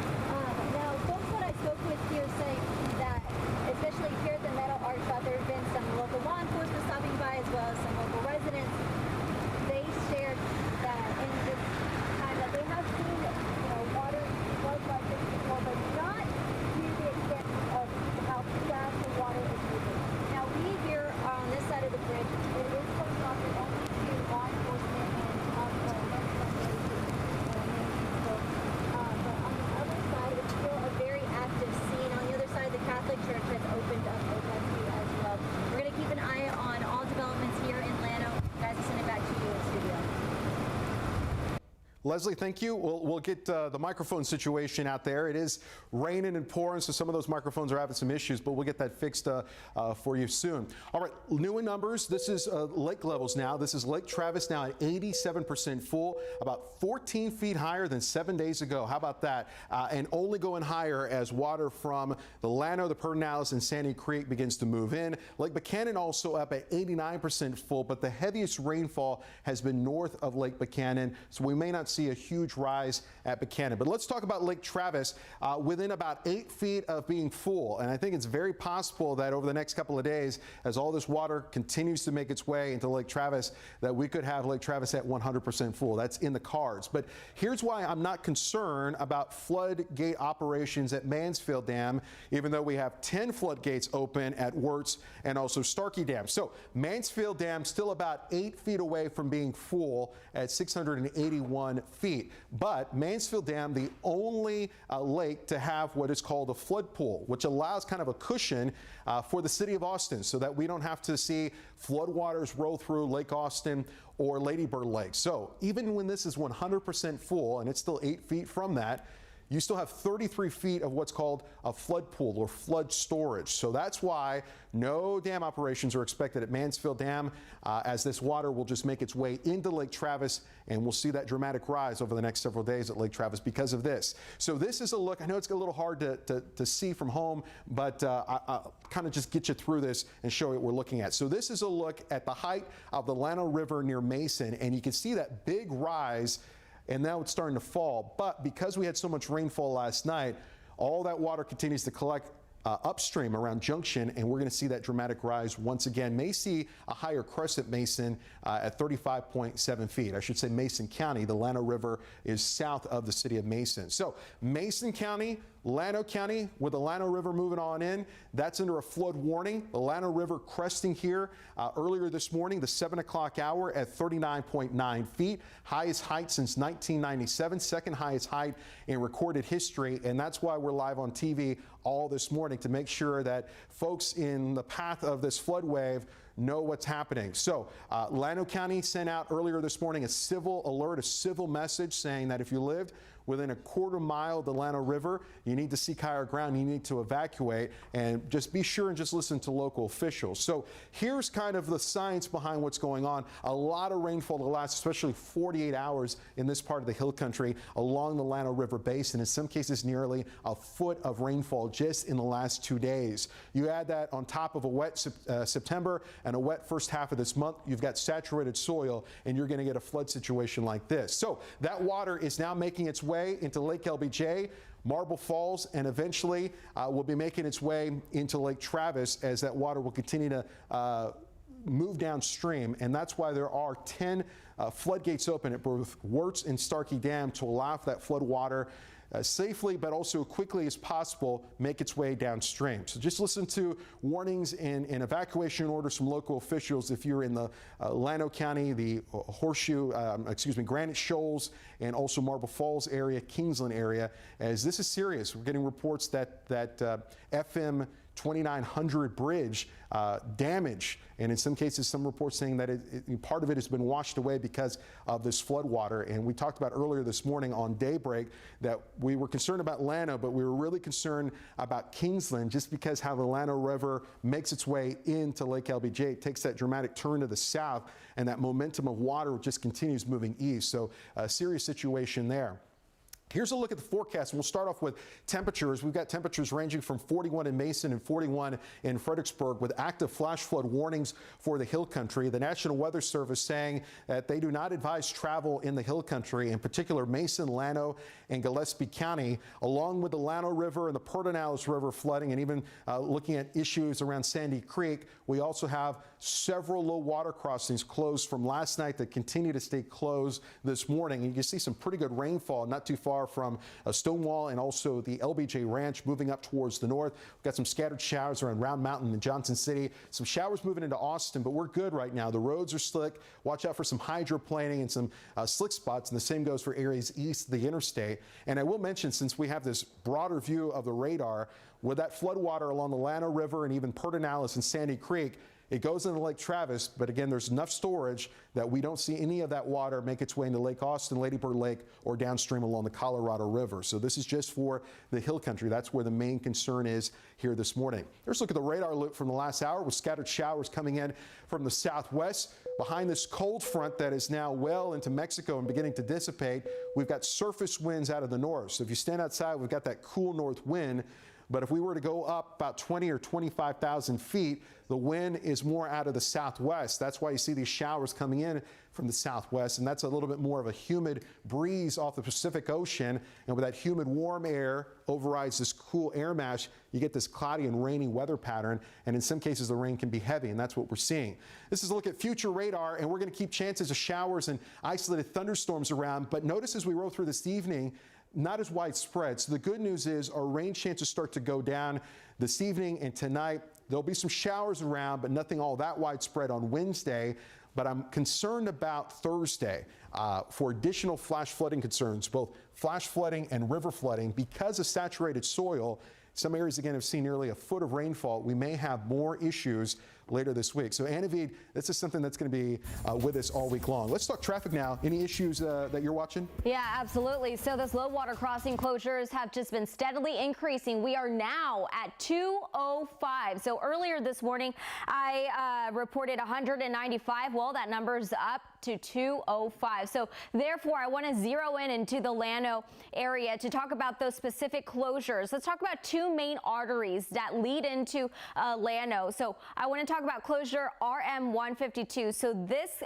Now, folks that I spoke with here say that, especially here at the Metal Art Shop, there have been some local law enforcement stopping by as well as some local residents. They shared that in this time that they have seen, you know, water flood like this before, but not to the extent of how fast the water is moving. Now, we here on this side of the bridge, it is closed off only to law enforcement and Leslie, thank you. We'll get the microphone situation out there. It is raining and pouring, so some of those microphones are having some issues, but we'll get that fixed for you soon. All right, new in numbers. This is lake levels now. This is Lake Travis now at 87% full, about 14 feet higher than 7 days ago. How about that? And only going higher as water from the Llano, the Pedernales, and Sandy Creek begins to move in. Lake Buchanan also up at 89% full, but the heaviest rainfall has been north of Lake Buchanan, so we may not see a huge rise at Buchanan. But let's talk about Lake Travis, within about 8 feet of being full. And I think it's very possible that over the next couple of days, as all this water continues to make its way into Lake Travis, that we could have Lake Travis at 100% full. That's in the cards. But here's why I'm not concerned about floodgate operations at Mansfield Dam, even though we have 10 floodgates open at Wirtz and also Starkey Dam. So Mansfield Dam still about 8 feet away from being full at 681 feet. But Mansfield Dam, the only lake to have what is called a flood pool, which allows kind of a cushion for the city of Austin so that we don't have to see floodwaters roll through Lake Austin or Lady Bird Lake. So even when this is 100% full, and it's still 8 feet from that, you still have 33 feet of what's called a flood pool or flood storage. So that's why no dam operations are expected at Mansfield Dam, as this water will just make its way into Lake Travis, and we'll see that dramatic rise over the next several days at Lake Travis because of this. So this is a look. I know it's a little hard to see from home, but I'll kind of just get you through this and show you what we're looking at. So this is a look at the height of the Llano River near Mason, and you can see that big rise, and now it's starting to fall. But because we had so much rainfall last night, all that water continues to collect upstream around Junction, and we're going to see that dramatic rise once again. May see a higher crest at Mason at 35.7 feet. I should say Mason County. The Llano River is south of the city of Mason. So Mason County, Llano County, with the Llano River moving on in, that's under a flood warning. The Llano River cresting here earlier this morning, the 7 o'clock hour at 39.9 feet. Highest height since 1997, second highest height in recorded history, and that's why we're live on TV all this morning to make sure that folks in the path of this flood wave know what's happening. So Llano County sent out earlier this morning a civil alert, a civil message saying that if you lived within a quarter mile of the Llano River, you need to seek higher ground, you need to evacuate, and just be sure and just listen to local officials. So here's kind of the science behind what's going on. A lot of rainfall the last, especially 48 hours in this part of the hill country along the Llano River basin. In some cases, nearly a foot of rainfall just in the last 2 days. You add that on top of a wet September and a wet first half of this month, you've got saturated soil, and you're going to get a flood situation like this. So that water is now making its way into Lake LBJ, Marble Falls, and eventually will be making its way into Lake Travis as that water will continue to move downstream. And that's why there are 10 floodgates open at both Wirtz and Starkey Dam to allow for that flood water safely, but also quickly as possible, make its way downstream. So just listen to warnings and evacuation orders from local officials if you're in the Llano County, the Granite Shoals, and also Marble Falls area, Kingsland area, as this is serious. We're getting reports that FM 2900 bridge damage, and in some cases some reports saying that part of it has been washed away because of this flood water. And we talked about earlier this morning on Daybreak that we were concerned about Lana, but we were really concerned about Kingsland just because how the Llano River makes its way into Lake LBJ. It takes that dramatic turn to the south, and that momentum of water just continues moving east. So a serious situation there. Here's a look at the forecast. We'll start off with temperatures. We've got temperatures ranging from 41 in Mason and 41 in Fredericksburg with active flash flood warnings for the hill country. The National Weather Service saying that they do not advise travel in the hill country, in particular Mason, Llano, and Gillespie County, along with the Llano River and the Pedernales River flooding, and even looking at issues around Sandy Creek. We also have several low water crossings closed from last night that continue to stay closed this morning. And you can see some pretty good rainfall not too far from Stonewall and also the LBJ Ranch moving up towards the north. We've got some scattered showers around Round Mountain and Johnson City. Some showers moving into Austin, but we're good right now. The roads are slick. Watch out for some hydroplaning and some slick spots, and the same goes for areas east of the interstate. And I will mention, since we have this broader view of the radar, with that floodwater along the Llano River and even Pedernales and Sandy Creek, It goes into Lake Travis, but again, there's enough storage that we don't see any of that water make its way into Lake Austin, Lady Bird Lake, or downstream along the Colorado River. So this is just for the hill country. That's where the main concern is here this morning. Let's look at the radar loop from the last hour with scattered showers coming in from the southwest. Behind this cold front that is now well into Mexico and beginning to dissipate, we've got surface winds out of the north. So if you stand outside, we've got that cool north wind. But if we were to go up about 20 or 25,000 feet, the wind is more out of the southwest. That's why you see these showers coming in from the southwest, and that's a little bit more of a humid breeze off the Pacific Ocean. And with that humid, warm air overrides this cool air mass, you get this cloudy and rainy weather pattern, and in some cases the rain can be heavy, and that's what we're seeing. This is a look at future radar, and we're going to keep chances of showers and isolated thunderstorms around, but notice as we roll through this evening, not as widespread. So the good news is our rain chances start to go down this evening and tonight. There'll be some showers around, but nothing all that widespread on Wednesday. But I'm concerned about Thursday for additional flash flooding concerns, both flash flooding and river flooding. Because of saturated soil, some areas again have seen nearly a foot of rainfall. We may have more issues later this week. So Anna Veed, this is something that's going to be with us all week long. Let's talk traffic now. Any issues that you're watching? Yeah, absolutely. So those low water crossing closures have just been steadily increasing. We are now at 205. So earlier this morning, I reported 195. Well, that number's up to 205. So therefore, I want to zero in into the Llano area to talk about those specific closures. Let's talk about two main arteries that lead into Llano. So I want to talk about closure RM 152. So this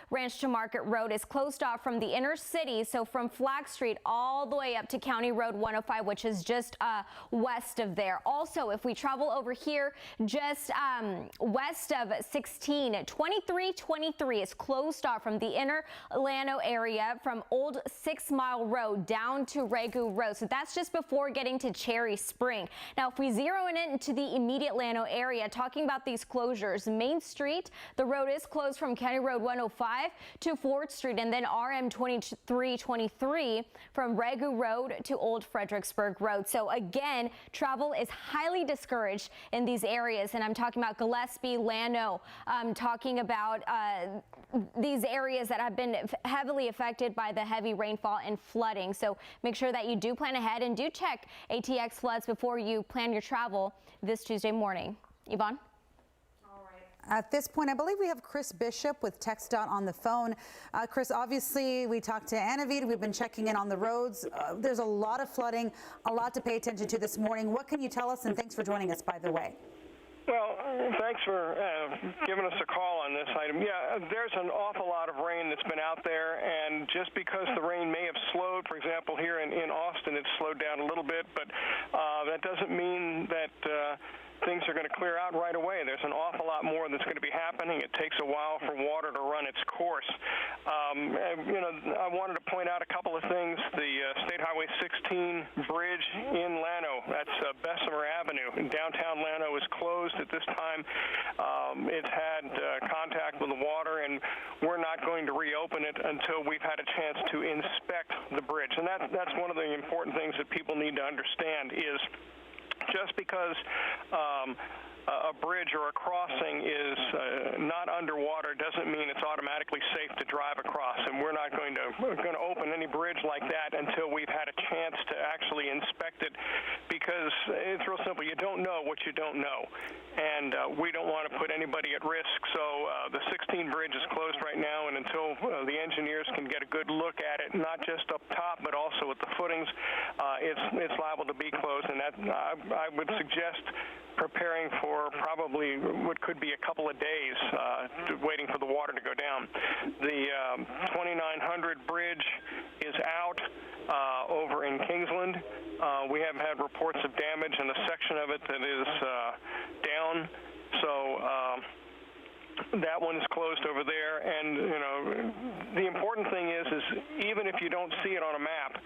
Ranch to Market Road is closed off from the inner city. So from Flag Street all the way up to County Road 105, which is just west of there. Also, if we travel over here, just west of 16, 2323 is closed off from the inner Llano area from Old 6 Mile Road down to Ragu Road. So that's just before getting to Cherry Spring. Now, if we zero in into the immediate Llano area, talking about these closures, Main Street, the road is closed from County Road 105 to 4th Street, and then RM 2323 from Ragu Road to Old Fredericksburg Road. So again, travel is highly discouraged in these areas, and I'm talking about Gillespie, Llano. I'm talking about these areas that have been heavily affected by the heavy rainfall and flooding. So make sure that you do plan ahead and do check ATX floods before you plan your travel this Tuesday morning. Yvonne? At this point, I believe we have Chris Bishop with TxDOT on the phone. Chris, obviously, we talked to Anna Veed. We've been checking in on the roads. There's a lot of flooding, a lot to pay attention to this morning. What can you tell us? And thanks for joining us, by the way. Well, thanks for giving us a call on this item. Yeah, there's an awful lot of rain that's been out there, and just because the rain may have slowed, for example, here in Austin, it's slowed down a little bit, but that doesn't mean that things are going to clear out right away. There's an awful lot more that's going to be happening. It takes a while for water to run its course. I wanted to point out a couple of things. The State Highway 16 bridge in Llano, that's Bessemer Avenue. Downtown Llano is closed at this time. It's had contact with the water, and we're not going to reopen it until we've had a chance to inspect the bridge. And that's one of the important things that people need to understand is just because a bridge or a crossing is not underwater doesn't mean it's automatically safe to drive across. And we're not going to open any bridge like that until we've had a chance to actually inspect it, because it's real simple. You don't know what you don't know, and we don't want to put anybody at risk. So the 16 bridge is closed right now, and until the engineers can get a good look at it, not just up top but also at the footings, it's liable to be closed. And that I would suggest preparing for probably what could be a couple of days waiting for the water to go down. The 2900 bridge is out over in Kingsland. We have had reports of damage in a section of it that is down. So that one is closed over there. And, the important thing is even if you don't see it on a map,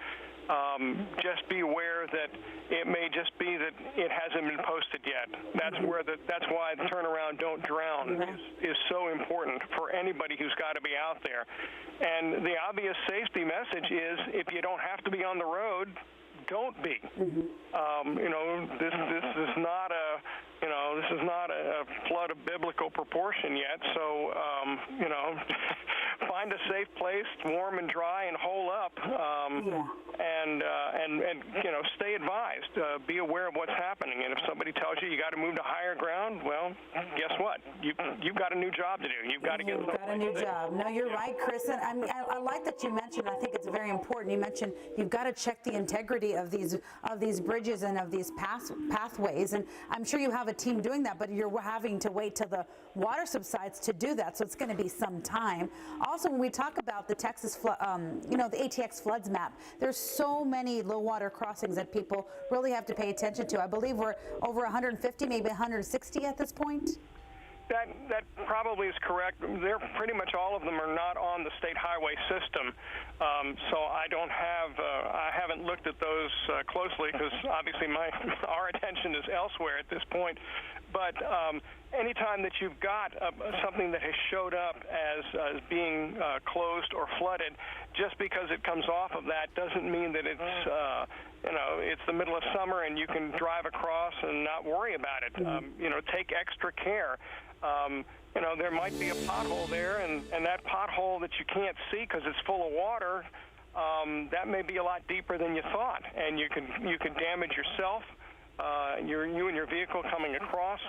just be aware that it may just be that it hasn't been posted yet. That's why the turnaround, don't drown is so important for anybody who's got to be out there. And the obvious safety message is, if you don't have to be on the road, don't be. This is not a You know, this is not a flood of biblical proportion yet, so, you know, find a safe place, warm and dry, and hole up, and you know, stay advised. Be aware of what's happening, and if somebody tells you got to move to higher ground, well, guess what? You've got a new job to do. You've got to get. You've got a new job. No, you're right, Chris, and I like that you mentioned. I think it's very important. You mentioned you've got to check the integrity of these bridges and of these pathways, and I'm sure you have a team doing that, but you're having to wait till the water subsides to do that, so it's going to be some time. Also, when we talk about the Texas flood, you know, the ATX floods map, there's so many low water crossings that people really have to pay attention to. I believe we're over 150, maybe 160 at this point. That probably is correct. They're pretty much all of them are not on the state highway system, so I don't have. I haven't looked at those closely because obviously our attention is elsewhere at this point. But anytime that you've got something that has showed up as being closed or flooded, just because it comes off of that doesn't mean that it's you know, it's the middle of summer and you can drive across and not worry about it. You know, take extra care. You know, there might be a pothole there, and that pothole that you can't see because it's full of water, that may be a lot deeper than you thought, and you can damage yourself, you and your vehicle coming across.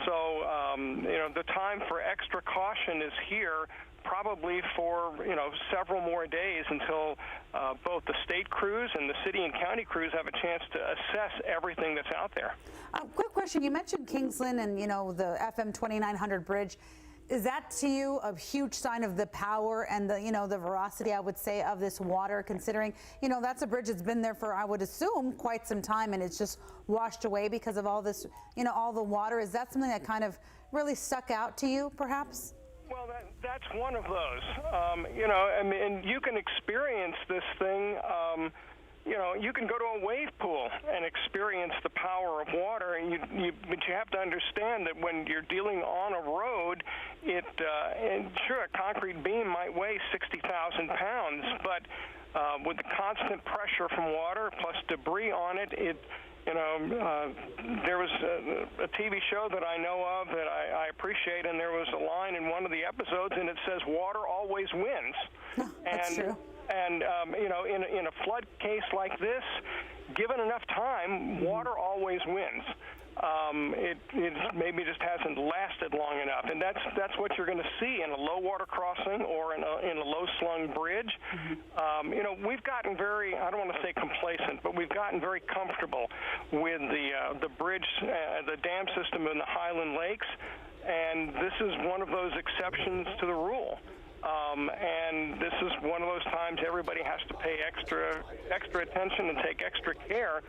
So, you know, the time for extra caution is here, probably for, you know, several more days until both the state crews and the city and county crews have a chance to assess everything that's out there. Quick question. You mentioned Kingsland and, you know, the FM 2900 bridge. Is that to you a huge sign of the power and the, you know, the veracity, I would say, of this water, considering, you know, that's a bridge that's been there for, I would assume, quite some time, and it's just washed away because of all this, you know, all the water. Is that something that kind of really stuck out to you, perhaps? Well, that's one of those. You know, I mean, you can experience this thing. You know, you can go to a wave pool and experience the power of water, and but you have to understand that when you're dealing on a road, and sure, a concrete beam might weigh 60,000 pounds, but with the constant pressure from water plus debris on it, you know, there was a TV show that I know of that I appreciate, and there was a line in one of the episodes, and it says, "Water always wins." That's true. And you know, in a flood case like this, given enough time, water always wins. It maybe just hasn't lasted long enough, and that's what you're going to see in a low water crossing or in a low slung bridge. You know, we've gotten very, I don't want to say complacent, but we've gotten very comfortable with the bridge, the dam system in the Highland Lakes, and this is one of those exceptions to the rule. And this is one of those times everybody has to pay extra attention and take extra care,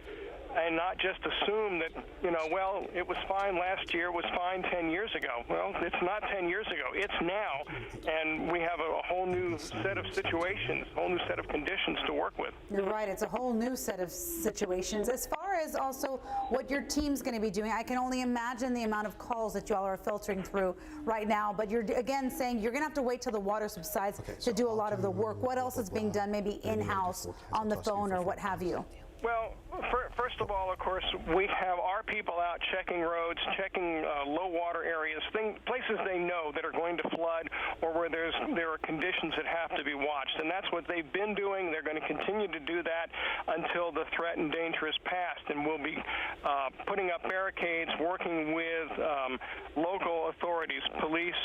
and not just assume that, you know, well, it was fine last year, it was fine 10 years ago. Well, it's not 10 years ago, it's now, and we have a whole new set of situations, a whole new set of conditions to work with. You're right, it's a whole new set of situations. As far as also what your team's going to be doing, I can only imagine the amount of calls that you all are filtering through right now, but you're again saying you're going to have to wait till the water subsides to do a lot of the work. What else is being done, maybe in-house, on the phone, or what have you? Well, first of all, of course, we have our people out checking roads, checking low water areas, places they know that are going to flood or where there are conditions that have to be watched. And that's what they've been doing. They're going to continue to do that until the threat and danger is past. And we'll be putting up barricades, working with local authorities, police,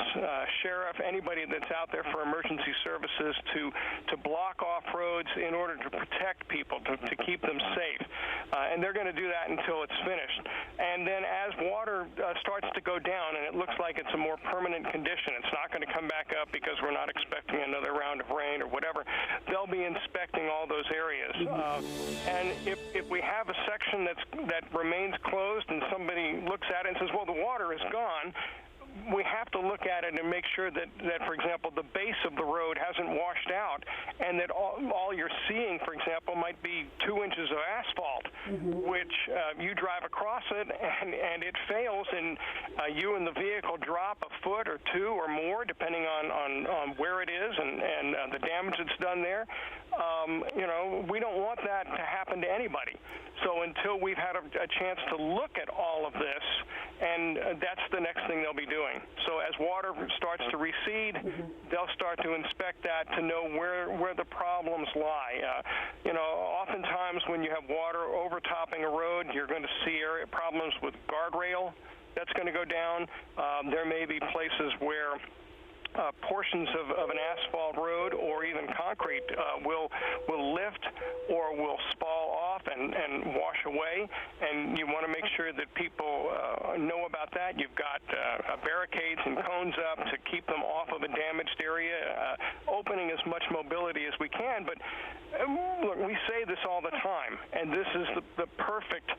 sheriff, anybody that's out there for emergency services to block off roads in order to protect people, to keep them safe. And they're going to do that until it's finished. And then as water starts to go down and it looks like it's a more permanent condition, it's not going to come back up because we're not expecting another round of rain or whatever, they'll be inspecting all those areas. And if we have a section that remains closed and somebody looks at it and says, well, the water is gone, we have to look at it and make sure that, for example, the base of the road hasn't washed out, and that all you're seeing, for example, might be 2 inches of asphalt, which you drive across it and it fails, and you and the vehicle drop a foot or two or more, depending on where it is and the damage that's done there. You know, we don't want that to happen to anybody. So until we've had a chance to look at all of this and that's the next thing they'll be doing. So as water starts to recede, they'll start to inspect that to know where the problems lie. Oftentimes when you have water overtopping a road, you're going to see problems with guardrail. That's going to go down. There may be places where portions of an asphalt road or even concrete will lift or will spall off and wash away, and you want to make sure that people know about that. You've got barricades and cones up to keep them off of a damaged area, opening as much mobility as we can. But look, we say this all the time, and this is the perfect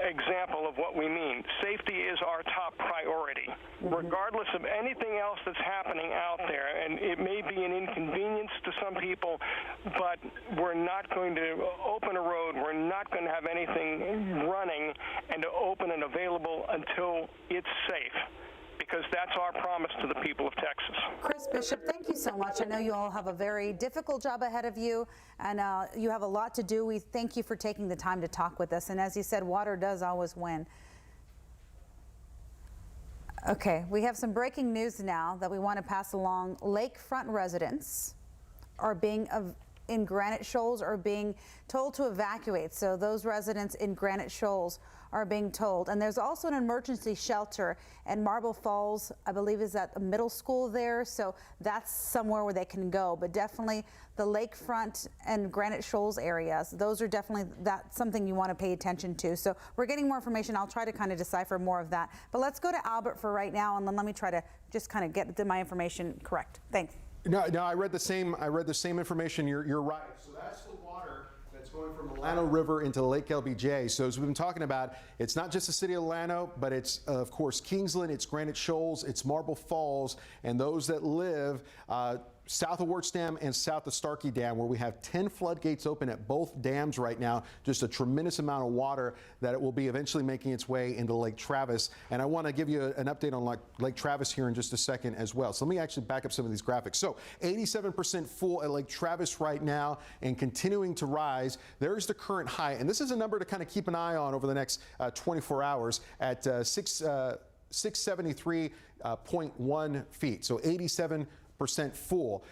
example of what we mean. Safety is our top priority, regardless of anything else that's happening out there. And it may be an inconvenience to some people, but we're not going to open a road. We're not going to have anything running and open and available until it's safe, because that's our promise to the people of Texas. Chris Bishop, thank you so much. I know you all have a very difficult job ahead of you, and you have a lot to do. We thank you for taking the time to talk with us. And as you said, water does always win. Okay, we have some breaking news now that we want to pass along. Lakefront residents are in Granite Shoals are being told to evacuate. So those residents in Granite Shoals are being told. And there's also an emergency shelter in Marble Falls, I believe is at the middle school there. So that's somewhere where they can go. But definitely the lakefront and Granite Shoals areas, those are definitely something you want to pay attention to. So we're getting more information. I'll try to kind of decipher more of that. But let's go to Albert for right now, and then let me try to just kind of get my information correct. Thanks. No, I read the same information. You're right. So that's the water that's going from the Llano River into Lake LBJ. So as we've been talking about, it's not just the city of Llano, but it's of course Kingsland, it's Granite Shoals, it's Marble Falls, and those that live south of Wirtz Dam and south of Starkey Dam, where we have 10 floodgates open at both dams right now. Just a tremendous amount of water that it will be eventually making its way into Lake Travis. And I want to give you an update on Lake Travis here in just a second as well. So let me actually back up some of these graphics. So 87% full at Lake Travis right now and continuing to rise. There's the current high. And this is a number to kind of keep an eye on over the next 24 hours at 673.1 feet. So 87% full.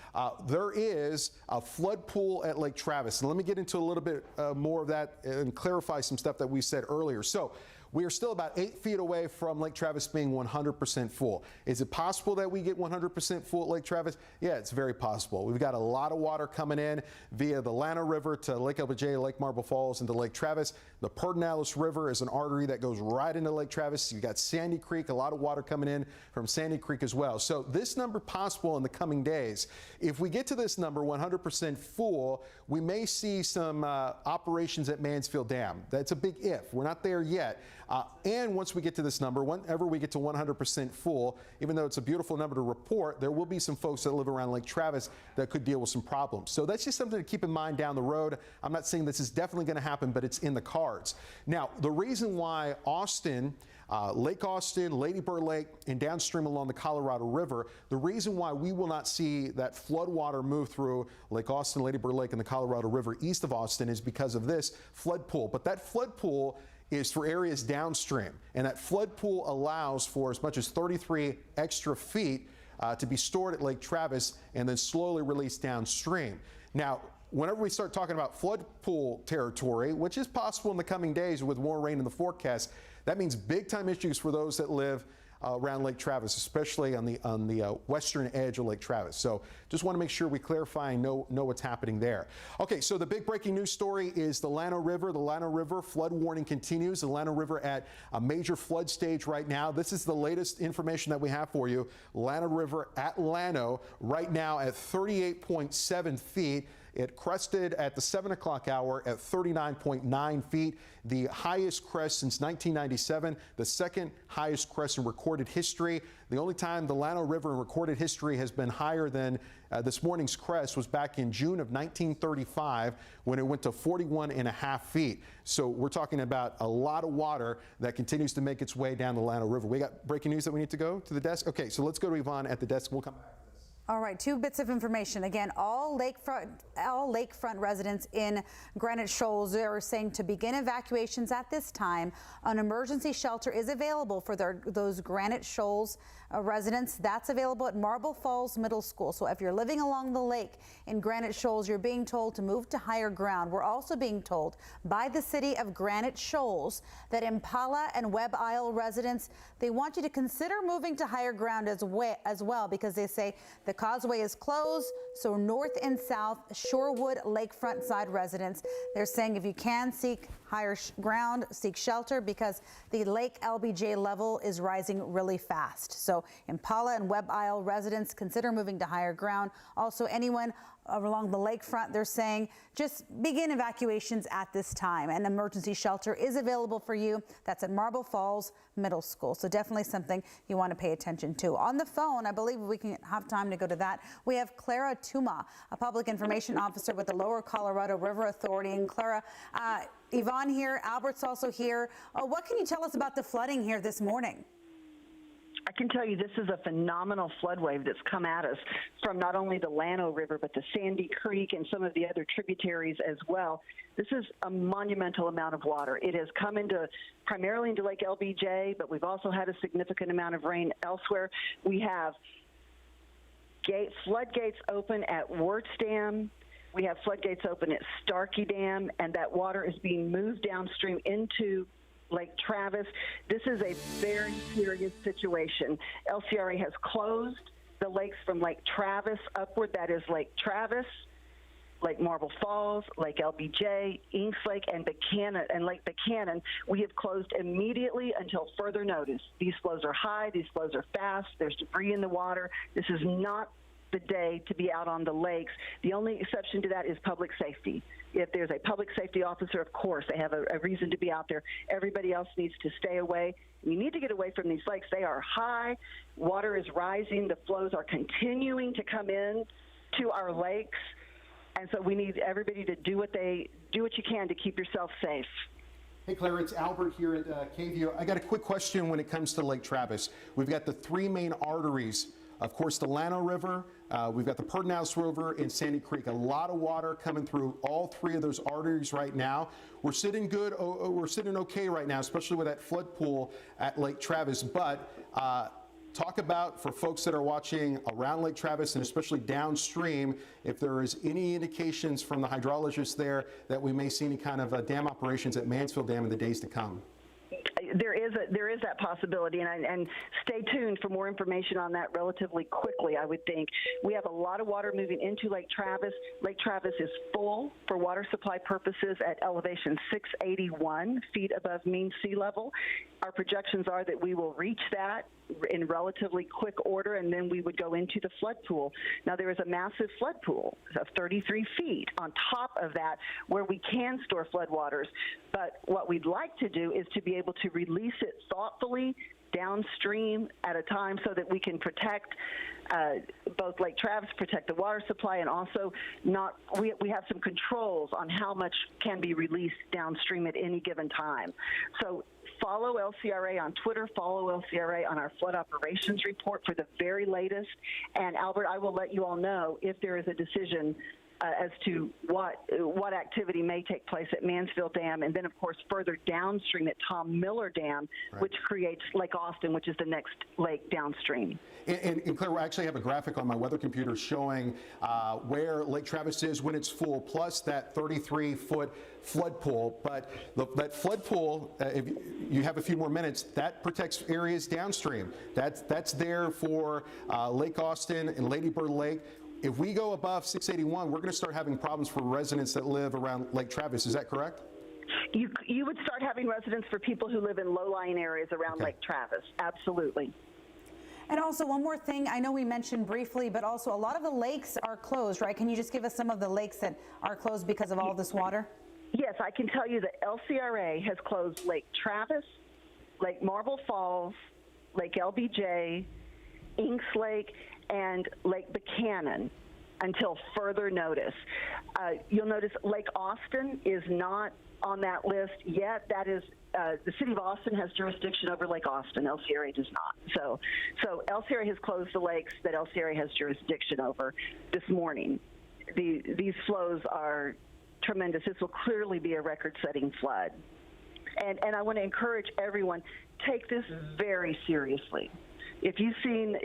There is a flood pool at Lake Travis. And let me get into a little bit more of that and clarify some stuff that we said earlier. So we are still about 8 feet away from Lake Travis being 100% full. Is it possible that we get 100% full at Lake Travis? Yeah, it's very possible. We've got a lot of water coming in via the Llano River to Lake LBJ, Lake Marble Falls, and to Lake Travis. The Pedernales River is an artery that goes right into Lake Travis. You've got Sandy Creek, a lot of water coming in from Sandy Creek as well. So this number possible in the coming days. If we get to this number, 100% full, we may see some operations at Mansfield Dam. That's a big if. We're not there yet. And once we get to this number, whenever we get to 100% full, even though it's a beautiful number to report, there will be some folks that live around Lake Travis that could deal with some problems. So that's just something to keep in mind down the road. I'm not saying this is definitely going to happen, but it's in the cards. Now, the reason why Austin, Lake Austin, Lady Bird Lake, and downstream along the Colorado River, the reason why we will not see that flood water move through Lake Austin, Lady Bird Lake, and the Colorado River east of Austin is because of this flood pool. But that flood pool is for areas downstream, and that flood pool allows for as much as 33 extra feet to be stored at Lake Travis and then slowly released downstream. Now, whenever we start talking about flood pool territory, which is possible in the coming days with more rain in the forecast, that means big time issues for those that live around Lake Travis, especially on the western edge of Lake Travis. So just want to make sure we clarify and know what's happening there. Okay, so the big breaking news story is the Llano River. The Llano River flood warning continues. The Llano River at a major flood stage right now. This is the latest information that we have for you. Llano River at Llano right now at 38.7 feet. It crested at the 7 o'clock hour at 39.9 feet, the highest crest since 1997, the second highest crest in recorded history. The only time the Llano River in recorded history has been higher than this morning's crest was back in June of 1935 when it went to 41.5 feet. So we're talking about a lot of water that continues to make its way down the Llano River. We got breaking news that we need to go to the desk. Okay, so let's go to Yvonne at the desk. We'll come back to this. All right, 2 bits of information. Again, all lakefront residents in Granite Shoals are saying to begin evacuations at this time. An emergency shelter is available for those Granite Shoals residents. That's available at Marble Falls Middle School. So if you're living along the lake in Granite Shoals, you're being told to move to higher ground. We're also being told by the city of Granite Shoals that Impala and Webb Isle residents, they want you to consider moving to higher ground as well, because they say the causeway is closed. So north and south Shorewood lakefront side residents, they're saying if you can seek higher ground, seek shelter, because the Lake LBJ level is rising really fast. So Impala and Webb Isle residents, consider moving to higher ground. Also, anyone along the lakefront, they're saying just begin evacuations at this time. An emergency shelter is available for you. That's at Marble Falls Middle School. So definitely something you want to pay attention to. On the phone, I believe we can have time to go to that. We have Clara Tuma, a public information officer with the Lower Colorado River Authority. And Clara, Yvonne here, Albert's also here. What can you tell us about the flooding here this morning? I can tell you this is a phenomenal flood wave that's come at us from not only the Llano River, but the Sandy Creek and some of the other tributaries as well. This is a monumental amount of water. It has come primarily into Lake LBJ, but we've also had a significant amount of rain elsewhere. We have floodgates open at Wirtz Dam. We have floodgates open at Starkey Dam, and that water is being moved downstream into Lake Travis. This is a very serious situation. LCRA has closed the lakes from Lake Travis upward. That is Lake Travis, Lake Marble Falls, Lake LBJ, Inks Lake, and Lake Buchanan. We have closed immediately until further notice. These flows are high. These flows are fast. There's debris in the water. This is not the day to be out on the lakes. The only exception to that is public safety. If there's a public safety officer, of course, they have a reason to be out there. Everybody else needs to stay away. You need to get away from these lakes. They are high. Water is rising. The flows are continuing to come in to our lakes. And so we need everybody to do what you can to keep yourself safe. Hey, Claire, it's Albert here at KVUE. I got a quick question when it comes to Lake Travis. We've got the 3 main arteries. Of course, the Llano River, we've got the Pedernales River and Sandy Creek. A lot of water coming through all 3 of those arteries right now. We're sitting good. We're sitting okay right now, especially with that flood pool at Lake Travis. But talk about, for folks that are watching around Lake Travis and especially downstream, if there is any indications from the hydrologists there that we may see any kind of dam operations at Mansfield Dam in the days to come. There is that possibility, and stay tuned for more information on that relatively quickly, I would think. We have a lot of water moving into Lake Travis. Lake Travis is full for water supply purposes at elevation 681 feet above mean sea level. Our projections are that we will reach that in relatively quick order, and then we would go into the flood pool. Now, there is a massive flood pool of 33 feet on top of that where we can store floodwaters. But what we'd like to do is to be able to release it thoughtfully downstream at a time so that we can protect both Lake Travis, protect the water supply, and also we have some controls on how much can be released downstream at any given time. So follow LCRA on Twitter, follow LCRA on our flood operations report for the very latest. And Albert, I will let you all know if there is a decision as to what activity may take place at Mansfield Dam, and then, of course, further downstream at Tom Miller Dam, right, which creates Lake Austin, which is the next lake downstream. And Claire, I actually have a graphic on my weather computer showing where Lake Travis is when it's full, plus that 33-foot flood pool. But that flood pool, if you have a few more minutes, that protects areas downstream. That's there for Lake Austin and Lady Bird Lake. If we go above 681, we're going to start having problems for residents that live around Lake Travis. Is that correct? You would start having residents for people who live in low-lying areas around Lake Travis. Absolutely. And also, one more thing, I know we mentioned briefly, but also a lot of the lakes are closed, right? Can you just give us some of the lakes that are closed because of all this water? Yes, I can tell you that LCRA has closed Lake Travis, Lake Marble Falls, Lake LBJ, Inks Lake, and Lake Buchanan. until further notice. You'll notice Lake Austin is not on that list yet. That is, the city of Austin has jurisdiction over Lake Austin. El Sierra does not. So El Sierra has closed the lakes that El Sierra has jurisdiction over this morning. These flows are tremendous. This will clearly be a record-setting flood. And I want to encourage everyone, take this very seriously. If you've seen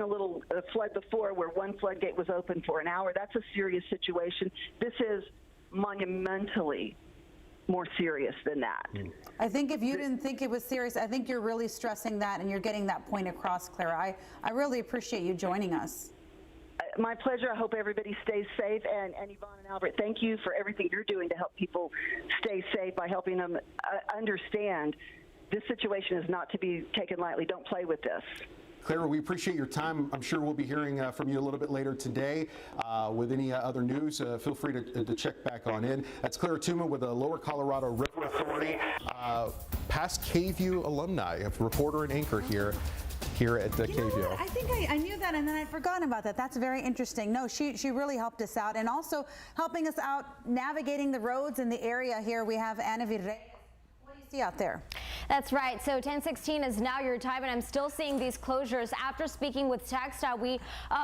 a little flood before where one floodgate was open for an hour, that's a serious situation. This is monumentally more serious than that. I think if you didn't think it was serious, I think you're really stressing that and you're getting that point across, Clara. I really appreciate you joining us. My pleasure. I hope everybody stays safe. And Yvonne and Albert, thank you for everything you're doing to help people stay safe by helping them understand this situation is not to be taken lightly. Don't play with this. Clara, we appreciate your time. I'm sure we'll be hearing from you a little bit later today with any other news. Feel free to check back on in. That's Clara Tuma with the Lower Colorado River Authority, past KVUE alumni, a reporter and anchor here at the KVUE. I think I knew that and then I'd forgotten about that. That's very interesting. No, she really helped us out and also helping us out navigating the roads in the area here. We have Ana Virrey. What do you see out there? That's right. So 10:16 is now your time, and I'm still seeing these closures. After speaking with TxDOT, we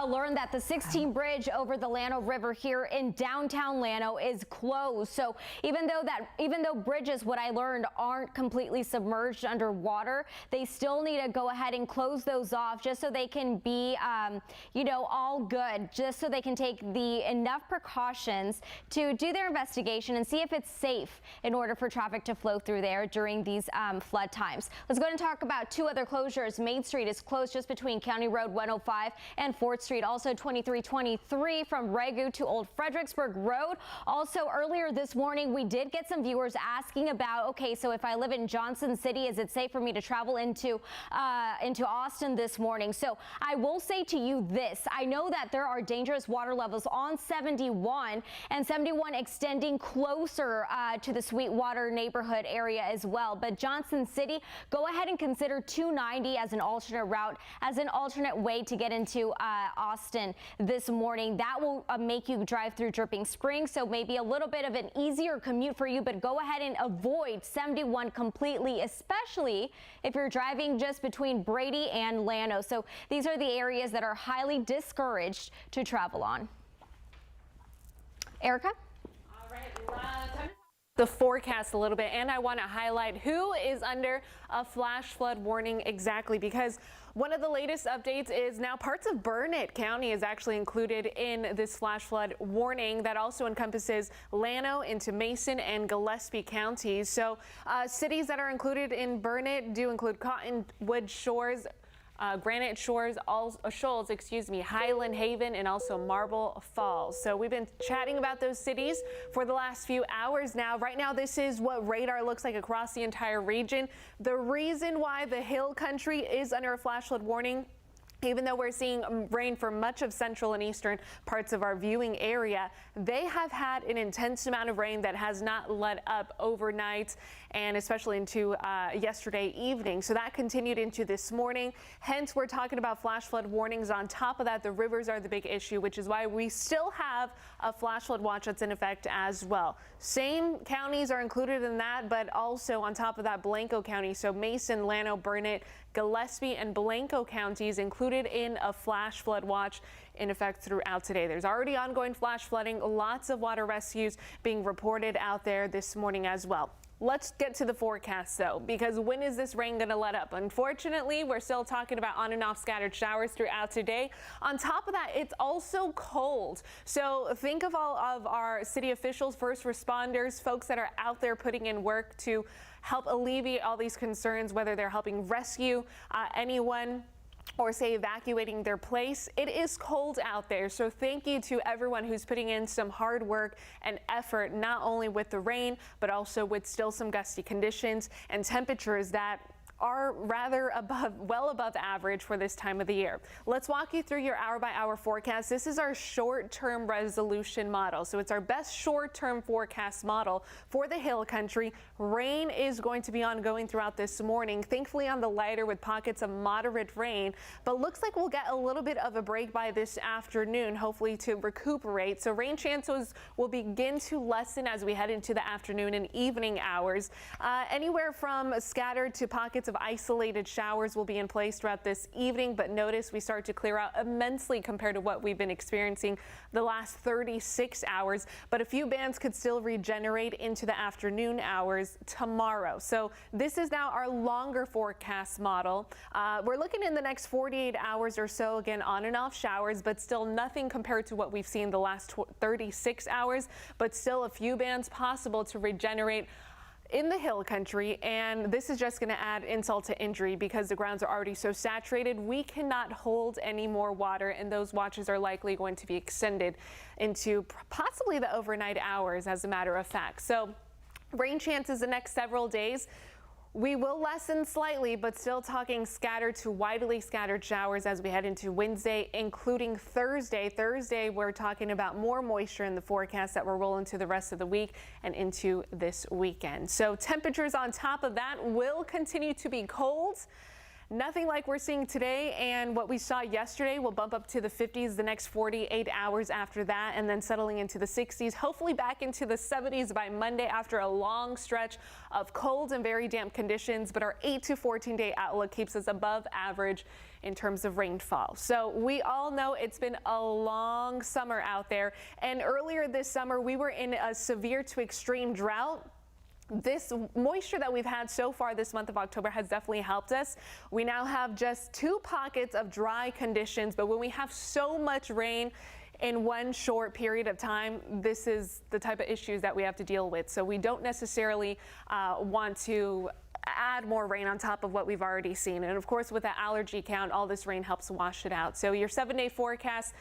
learned that the 16 bridge over the Llano River here in downtown Llano is closed. So even though bridges, what I learned, aren't completely submerged underwater, they still need to go ahead and close those off just so they can be, all good, just so they can take enough precautions to do their investigation and see if it's safe in order for traffic to flow through there during these flood times. Let's go ahead and talk about two other closures. Main Street is closed just between County Road 105 and 4th Street. Also 2323 from Ragu to Old Fredericksburg Road. Also earlier this morning, we did get some viewers asking about, okay, so if I live in Johnson City, is it safe for me to travel into Austin this morning? So I will say to you this, I know that there are dangerous water levels on 71 and 71 extending closer to the Sweetwater neighborhood area as well. But Johnson City, go ahead and consider 290 as an alternate route, as an alternate way to get into Austin this morning. That will make you drive through Dripping Springs, so maybe a little bit of an easier commute for you, but go ahead and avoid 71 completely, especially if you're driving just between Brady and Llano. So these are the areas that are highly discouraged to travel on. Erica? All right, time the forecast a little bit, and I want to highlight who is under a flash flood warning exactly, because one of the latest updates is now parts of Burnett County is actually included in this flash flood warning that also encompasses Llano into Mason and Gillespie counties. So cities that are included in Burnett do include Cottonwood Shores, Granite Shoals, Highland Haven, and also Marble Falls. So we've been chatting about those cities for the last few hours now. Right now, this is what radar looks like across the entire region. The reason why the Hill Country is under a flash flood warning, even though we're seeing rain for much of central and eastern parts of our viewing area, they have had an intense amount of rain that has not let up overnight and especially into yesterday evening. So that continued into this morning. Hence, we're talking about flash flood warnings. On top of that, the rivers are the big issue, which is why we still have a flash flood watch that's in effect as well. Same counties are included in that, but also on top of that, Blanco County. So Mason, Llano, Burnett, Gillespie, and Blanco counties included in a flash flood watch in effect throughout today. There's already ongoing flash flooding, lots of water rescues being reported out there this morning as well. Let's get to the forecast though, because when is this rain going to let up? Unfortunately, we're still talking about on and off scattered showers throughout today. On top of that, it's also cold. So think of all of our city officials, first responders, folks that are out there putting in work to help alleviate all these concerns, whether they're helping rescue anyone or say evacuating their place. It is cold out there, so thank you to everyone who's putting in some hard work and effort, not only with the rain, but also with still some gusty conditions and temperatures that are rather well above average for this time of the year. Let's walk you through your hour-by-hour forecast. This is our short-term resolution model. So it's our best short-term forecast model for the hill country. Rain is going to be ongoing throughout this morning, thankfully on the lighter with pockets of moderate rain, but looks like we'll get a little bit of a break by this afternoon, hopefully to recuperate. So rain chances will begin to lessen as we head into the afternoon and evening hours. Anywhere from scattered to pockets of isolated showers will be in place throughout this evening, but notice we start to clear out immensely compared to what we've been experiencing the last 36 hours, but a few bands could still regenerate into the afternoon hours tomorrow. So this is now our longer forecast model. We're looking in the next 48 hours or so, again, on and off showers, but still nothing compared to what we've seen the last 36 hours, but still a few bands possible to regenerate in the hill country, and this is just going to add insult to injury because the grounds are already so saturated. We cannot hold any more water, and those watches are likely going to be extended into possibly the overnight hours, as a matter of fact. So rain chances the next several days. We will lessen slightly, but still talking scattered to widely scattered showers as we head into Wednesday, including Thursday. Thursday, we're talking about more moisture in the forecast that will roll into the rest of the week and into this weekend. So temperatures on top of that will continue to be cold. Nothing like we're seeing today, and what we saw yesterday will bump up to the 50s the next 48 hours after that, and then settling into the 60s, hopefully back into the 70s by Monday after a long stretch of cold and very damp conditions. But our 8 to 14 day outlook keeps us above average in terms of rainfall. So we all know it's been a long summer out there, and earlier this summer we were in a severe to extreme drought. This moisture that we've had so far this month of October has definitely helped us. We now have just 2 pockets of dry conditions, but when we have so much rain in one short period of time, this is the type of issues that we have to deal with. So we don't necessarily want to add more rain on top of what we've already seen. And of course, with the allergy count, all this rain helps wash it out. So your 7-day forecast,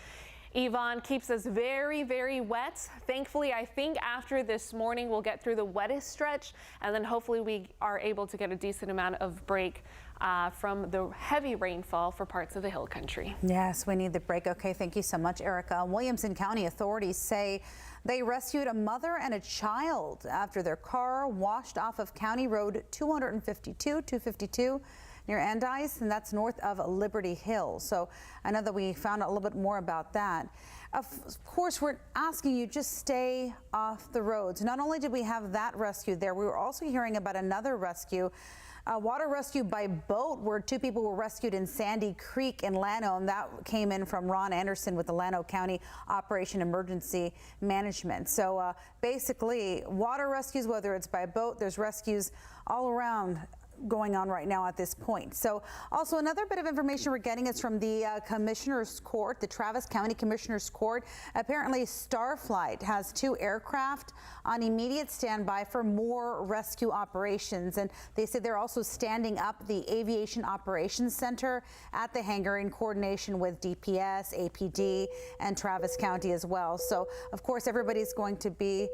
Yvonne, keeps us very, very wet. Thankfully, I think after this morning, we'll get through the wettest stretch, and then hopefully we are able to get a decent amount of break from the heavy rainfall for parts of the hill country. Yes, we need the break. Okay, thank you so much, Erica. Williamson County authorities say they rescued a mother and a child after their car washed off of County Road 252 near Andice, and that's north of Liberty Hill. So I know that we found out a little bit more about that. Of course, we're asking you just stay off the roads. Not only did we have that rescue there, we were also hearing about another rescue, a water rescue by boat, where 2 people were rescued in Sandy Creek in Llano, and that came in from Ron Anderson with the Llano County Operation Emergency Management. So basically, water rescues, whether it's by boat, there's rescues all around going on right now at this point. So also another bit of information we're getting is from the Commissioner's Court, the Travis County Commissioner's Court. Apparently Starflight has 2 aircraft on immediate standby for more rescue operations, and they say they're also standing up the Aviation Operations Center at the hangar in coordination with DPS, APD, and Travis County as well. So of course everybody's going to be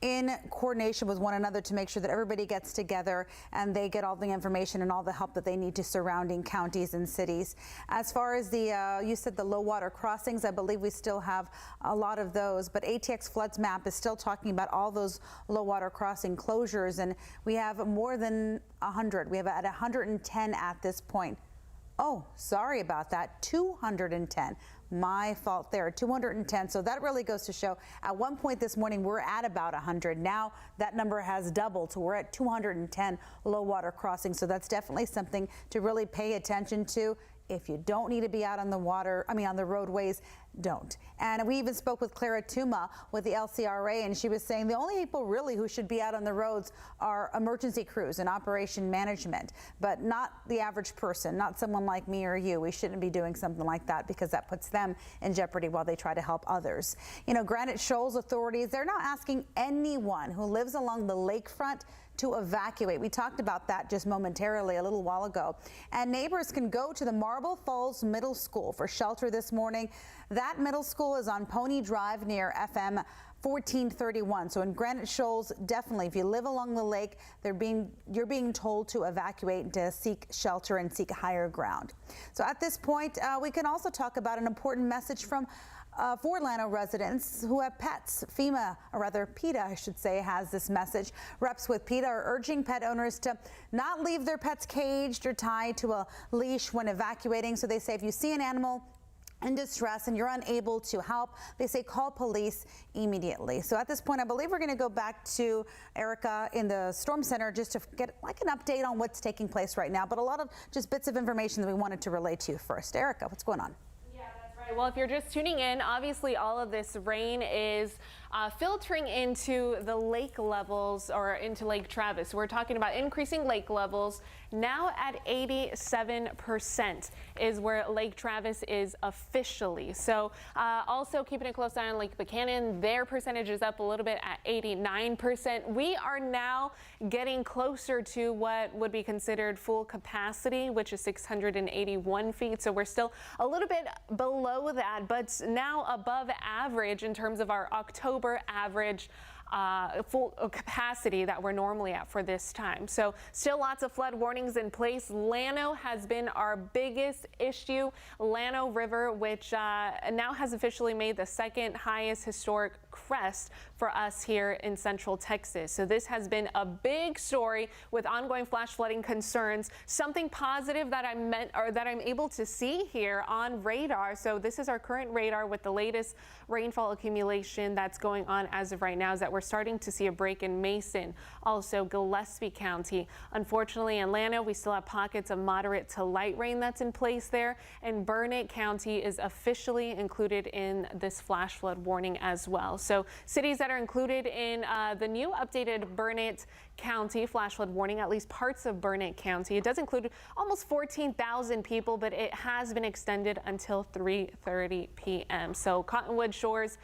in coordination with one another to make sure that everybody gets together and they get all the information and all the help that they need to surrounding counties and cities. As far as the, you said the low water crossings, I believe we still have a lot of those, but ATX Floods map is still talking about all those low water crossing closures, and we have more than 100. We have at 110 at this point. Oh, sorry about that, 210. My fault there, 210. So that really goes to show at one point this morning we're at about 100. Now that number has doubled, so we're at 210 low water crossings. So that's definitely something to really pay attention to. If you don't need to be out on the water, on the roadways, don't. And we even spoke with Clara Tuma with the LCRA, and she was saying the only people really who should be out on the roads are emergency crews and operation management, but not the average person, not someone like me or you. We shouldn't be doing something like that because that puts them in jeopardy while they try to help others. You know, Granite Shoals authorities, they're now asking anyone who lives along the lakefront to evacuate. We talked about that just momentarily a little while ago. And neighbors can go to the Marble Falls Middle School for shelter this morning. That That middle school is on Pony Drive near FM 1431. So in Granite Shoals, definitely, if you live along the lake, you're being told to evacuate, to seek shelter and seek higher ground. So at this point, we can also talk about an important message from for Llano residents who have pets. FEMA, or rather PETA, I should say, has this message. Reps with PETA are urging pet owners to not leave their pets caged or tied to a leash when evacuating. So they say if you see an animal in distress and you're unable to help, they say call police immediately. So at this point, I believe we're going to go back to Erica in the Storm Center just to get like an update on what's taking place right now, but a lot of just bits of information that we wanted to relay to you first. Erica, what's going on? Well, if you're just tuning in, obviously all of this rain is filtering into the lake levels or into Lake Travis. We're talking about increasing lake levels now at 87% is where Lake Travis is officially. So also keeping a close eye on Lake Buchanan, their percentage is up a little bit at 89%. We are now getting closer to what would be considered full capacity, which is 681 feet. So we're still a little bit below that, but now above average in terms of our October average full capacity that we're normally at for this time. So still lots of flood warnings in place. Llano has been our biggest issue. Llano River, which now has officially made the second highest historic crest for us here in central Texas. So this has been a big story with ongoing flash flooding concerns. Something positive that I'm able to see here on radar. So this is our current radar with the latest rainfall accumulation that's going on as of right now, is that we're starting to see a break in Mason, also Gillespie County. Unfortunately, in Llano, we still have pockets of moderate to light rain that's in place there, and Burnett County is officially included in this flash flood warning as well. So cities that are included in the new updated Burnett County flash flood warning, at least parts of Burnett County. It does include almost 14,000 people, but it has been extended until 3:30 p.m. So Cottonwood Shores,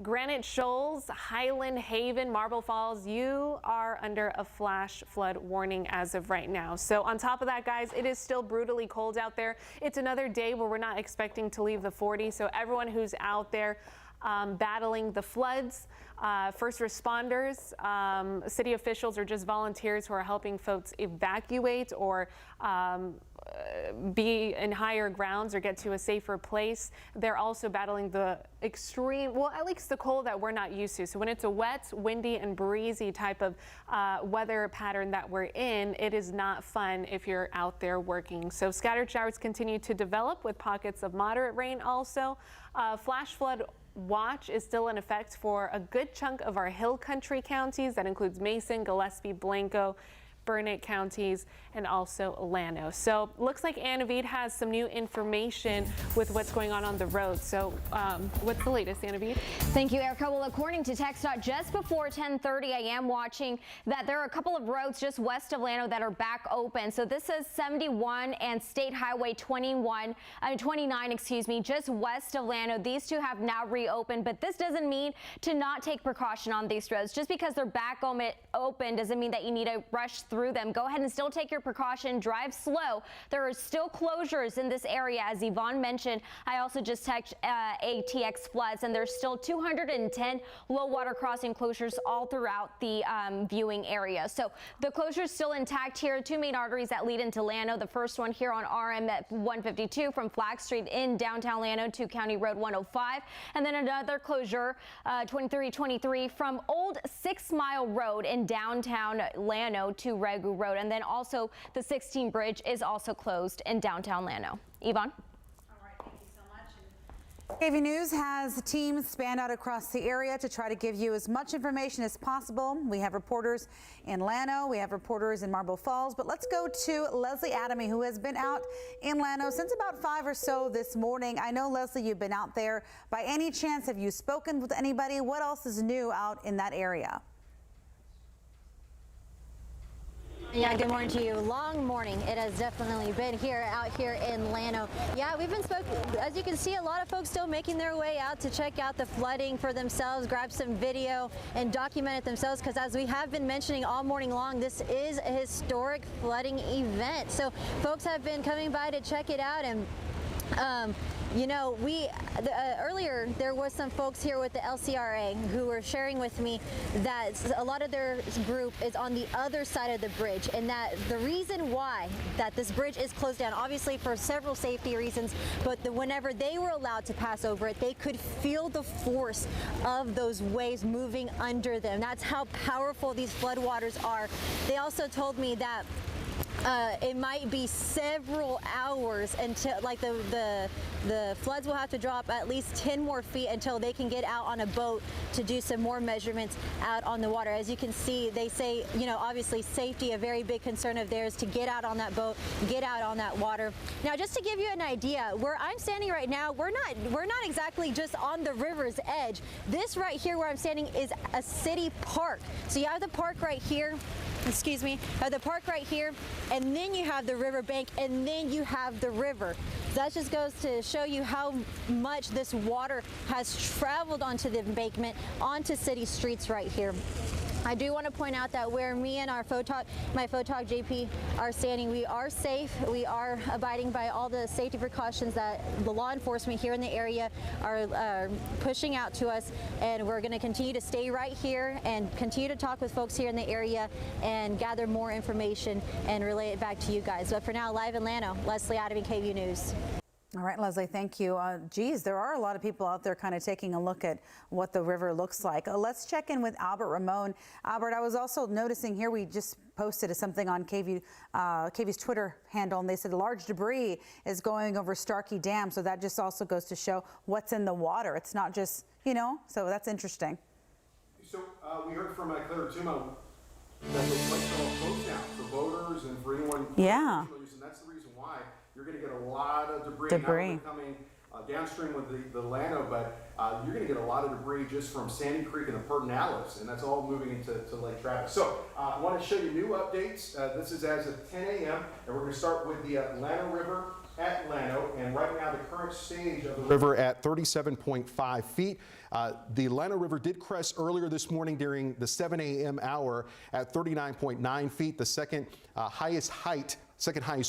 Granite Shoals, Highland, Haven, Marble Falls, you are under a flash flood warning as of right now. So on top of that, guys, it is still brutally cold out there. It's another day where we're not expecting to leave the 40s. So everyone who's out there battling the floods, first responders, city officials, or just volunteers who are helping folks evacuate or be in higher grounds or get to a safer place. They're also battling the extreme, well, at least the cold that we're not used to. So when it's a wet, windy, and breezy type of weather pattern that we're in, it is not fun if you're out there working. So scattered showers continue to develop with pockets of moderate rain also. Flash flood watch is still in effect for a good chunk of our hill country counties. That includes Mason, Gillespie, Blanco, Burnett counties, and also Llano. So looks like Anavid has some new information with what's going on the road. So what's the latest, Anavid? Thank you, Erica. Well, according to TxDOT, just before 10:30, I am watching that there are a couple of roads just west of Llano that are back open. So this is 71 and State Highway 29, just west of Llano. These two have now reopened, but this doesn't mean to not take precaution on these roads. Just because they're back open doesn't mean that you need to rush through them. Go ahead and still take your precaution. Drive slow. There are still closures in this area, as Yvonne mentioned. I also just checked ATX floods, and there's still 210 low water crossing closures all throughout the viewing area. So the closure is still intact here. Two main arteries that lead into Llano. The first one here on RM at 152 from Flag Street in downtown Llano to County Road 105, and then another closure 2323 from Old 6 Mile Road in downtown Llano to Regu Road, and then also the 16 Bridge is also closed in downtown Llano. Yvonne? All right, thank you so much. KVUE News has teams spanned out across the area to try to give you as much information as possible. We have reporters in Llano, we have reporters in Marble Falls, but let's go to Leslie Adamy, who has been out in Llano since about 5 or so this morning. I know, Leslie, you've been out there. By any chance, have you spoken with anybody? What else is new out in that area? Yeah, good morning to you. Long morning. It has definitely been out here in Llano. Yeah, we've been as you can see, a lot of folks still making their way out to check out the flooding for themselves, grab some video and document it themselves, because as we have been mentioning all morning long, this is a historic flooding event. So folks have been coming by to check it out, and You know, earlier there was some folks here with the LCRA who were sharing with me that a lot of their group is on the other side of the bridge, and that the reason why that this bridge is closed down, obviously for several safety reasons, but whenever they were allowed to pass over it, they could feel the force of those waves moving under them. That's how powerful these floodwaters are. They also told me that it might be several hours until, like, the floods will have to drop at least 10 more feet until they can get out on a boat to do some more measurements out on the water. As you can see, they say, you know, obviously safety, a very big concern of theirs, to get out on that boat, get out on that water. Now, just to give you an idea, where I'm standing right now, we're not exactly just on the river's edge. This right here where I'm standing is a city park. So you have the park right here. Excuse me, the park right here, and then you have the riverbank, and then you have the river. So that just goes to show you how much this water has traveled onto the embankment, onto city streets right here. I do want to point out that where me and my photog JP are standing, we are safe. We are abiding by all the safety precautions that the law enforcement here in the area are pushing out to us, and we're going to continue to stay right here and continue to talk with folks here in the area and gather more information and relay it back to you guys. But for now, live in Llano, Leslie Adamy, KVUE News. All right, Leslie, thank you. Geez, there are a lot of people out there kind of taking a look at what the river looks like. Let's check in with Albert Ramon. Albert, I was also noticing here, we just posted something on KVUE's Twitter handle, and they said large debris is going over Starkey Dam. So that just also goes to show what's in the water. It's not just, you know, so that's interesting. So we heard from Claire Tuma that the lakes are all closed now for boaters and for anyone. Yeah. And that's the reason why you're going to get a lot of debris. Not coming downstream with the Llano, but you're going to get a lot of debris just from Sandy Creek and the Pedernales, and that's all moving into Lake Travis. So I want to show you new updates. This is as of 10 a.m., and we're going to start with the Llano River at Llano, and right now the current stage of the river at 37.5 feet. The Llano River did crest earlier this morning during the 7 a.m. hour at 39.9 feet, the second highest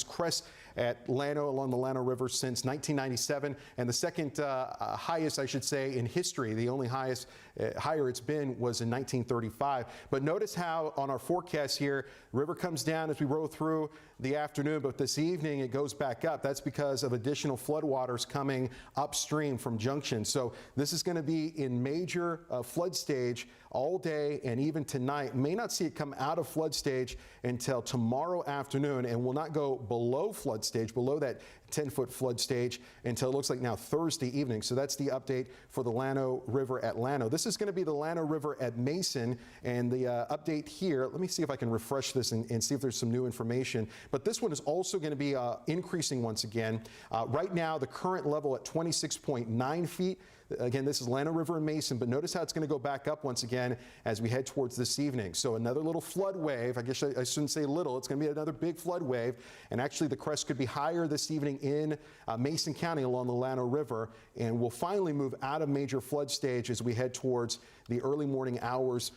crest at Llano along the Llano River since 1997, and the second highest, I should say, in history. The only higher it's been was in 1935. But notice how on our forecast here, the river comes down as we roll through the afternoon, but this evening it goes back up. That's because of additional floodwaters coming upstream from Junction. So this is going to be in major flood stage all day, and even tonight. May not see it come out of flood stage until tomorrow afternoon, and will not go below flood stage, below that 10-foot flood stage, until it looks like now Thursday evening. So that's the update for the Llano River at Llano. This is going to be the Llano River at Mason, and the update here, let me see if I can refresh this and see if there's some new information. But this one is also going to be increasing once again. Right now, the current level at 26.9 feet. Again, this is Llano River and Mason, but notice how it's going to go back up once again as we head towards this evening. So another little flood wave. I guess I shouldn't say little. It's going to be another big flood wave. And actually, the crest could be higher this evening in Mason County along the Llano River. And we'll finally move out of major flood stage as we head towards the early morning hours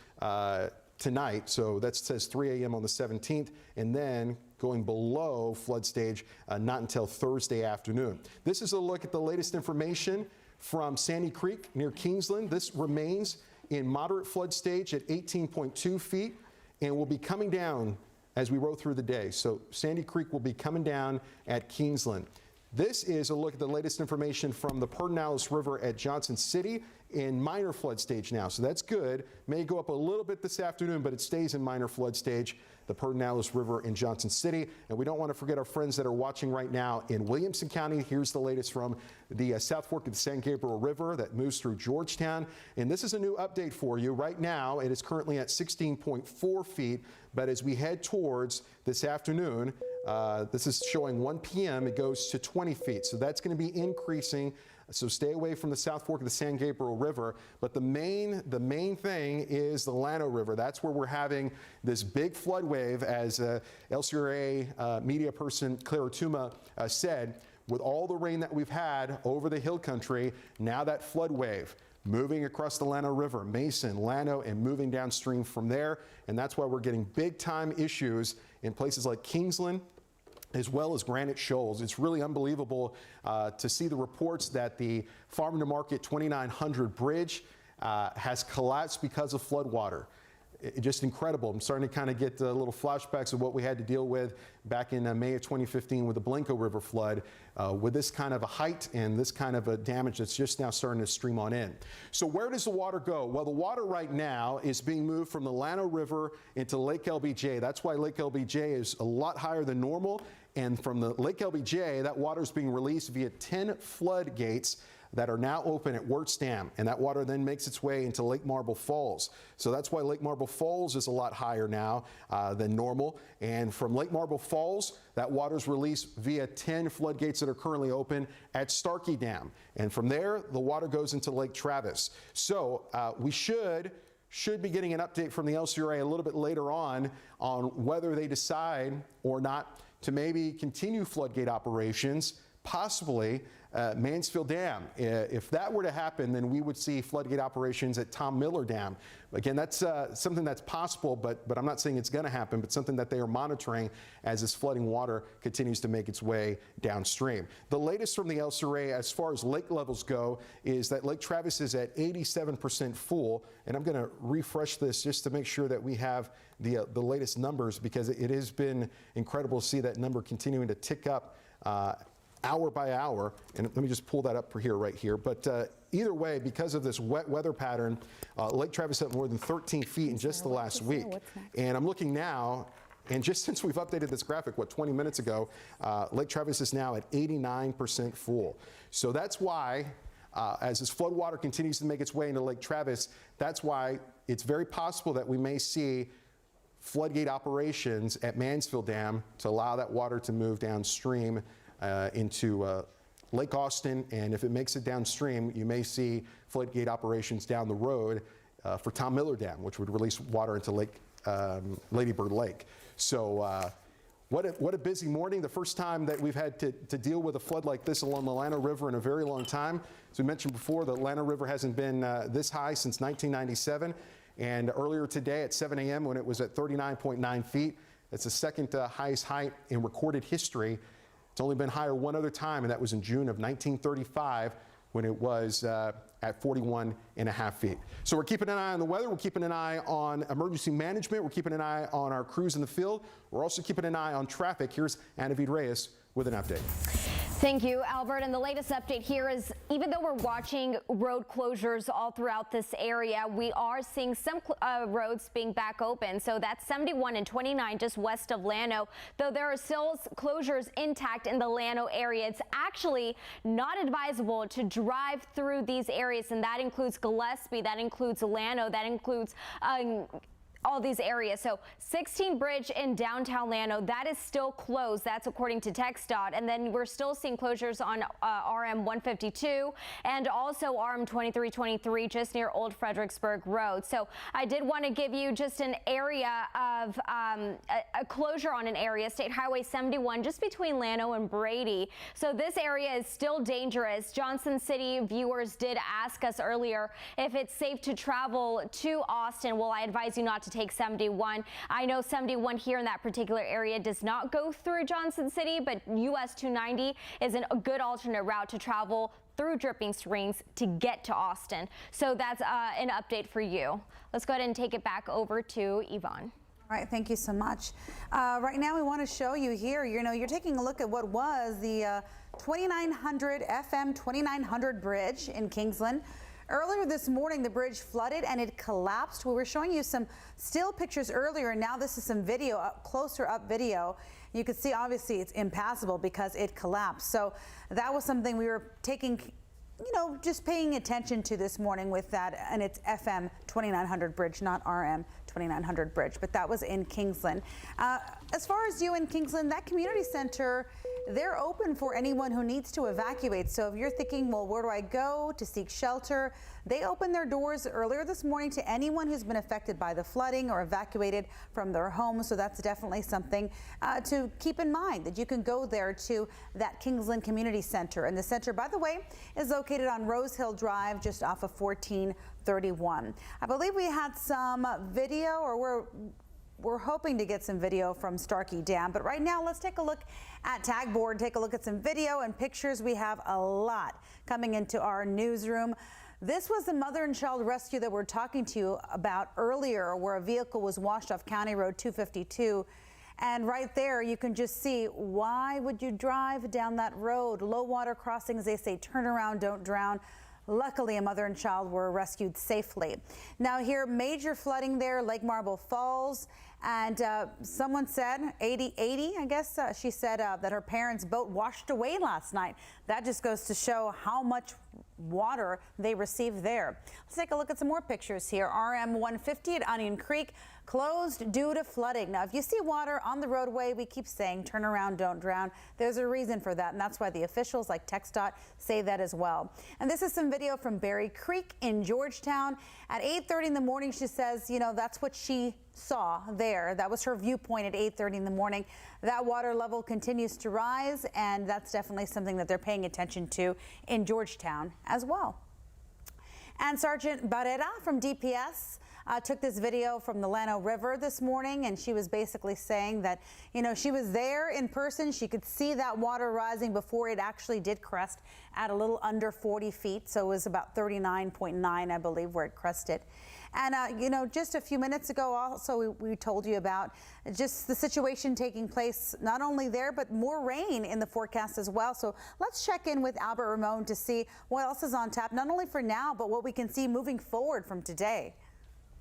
tonight. So that says 3 a.m. on the 17th. And then going below flood stage not until Thursday afternoon. This is a look at the latest information from Sandy Creek near Kingsland. This remains in moderate flood stage at 18.2 feet and will be coming down as we roll through the day. So Sandy Creek will be coming down at Kingsland. This is a look at the latest information from the Pedernales River at Johnson City in minor flood stage now. So that's good. May go up a little bit this afternoon, but it stays in minor flood stage, the Pedernales River in Johnson City. And we don't want to forget our friends that are watching right now in Williamson County. Here's the latest from the South Fork of the San Gabriel River that moves through Georgetown. And this is a new update for you. Right now, it is currently at 16.4 feet. But as we head towards this afternoon, this is showing 1 p.m., it goes to 20 feet. So that's going to be increasing. So stay away from the South Fork of the San Gabriel River. But the main thing is the Llano River. That's where we're having this big flood wave, as LCRA media person Claire Tuma said. With all the rain that we've had over the hill country, now that flood wave moving across the Llano River, Mason, Llano, and moving downstream from there. And that's why we're getting big time issues in places like Kingsland, as well as granite shoals. It's really unbelievable to see the reports that the Farm to Market 2900 bridge has collapsed because of floodwater. Just incredible. I'm starting to kind of get little flashbacks of what we had to deal with back in May of 2015 with the Blanco River flood, with this kind of a height and this kind of a damage that's just now starting to stream on in. So where does the water go? Well, the water right now is being moved from the Llano River into Lake LBJ. That's why Lake LBJ is a lot higher than normal. And from the Lake LBJ, that water is being released via 10 floodgates that are now open at Wirtz Dam, and that water then makes its way into Lake Marble Falls. So that's why Lake Marble Falls is a lot higher now than normal. And from Lake Marble Falls, that water is released via 10 floodgates that are currently open at Starkey Dam. And from there, the water goes into Lake Travis. So we should be getting an update from the LCRA a little bit later on whether they decide or not to maybe continue floodgate operations, possibly Mansfield Dam. If that were to happen, then we would see floodgate operations at Tom Miller Dam. Again, that's something that's possible, but I'm not saying it's going to happen, but something that they are monitoring as this flooding water continues to make its way downstream. The latest from the LCRA as far as lake levels go is that Lake Travis is at 87% full, and I'm going to refresh this just to make sure that we have the latest numbers, because it has been incredible to see that number continuing to tick up hour by hour. And let me just pull that up for here, right here. But either way, because of this wet weather pattern, Lake Travis up more than 13 feet in just the last week. And I'm looking now, and just since we've updated this graphic, 20 minutes ago, Lake Travis is now at 89% full. So that's why, as this floodwater continues to make its way into Lake Travis, that's why it's very possible that we may see floodgate operations at Mansfield Dam to allow that water to move downstream into Lake Austin, and if it makes it downstream, you may see floodgate operations down the road for Tom Miller Dam, which would release water into Lady Bird Lake. So what a busy morning. The first time that we've had to deal with a flood like this along the Llano River in a very long time. As we mentioned before, the Llano River hasn't been this high since 1997, and earlier today at 7 a.m. when it was at 39.9 feet, it's the second highest height in recorded history. It's only been higher one other time, and that was in June of 1935 when it was at 41.5 feet. So we're keeping an eye on the weather. We're keeping an eye on emergency management. We're keeping an eye on our crews in the field. We're also keeping an eye on traffic. Here's Anavid Reyes with an update. Thank you, Albert. And the latest update here is, even though we're watching road closures all throughout this area, we are seeing some roads being back open. So that's 71 and 29 just west of Llano, though there are still closures intact in the Llano area. It's actually not advisable to drive through these areas, and that includes Gillespie, that includes Llano, that includes all these areas. So 16 Bridge in downtown Llano, that is still closed. That's according to TxDOT. And then we're still seeing closures on RM 152 and also RM 2323 just near Old Fredericksburg Road. So I did want to give you just an area of a closure on an area, State Highway 71, just between Llano and Brady. So this area is still dangerous. Johnson City viewers did ask us earlier if it's safe to travel to Austin. Well, I advise you not to take 71. I know 71 here in that particular area does not go through Johnson City, but US 290 is a good alternate route to travel through Dripping Springs to get to Austin. So that's an update for you. Let's go ahead and take it back over to Yvonne. All right, thank you so much. Right now we want to show you here, you're taking a look at what was the 2900 FM 2900 bridge in Kingsland. Earlier this morning, the bridge flooded and it collapsed. We were showing you some still pictures earlier, and now this is some video, closer up video. You can see, obviously, it's impassable because it collapsed. So that was something we were taking, just paying attention to this morning with that, and it's FM 2900 bridge, not RM 2900 bridge, but that was in Kingsland. As far as you in Kingsland, that community center, they're open for anyone who needs to evacuate. So if you're thinking, well, where do I go to seek shelter? They opened their doors earlier this morning to anyone who's been affected by the flooding or evacuated from their homes. So that's definitely something to keep in mind, that you can go there to that Kingsland Community Center. And the center, by the way, is located on Rose Hill Drive, just off of 1431. I believe we had some video, or we're hoping to get some video from Starkey Dam. But right now, let's take a look at Tag Board, take a look at some video and pictures. We have a lot coming into our newsroom. This was the mother and child rescue that we're talking to you about earlier, where a vehicle was washed off County Road 252. And right there, you can just see, why would you drive down that road? Low water crossings, they say, turn around, don't drown. Luckily, a mother and child were rescued safely. Now here, major flooding there, Lake Marble Falls. And someone said, 80, I guess, she said that her parents' boat washed away last night. That just goes to show how much water they received there. Let's take a look at some more pictures here. RM 150 at Onion Creek closed due to flooding. Now, if you see water on the roadway, we keep saying turn around, don't drown. There's a reason for that, and that's why the officials like TxDOT say that as well. And this is some video from Berry Creek in Georgetown. At 8:30 in the morning, she says, you know, that's what she saw there. That was her viewpoint at 8:30 in the morning. That water level continues to rise, and that's definitely something that they're paying attention to in Georgetown as well. And Sergeant Barrera from DPS took this video from the Llano River this morning, and she was basically saying that, you know, she was there in person. She could see that water rising before it actually did crest at a little under 40 feet. So it was about 39.9, I believe, where it crested. And, you know, just a few minutes ago also, we told you about just the situation taking place not only there, but more rain in the forecast as well. So let's check in with Albert Ramon to see what else is on tap, not only for now, but what we can see moving forward from today.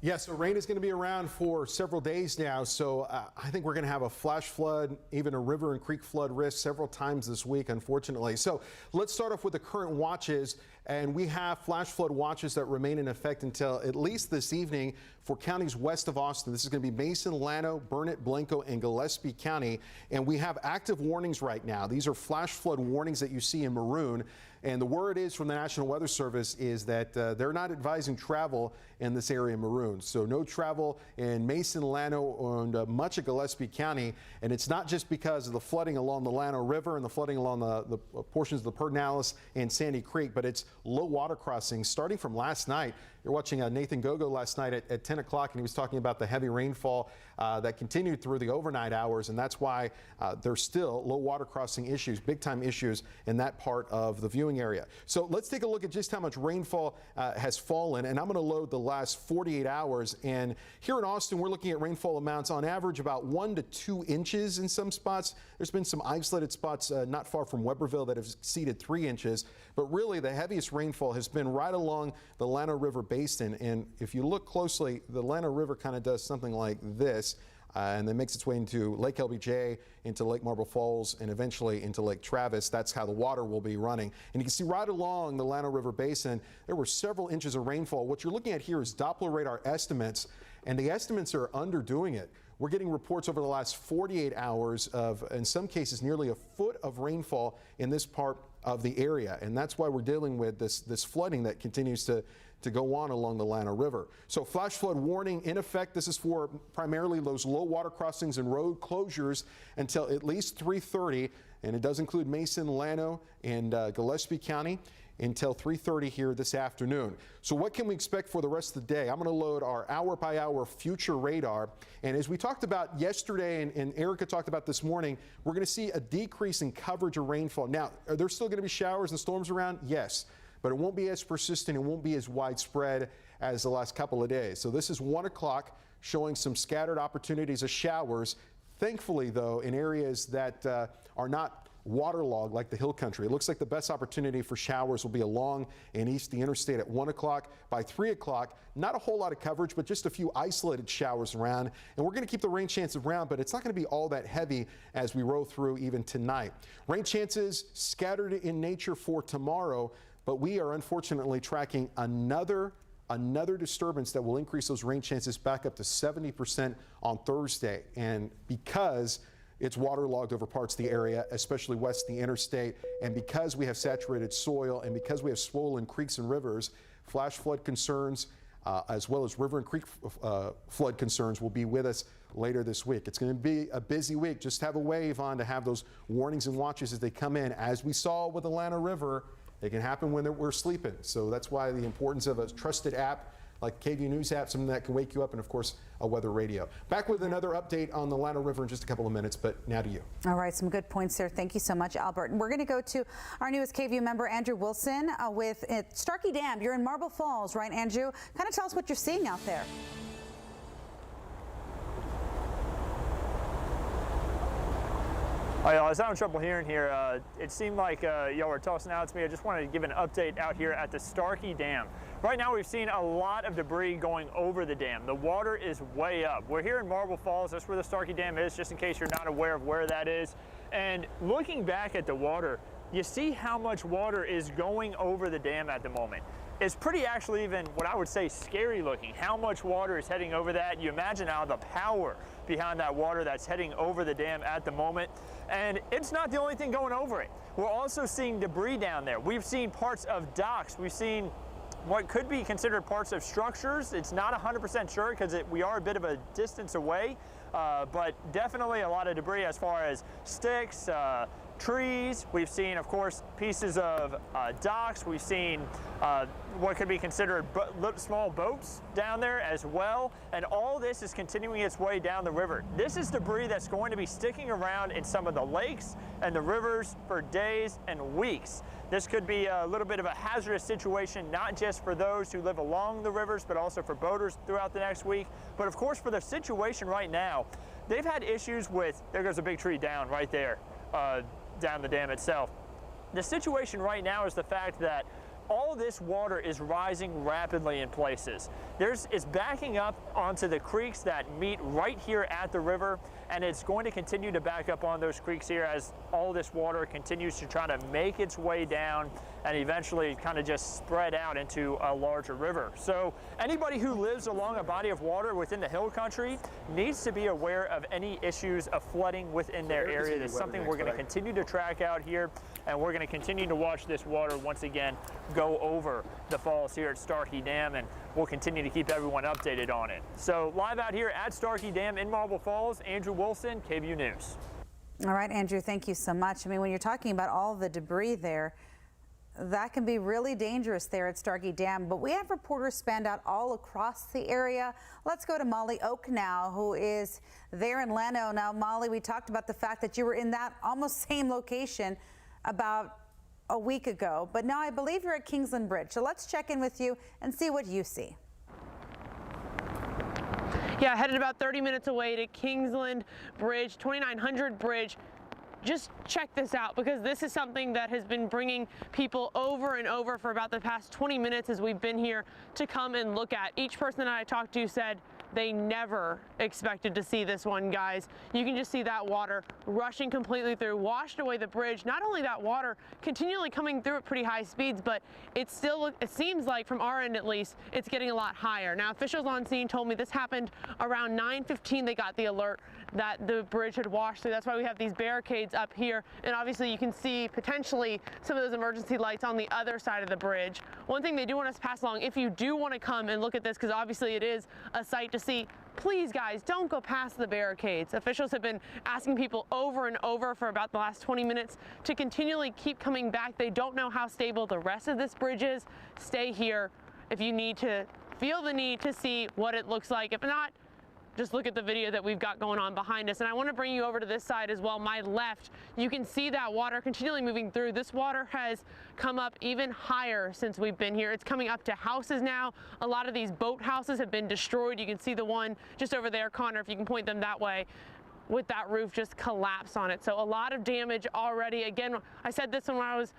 Yes, so rain is going to be around for several days now, so I think we're going to have a flash flood, even a river and creek flood risk several times this week, unfortunately. So let's start off with the current watches, and we have flash flood watches that remain in effect until at least this evening for counties west of Austin. This is going to be Mason, Llano, Burnett, Blanco, and Gillespie County, and we have active warnings right now. These are flash flood warnings that you see in maroon. And the word is from the National Weather Service is that they're not advising travel in this area in maroon. So no travel in Mason, Llano, and much of Gillespie County. And it's not just because of the flooding along the Llano River and the flooding along the portions of the Pedernales and Sandy Creek, but it's low water crossings starting from last night. You're watching Nathan Gogo last night at 10 o'clock, and he was talking about the heavy rainfall that continued through the overnight hours, and that's why there's still low water crossing issues, big time issues in that part of the viewing area. So let's take a look at just how much rainfall has fallen, and I'm going to load the last 48 hours. And here in Austin, we're looking at rainfall amounts on average about 1 to 2 inches in some spots. There's been some isolated spots not far from Weberville that have exceeded 3 inches, but really the heaviest rainfall has been right along the Llano River basin. And if you look closely, the Llano River kind of does something like this. And then makes its way into Lake LBJ, into Lake Marble Falls, and eventually into Lake Travis. That's how the water will be running. And you can see right along the Llano River basin, there were several inches of rainfall. What you're looking at here is Doppler radar estimates, and the estimates are underdoing it. We're getting reports over the last 48 hours of, in some cases, nearly a foot of rainfall in this part of the area. And that's why we're dealing with this flooding that continues to go on along the Llano River. So flash flood warning in effect. This is for primarily those low water crossings and road closures until at least 3:30, and it does include Mason, Llano, and Gillespie County until 3:30 here this afternoon. So what can we expect for the rest of the day? I'm going to load our hour-by-hour future radar, and as we talked about yesterday and Erica talked about this morning, we're going to see a decrease in coverage of rainfall. Now, are there still going to be showers and storms around? Yes. But it won't be as persistent, it won't be as widespread as the last couple of days. So this is 1 o'clock, showing some scattered opportunities of showers. Thankfully, though, in areas that are not waterlogged like the hill country. It looks like the best opportunity for showers will be along and east the interstate at 1 o'clock. By 3 o'clock, not a whole lot of coverage, but just a few isolated showers around. And we're going to keep the rain chance around, but it's not going to be all that heavy as we roll through even tonight. Rain chances scattered in nature for tomorrow, but we are unfortunately tracking another disturbance that will increase those rain chances back up to 70% on Thursday. And because it's waterlogged over parts of the area, especially west of the interstate, and because we have saturated soil and because we have swollen creeks and rivers, flash flood concerns as well as river and creek flood concerns will be with us later this week. It's going to be a busy week. Just have a wave on to have those warnings and watches as they come in. As we saw with the Llano River, it can happen when we're sleeping. So that's why the importance of a trusted app like KVUE News app, something that can wake you up, and of course, a weather radio. Back with another update on the Llano River in just a couple of minutes, but now to you. All right, some good points there. Thank you so much, Albert. And we're going to go to our newest KVUE member, Andrew Wilson, with Starkey Dam. You're in Marble Falls, right, Andrew? Kind of tell us what you're seeing out there. I was having trouble hearing here. It seemed like y'all were tossing out to me. I just wanted to give an update out here at the Starkey Dam. Right now we've seen a lot of debris going over the dam. The water is way up. We're here in Marble Falls. That's where the Starkey Dam is, just in case you're not aware of where that is. And looking back at the water, you see how much water is going over the dam at the moment. It's pretty actually even what I would say scary looking, how much water is heading over that. You imagine now the power behind that water that's heading over the dam at the moment. And it's not the only thing going over it. We're also seeing debris down there. We've seen parts of docks. We've seen what could be considered parts of structures. It's not 100% sure because we are a bit of a distance away, but definitely a lot of debris as far as sticks, trees. We've seen, of course, pieces of docks. We've seen what could be considered small boats down there as well. And all this is continuing its way down the river. This is debris that's going to be sticking around in some of the lakes and the rivers for days and weeks. This could be a little bit of a hazardous situation, not just for those who live along the rivers, but also for boaters throughout the next week. But of course, for the situation right now, they've had issues with, there goes a big tree down right there, down the dam itself. The situation right now is the fact that all this water is rising rapidly in places. It's backing up onto the creeks that meet right here at the river, and it's going to continue to back up on those creeks here as all this water continues to try to make its way down and eventually kind of just spread out into a larger river. So anybody who lives along a body of water within the hill country needs to be aware of any issues of flooding within their area. That's something we're going to continue to track out here, and we're going to continue to watch this water once again go over the falls here at Starkey Dam, and we'll continue to keep everyone updated on it. So live out here at Starkey Dam in Marble Falls, Andrew Wilson, KVUE News. All right, Andrew, thank you so much. I mean, when you're talking about all the debris there, that can be really dangerous there at Starkey Dam, but we have reporters spanned out all across the area. Let's go to Molly Oak now, who is there in Llano. Now, Molly, we talked about the fact that you were in that almost same location about a week ago, but now I believe you're at Kingsland Bridge. So let's check in with you and see what you see. Yeah, headed about 30 minutes away to Kingsland Bridge, 2900 Bridge. Just check this out, because this is something that has been bringing people over and over for about the past 20 minutes as we've been here to come and look at. Each person that I talked to said they never expected to see this one, guys. You can just see that water rushing completely through, washed away the bridge. Not only that water continually coming through at pretty high speeds, but it seems like, from our end at least, it's getting a lot higher. Now, officials on scene told me this happened around 9:15. They got the alert that the bridge had washed through. That's why we have these barricades up here. And obviously you can see potentially some of those emergency lights on the other side of the bridge. One thing they do want us to pass along, if you do want to come and look at this, because obviously it is a sight to see, please guys, don't go past the barricades. Officials have been asking people over and over for about the last 20 minutes to continually keep coming back. They don't know how stable the rest of this bridge is. Stay here if you feel the need to see what it looks like. If not, just look at the video that we've got going on behind us. And I want to bring you over to this side as well, my left. You can see that water continually moving through. This water has come up even higher since we've been here. It's coming up to houses now. A lot of these boat houses have been destroyed. You can see the one just over there, Connor, if you can point them that way, with that roof just collapse on it. So a lot of damage already. Again, I said this when I was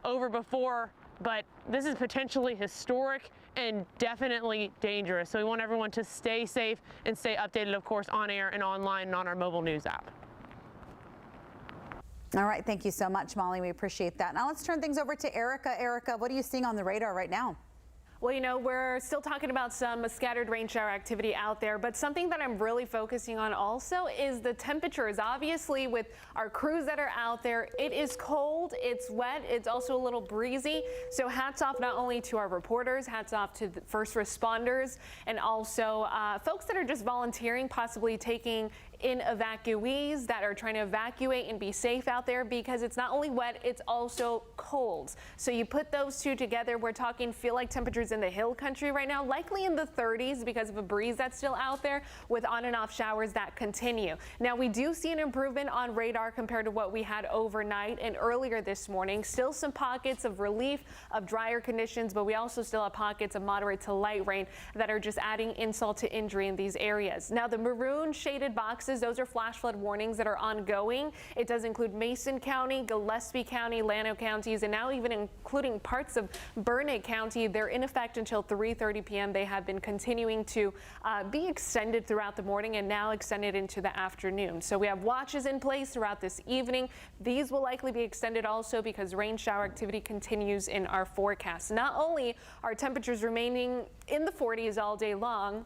over before, but this is potentially historic and definitely dangerous. So we want everyone to stay safe and stay updated, of course, on air and online and on our mobile news app. All right, thank you so much, Molly. We appreciate that. Now let's turn things over to Erica. Erica, what are you seeing on the radar right now? Well, you know, we're still talking about some scattered rain shower activity out there, but something that I'm really focusing on also is the temperatures. Obviously, with our crews that are out there, it is cold, it's wet, it's also a little breezy. So hats off not only to our reporters, hats off to the first responders, and also folks that are just volunteering, possibly taking in evacuees that are trying to evacuate and be safe out there, because it's not only wet, it's also cold. So you put those two together, we're talking feel like temperatures in the hill country right now, likely in the 30s because of a breeze that's still out there, with on and off showers that continue. Now we do see an improvement on radar compared to what we had overnight and earlier this morning. Still some pockets of relief of drier conditions, but we also still have pockets of moderate to light rain that are just adding insult to injury in these areas. Now the maroon shaded boxes, those are flash flood warnings that are ongoing. It does include Mason County, Gillespie County, Llano counties, and now even including parts of Burnett County. They're in effect until 3:30 p.m. They have been continuing to be extended throughout the morning and now extended into the afternoon. So we have watches in place throughout this evening. These will likely be extended also because rain shower activity continues in our forecast. Not only are temperatures remaining in the 40s all day long,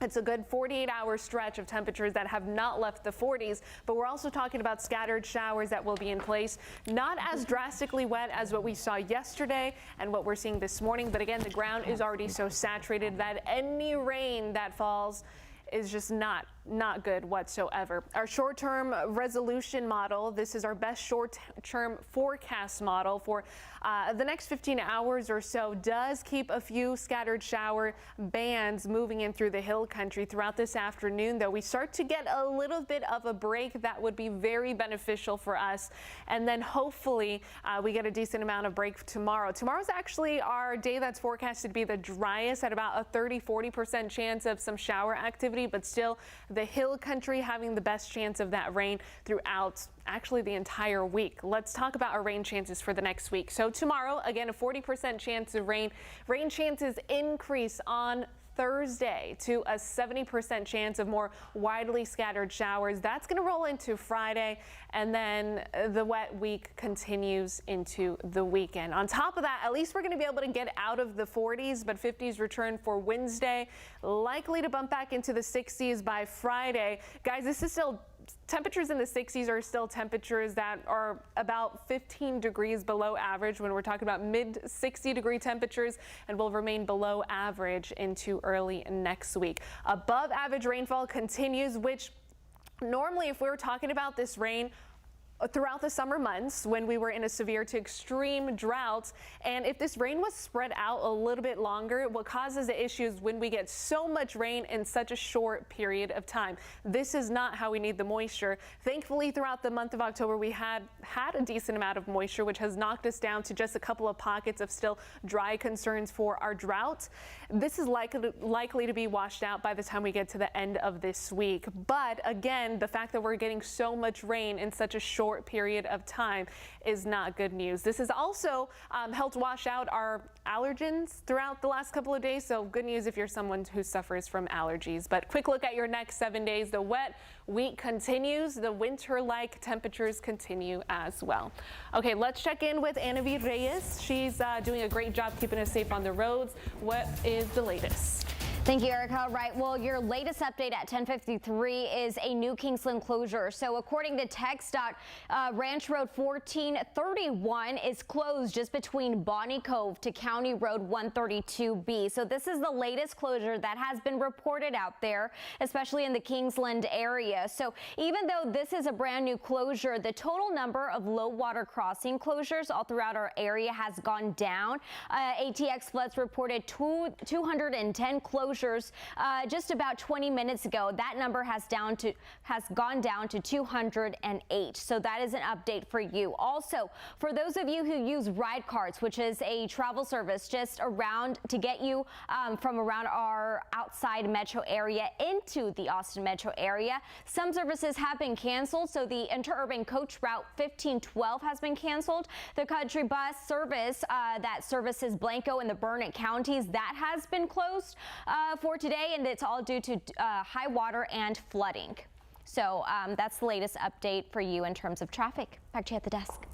it's a good 48-hour stretch of temperatures that have not left the 40s, but we're also talking about scattered showers that will be in place. Not as drastically wet as what we saw yesterday and what we're seeing this morning, but again, the ground is already so saturated that any rain that falls is just not good whatsoever. Our short-term resolution model, this is our best short-term forecast model for the next 15 hours or so, does keep a few scattered shower bands moving in through the hill country throughout this afternoon. Though we start to get a little bit of a break, that would be very beneficial for us. And then hopefully we get a decent amount of break tomorrow. Tomorrow's actually our day that's forecasted to be the driest, at about a 30-40% chance of some shower activity, but still the hill country having the best chance of that rain throughout actually the entire week. Let's talk about our rain chances for the next week. So tomorrow, again, a 40% chance of rain. Rain chances increase on Thursday to a 70% chance of more widely scattered showers. That's going to roll into Friday, and then the wet week continues into the weekend. On top of that, at least we're going to be able to get out of the 40s, but 50s return for Wednesday, likely to bump back into the 60s by Friday. Guys, this is still temperatures in the 60s are still temperatures that are about 15 degrees below average when we're talking about mid 60-degree temperatures, and will remain below average into early next week. Above average rainfall continues, which normally if we were talking about this rain throughout the summer months when we were in a severe to extreme drought, and if this rain was spread out a little bit longer, what causes the issues when we get so much rain in such a short period of time. This is not how we need the moisture. Thankfully, throughout the month of October, we had a decent amount of moisture, which has knocked us down to just a couple of pockets of still dry concerns for our drought. This is likely to be washed out by the time we get to the end of this week. But again, the fact that we're getting so much rain in such a short period of time is not good news. This has also helped wash out our allergens throughout the last couple of days, so good news if you're someone who suffers from allergies. But quick look at your next 7 days. The wet week continues. The winter-like temperatures continue as well. Okay, let's check in with Anavid Reyes. She's doing a great job keeping us safe on the roads. What is the latest? Thank you, Erica. Right, well, your latest update at 10:53 is a new Kingsland closure. So according to TxDOT, Ranch Road 1431 is closed just between Bonnie Cove to County Road 132B. So this is the latest closure that has been reported out there, especially in the Kingsland area. So even though this is a brand new closure, the total number of low water crossing closures all throughout our area has gone down. ATX Floods reported 210 closures just about 20 minutes ago. That number has gone down to 208. So that is an update for you. Also, for those of you who use ride carts, which is a travel service just around to get you from around our outside metro area into the Austin metro area, some services have been canceled. So the interurban coach route 1512 has been canceled. The country bus service that services Blanco and the Burnett counties, that has been closed for today, and it's all due to high water and flooding. So that's the latest update for you in terms of traffic. Back to you at the desk.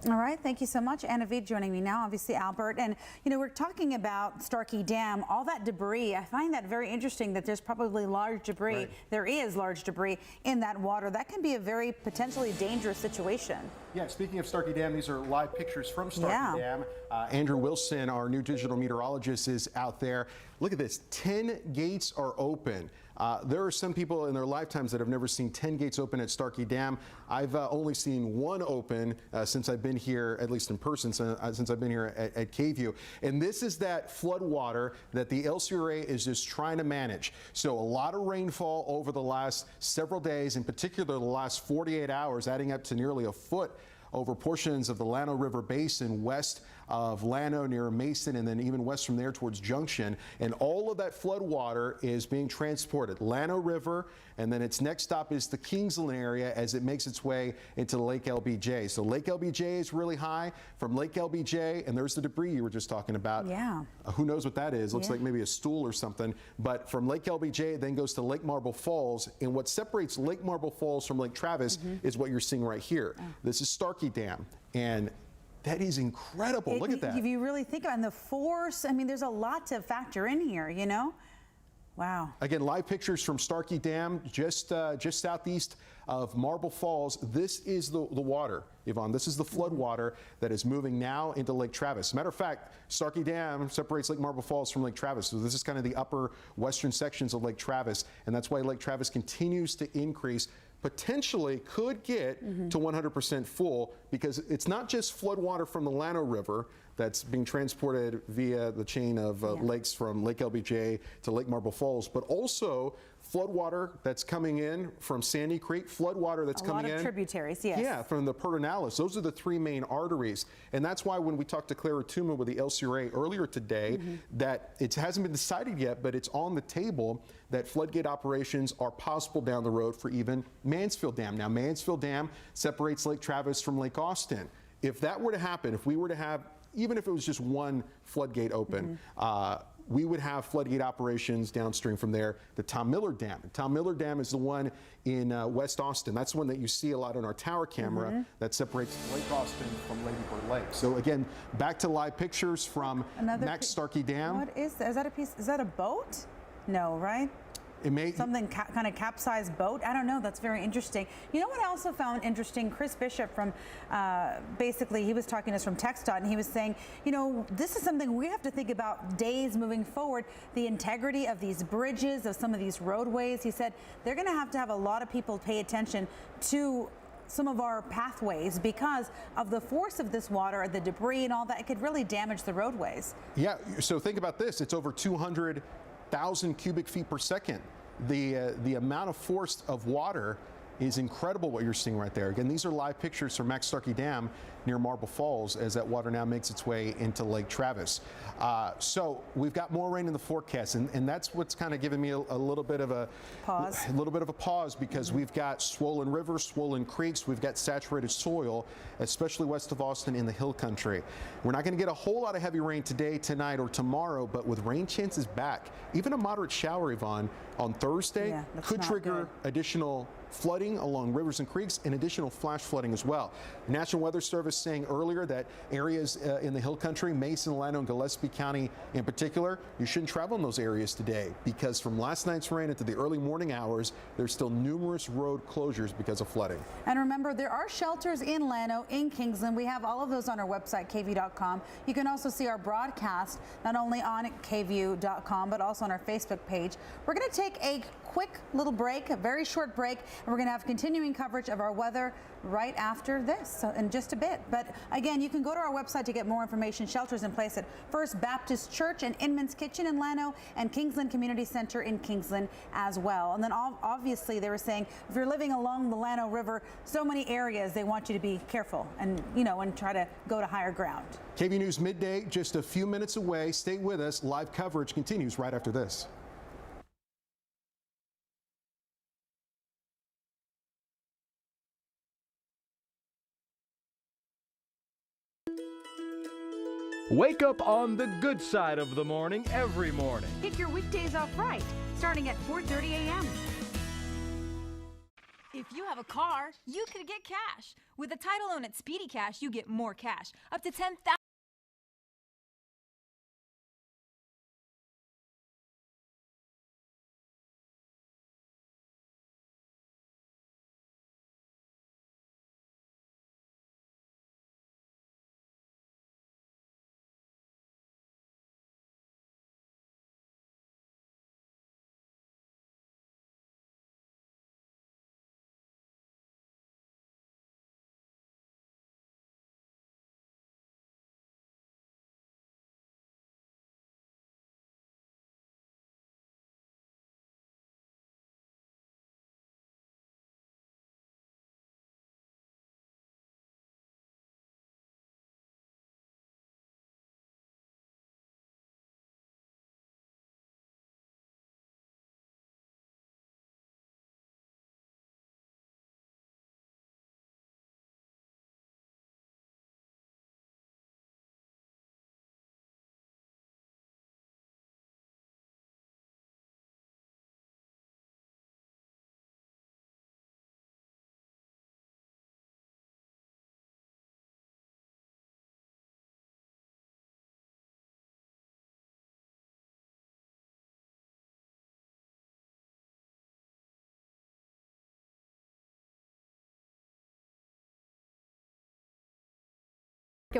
All right, thank you so much. Anavid joining me now, obviously Albert. And, you know, we're talking about Starkey Dam, all that debris. I find that very interesting that there's probably large debris. Right. There is large debris in that water. That can be a very potentially dangerous situation. Yeah, speaking of Starkey Dam, these are live pictures from Starkey Yeah. Dam. Andrew Wilson, our new digital meteorologist, is out there. Look at this, 10 gates are open. There are some people in their lifetimes that have never seen 10 gates open at Starkey Dam. I've only seen one open since I've been here, at least in person, since I've been here at KVUE. And this is that flood water that the LCRA is just trying to manage. So a lot of rainfall over the last several days, in particular the last 48 hours, adding up to nearly a foot over portions of the Llano River Basin west of Llano near Mason, and then even west from there towards Junction. And all of that flood water is being transported. Llano River, and then its next stop is the Kingsland area as it makes its way into Lake LBJ. So Lake LBJ is really high. From Lake LBJ, and there's the debris you were just talking about. Yeah. Who knows what that is? Looks like maybe a stool or something. But from Lake LBJ, it then goes to Lake Marble Falls. And what separates Lake Marble Falls from Lake Travis is what you're seeing right here. This is Starkey Dam. And that is incredible. Look at that. If you really think about it, and the force, I mean, there's a lot to factor in here, you know? Wow. Again, live pictures from Starkey Dam, just southeast of Marble Falls. This is the water, Yvonne. This is the flood water that is moving now into Lake Travis. Matter of fact, Starkey Dam separates Lake Marble Falls from Lake Travis. So this is kind of the upper western sections of Lake Travis, and that's why Lake Travis continues to increase. Potentially could get to 100% full, because it's not just flood water from the Llano River that's being transported via the chain of lakes from Lake LBJ to Lake Marble Falls, but also flood water that's coming in from Sandy Creek, flood water that's coming in. A lot of tributaries, yes. Yeah, from the Pedernales. Those are the three main arteries. And that's why when we talked to Clara Tuma with the LCRA earlier today, that it hasn't been decided yet, but it's on the table that floodgate operations are possible down the road for even Mansfield Dam. Now, Mansfield Dam separates Lake Travis from Lake Austin. If that were to happen, if we were to have, even if it was just one floodgate open, we would have floodgate operations downstream from there. The Tom Miller Dam. Tom Miller Dam is the one in West Austin. That's the one that you see a lot on our tower camera that separates Lake Austin from Lady Bird Lake. So again, back to live pictures from Max Starkey Dam. What is that? Is that a piece? Is that a boat? No, right? It may something kind of capsized boat. I don't know. That's very interesting. You know what I also found interesting? Chris Bishop from basically he was talking to us from TxDOT, and he was saying, you know, this is something we have to think about days moving forward. The integrity of these bridges, of some of these roadways. He said they're going to have a lot of people pay attention to some of our pathways because of the force of this water, the debris, and all that. It could really damage the roadways. Yeah. So think about this. It's over 200,000 cubic feet per second. The amount of force of water is incredible what you're seeing right there. Again, these are live pictures from Max Starkey Dam near Marble Falls as that water now makes its way into Lake Travis. So we've got more rain in the forecast, and that's what's kind of giving me a little bit of a pause. A little bit of a pause because we've got swollen rivers, swollen creeks, we've got saturated soil, especially west of Austin in the hill country. We're not going to get a whole lot of heavy rain today, tonight, or tomorrow, but with rain chances back, even a moderate shower, Yvonne, on Thursday could trigger additional flooding along rivers and creeks and additional flash flooding as well. The National Weather Service saying earlier that areas in the hill country, Mason, Llano, and Gillespie County in particular, you shouldn't travel in those areas today because from last night's rain into the early morning hours, there's still numerous road closures because of flooding. And remember, there are shelters in Llano, in Kingsland. We have all of those on our website, KVUE.com. You can also see our broadcast not only on KVUE.com, but also on our Facebook page. We're going to take a quick little break, a very short break, and we're going to have continuing coverage of our weather right after this, so in just a bit. But again, you can go to our website to get more information. Shelters in place at First Baptist Church and Inman's Kitchen in Llano and Kingsland Community Center in Kingsland as well. And then obviously they were saying if you're living along the Llano River, so many areas, they want you to be careful and, you know, and try to go to higher ground. KVUE News Midday, just a few minutes away. Stay with us. Live coverage continues right after this. Wake up on the good side of the morning every morning. Kick your weekdays off right, starting at 4:30 a.m. If you have a car, you could get cash. With a title loan at Speedy Cash, you get more cash, up to $10,000.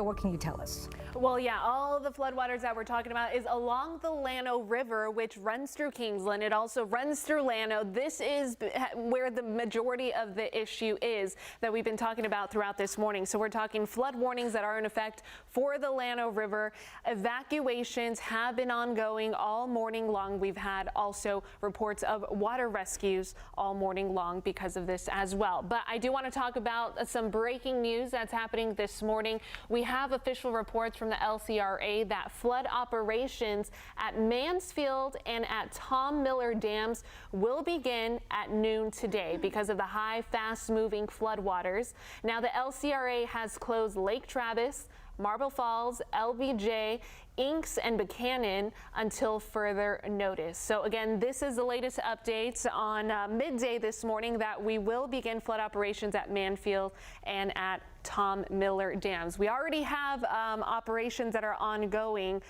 What can you tell us? Well, yeah, all the floodwaters that we're talking about is along the Llano River, which runs through Kingsland. It also runs through Llano. This is where the majority of the issue is that we've been talking about throughout this morning. So we're talking flood warnings that are in effect for the Llano River. Evacuations have been ongoing all morning long. We've had also reports of water rescues all morning long because of this as well. But I do want to talk about some breaking news that's happening this morning. We have official reports from the LCRA that flood operations at Mansfield and at Tom Miller dams will begin at noon today because of the high, fast-moving floodwaters. Now, the LCRA has closed Lake Travis, Marble Falls, LBJ, Inks, and Buchanan until further notice. So again, this is the latest updates on midday this morning that we will begin flood operations at Mansfield and at Tom Miller dams. We already have operations that are ongoing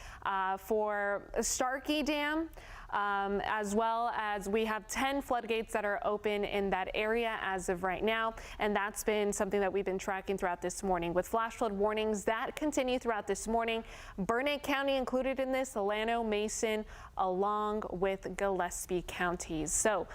for Starkey Dam, as well as we have 10 floodgates that are open in that area as of right now, and that's been something that we've been tracking throughout this morning with flash flood warnings that continue throughout this morning. Burnett County included in this, Llano, Mason, along with Gillespie counties. So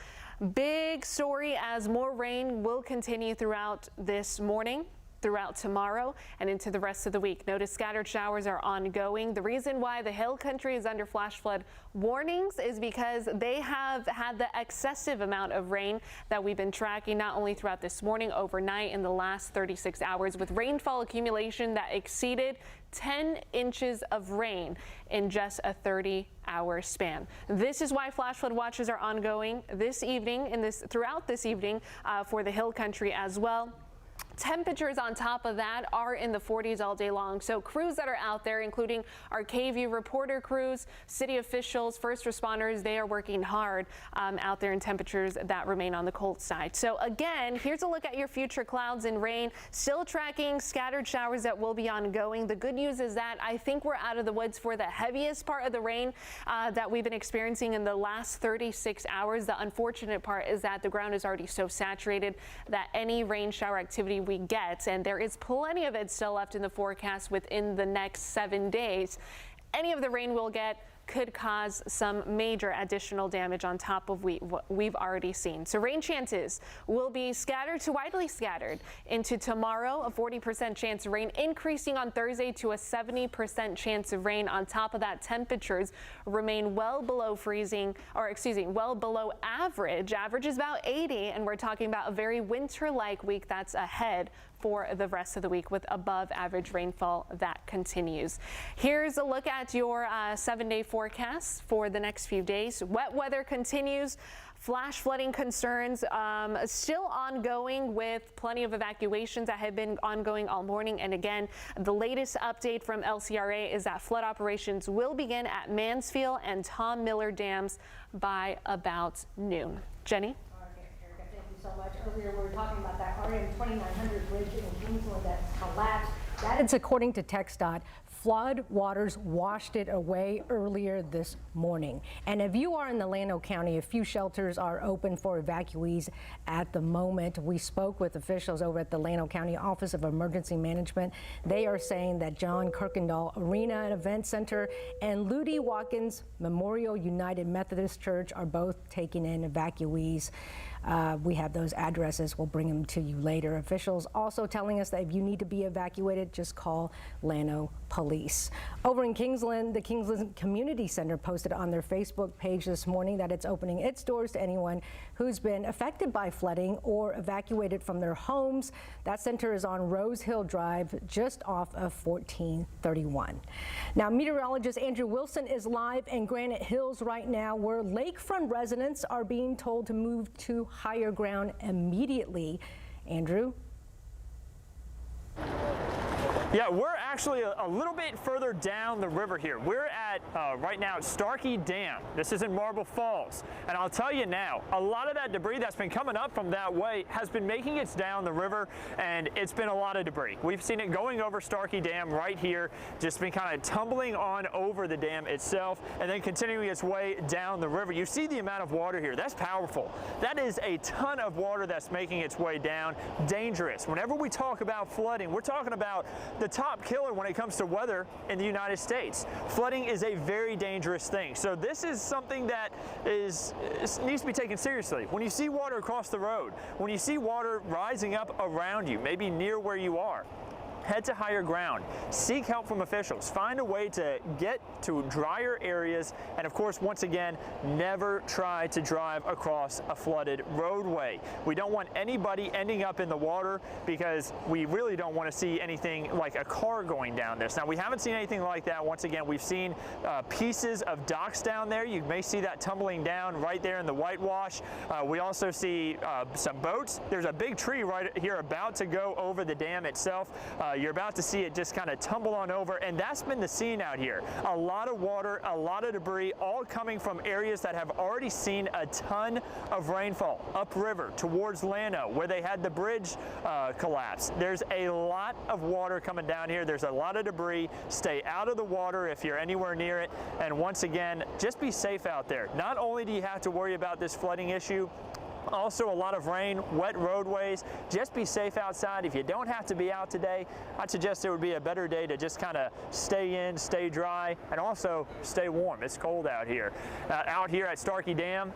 big story as more rain will continue throughout this morning, throughout tomorrow, and into the rest of the week. Notice scattered showers are ongoing. The reason why the hill country is under flash flood warnings is because they have had the excessive amount of rain that we've been tracking not only throughout this morning, overnight, in the last 36 hours, with rainfall accumulation that exceeded 10 inches of rain in just a 30-hour span. This is why flash flood watches are ongoing this evening, throughout this evening for the hill country as well. Temperatures on top of that are in the 40s all day long. So crews that are out there, including our KVUE reporter crews, city officials, first responders, they are working hard out there in temperatures that remain on the cold side. So again, here's a look at your future clouds and rain. Still tracking scattered showers that will be ongoing. The good news is that I think we're out of the woods for the heaviest part of the rain that we've been experiencing in the last 36 hours. The unfortunate part is that the ground is already so saturated that any rain shower activity we get, and there is plenty of it still left in the forecast within the next 7 days, any of the rain we'll get could cause some major additional damage on top of what we've already seen. So rain chances will be scattered to widely scattered into tomorrow, a 40% chance of rain, increasing on Thursday to a 70% chance of rain. On top of that, temperatures remain well below freezing, well below average. Average is about 80, and we're talking about a very winter-like week that's ahead for the rest of the week with above average rainfall that continues. Here's a look at your 7-day forecast for the next few days. Wet weather continues. Flash flooding concerns still ongoing, with plenty of evacuations that have been ongoing all morning. And again, the latest update from LCRA is that flood operations will begin at Mansfield and Tom Miller dams by about noon. Jenny? So much. Earlier we were talking about that RM 2900 bridge in Kingsland that collapsed. That's according to TxDOT. Flood waters washed it away earlier this morning. And if you are in the Llano County, a few shelters are open for evacuees at the moment. We spoke with officials over at the Llano County Office of Emergency Management. They are saying that John Kirkendall Arena and Event Center and Ludi Watkins Memorial United Methodist Church are both taking in evacuees. We have those addresses. We'll bring them to you later. Officials also telling us that if you need to be evacuated, just call Llano Police. Over in Kingsland, the Kingsland Community Center posted on their Facebook page this morning that it's opening its doors to anyone who's been affected by flooding or evacuated from their homes. That center is on Rose Hill Drive, just off of 1431. Now, meteorologist Andrew Wilson is live in Granite Hills right now, where lakefront residents are being told to move to higher ground immediately. Andrew? Yeah, we're actually a little bit further down the river here. We're at, right now, at Starkey Dam. This is in Marble Falls. And I'll tell you now, a lot of that debris that's been coming up from that way has been making its down the river, and it's been a lot of debris. We've seen it going over Starkey Dam right here, just been kind of tumbling on over the dam itself, and then continuing its way down the river. You see the amount of water here. That's powerful. That is a ton of water that's making its way down. Dangerous. Whenever we talk about flooding, we're talking about the top killer killer when it comes to weather in the United States. Flooding is a very dangerous thing. So this is something that needs to be taken seriously. When you see water across the road, when you see water rising up around you, maybe near where you are, head to higher ground, seek help from officials, find a way to get to drier areas, and of course, once again, never try to drive across a flooded roadway. We don't want anybody ending up in the water because we really don't want to see anything like a car going down this. Now, we haven't seen anything like that. Once again, we've seen pieces of docks down there. You may see that tumbling down right there in the whitewash. We also see some boats. There's a big tree right here about to go over the dam itself. You're about to see it just kind of tumble on over, and that's been the scene out here. A lot of water, a lot of debris, all coming from areas that have already seen a ton of rainfall. Upriver towards Llano, where they had the bridge collapse. There's a lot of water coming down here. There's a lot of debris. Stay out of the water if you're anywhere near it. And once again, just be safe out there. Not only do you have to worry about this flooding issue, also a lot of rain, wet roadways. Just be safe outside. If you don't have to be out today, I'd suggest it would be a better day to just kind of stay in, stay dry, and also stay warm. It's cold out here. Out here at Starkey Dam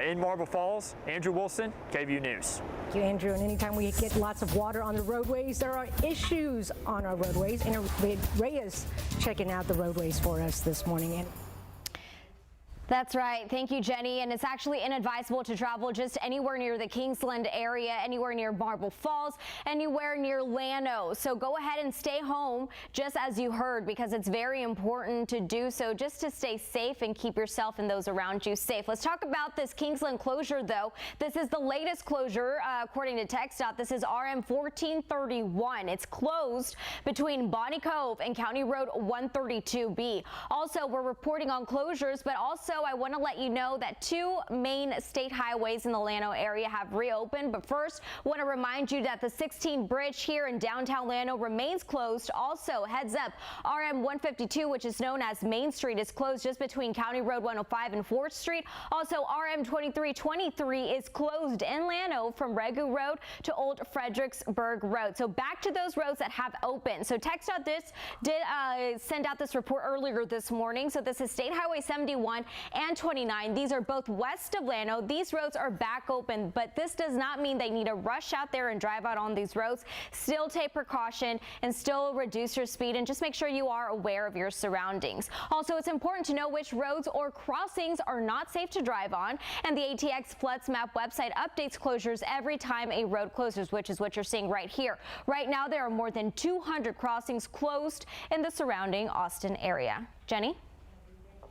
in Marble Falls, Andrew Wilson, KVUE News. Thank you, Andrew. And anytime we get lots of water on the roadways, there are issues on our roadways. And Ray is checking out the roadways for us this morning. And That's right. Thank you, Jenny. And it's actually inadvisable to travel just anywhere near the Kingsland area, anywhere near Marble Falls, anywhere near Llano. So go ahead and stay home, just as you heard, because it's very important to do so just to stay safe and keep yourself and those around you safe. Let's talk about this Kingsland closure, though. This is the latest closure, according to TxDOT. This is RM 1431. It's closed between Bonnie Cove and County Road 132B. Also, we're reporting on closures, but also I want to let you know that 2 main state highways in the Llano area have reopened. But first, I want to remind you that the 16 bridge here in downtown Llano remains closed. Also, heads up, RM 152, which is known as Main Street, is closed just between County Road 105 and 4th Street. Also, RM 2323 is closed in Llano from Regu Road to Old Fredericksburg Road. So back to those roads that have opened. So TxDOT did send out this report earlier this morning. So this is State Highway 71 and 29. These are both west of Llano. These roads are back open, but this does not mean they need to rush out there and drive out on these roads. Still take precaution and still reduce your speed, and just make sure you are aware of your surroundings. Also, it's important to know which roads or crossings are not safe to drive on, and the ATX Floods Map website updates closures every time a road closes, which is what you're seeing right here. Right now, there are more than 200 crossings closed in the surrounding Austin area. Jenny?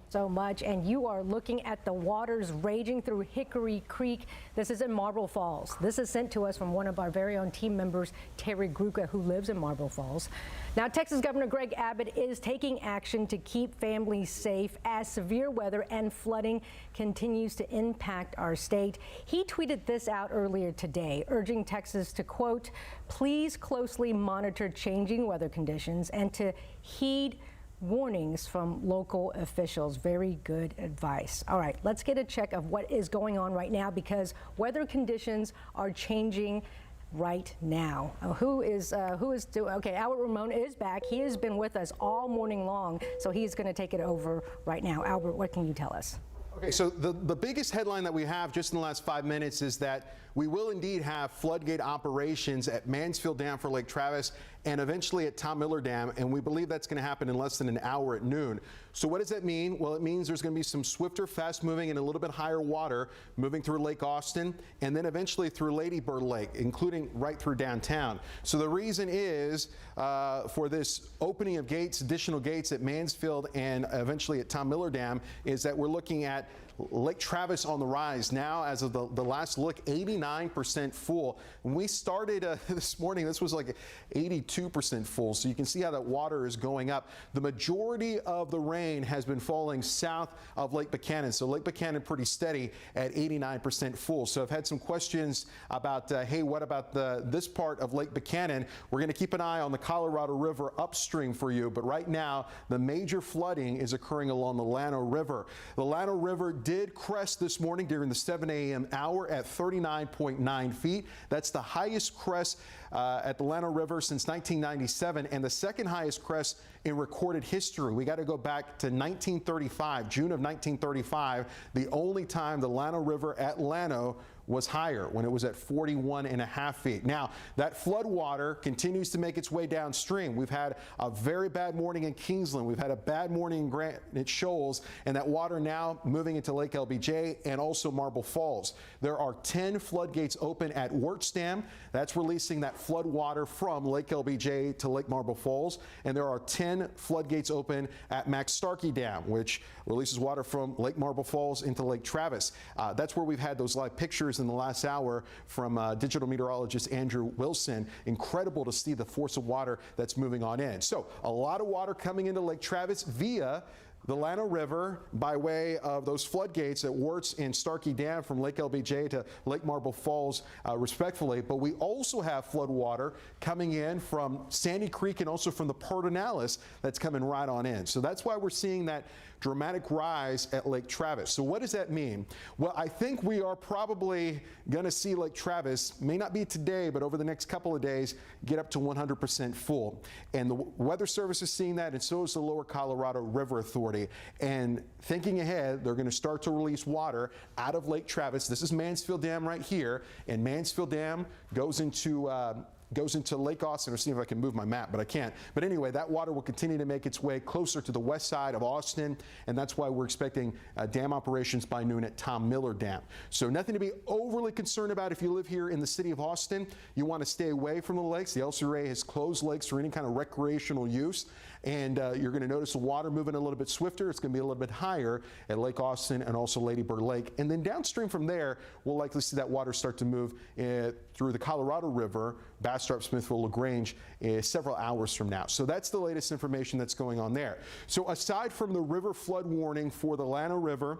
So much, and you are looking at the waters raging through Hickory Creek. This is in Marble Falls. This is sent to us from one of our very own team members, Terry Gruca, who lives in Marble Falls. Now, Texas Governor Greg Abbott is taking action to keep families safe as severe weather and flooding continues to impact our state. He tweeted this out earlier today, urging Texas to, quote, please closely monitor changing weather conditions and to heed warnings from local officials. Very good advice. All right, let's get a check of what is going on right now, because weather conditions are changing right now. Okay, Albert Ramon is back. He has been with us all morning long, so he's going to take it over right now. Albert, what can you tell us? Okay, so the biggest headline that we have just in the last 5 minutes is that we will indeed have floodgate operations at Mansfield Dam for Lake Travis and eventually at Tom Miller Dam, and we believe that's going to happen in less than an hour at noon. So what does that mean? Well, it means there's going to be some swifter, fast-moving, and a little bit higher water moving through Lake Austin and then eventually through Lady Bird Lake, including right through downtown. So the reason is for this opening of gates, additional gates at Mansfield and eventually at Tom Miller Dam, is that we're looking at Lake Travis on the rise now. As of the last look, 89% full. When we started this morning, this was like 82% full. So you can see how that water is going up. The majority of the rain has been falling south of Lake Buchanan. So Lake Buchanan pretty steady at 89% full. So I've had some questions about, hey, what about this part of Lake Buchanan? We're going to keep an eye on the Colorado River upstream for you. But right now, the major flooding is occurring along the Llano River. The Llano River did crest this morning during the 7 a.m. hour at 39.9 feet. That's the highest crest at the Llano River since 1997 and the second highest crest in recorded history. We got to go back to 1935, June of 1935, the only time the Llano River at Llano was higher, when it was at 41.5 feet. Now, that flood water continues to make its way downstream. We've had a very bad morning in Kingsland. We've had a bad morning in Granite Shoals, and that water now moving into Lake LBJ and also Marble Falls. There are 10 floodgates open at Wirtz Dam. That's releasing that flood water from Lake LBJ to Lake Marble Falls. And there are 10 floodgates open at Max Starkey Dam, which releases water from Lake Marble Falls into Lake Travis. That's where we've had those live pictures in the last hour from digital meteorologist Andrew Wilson. Incredible to see the force of water that's moving on in. So a lot of water coming into Lake Travis via the Llano River by way of those floodgates at Wirtz and Starkey Dam from Lake LBJ to Lake Marble Falls, respectively. But we also have flood water coming in from Sandy Creek and also from the Pedernales that's coming right on in. So that's why we're seeing that dramatic rise at Lake Travis. So what does that mean? Well, I think we are probably going to see Lake Travis, may not be today, but over the next couple of days, get up to 100% full. And the Weather Service is seeing that, and so is the Lower Colorado River Authority. And thinking ahead, they're going to start to release water out of Lake Travis. This is Mansfield Dam right here, and Mansfield Dam goes into Lake Austin, or see if I can move my map, but I can't. But anyway, that water will continue to make its way closer to the west side of Austin, and that's why we're expecting dam operations by noon at Tom Miller Dam. So nothing to be overly concerned about if you live here in the city of Austin. You want to stay away from the lakes. The LCRA has closed lakes for any kind of recreational use, and you're going to notice the water moving a little bit swifter. It's going to be a little bit higher at Lake Austin and also Lady Bird Lake. And then downstream from there, we'll likely see that water start to move through the Colorado River, Bastrop, Smithville, LaGrange, several hours from now. So that's the latest information that's going on there. So aside from the river flood warning for the Llano River,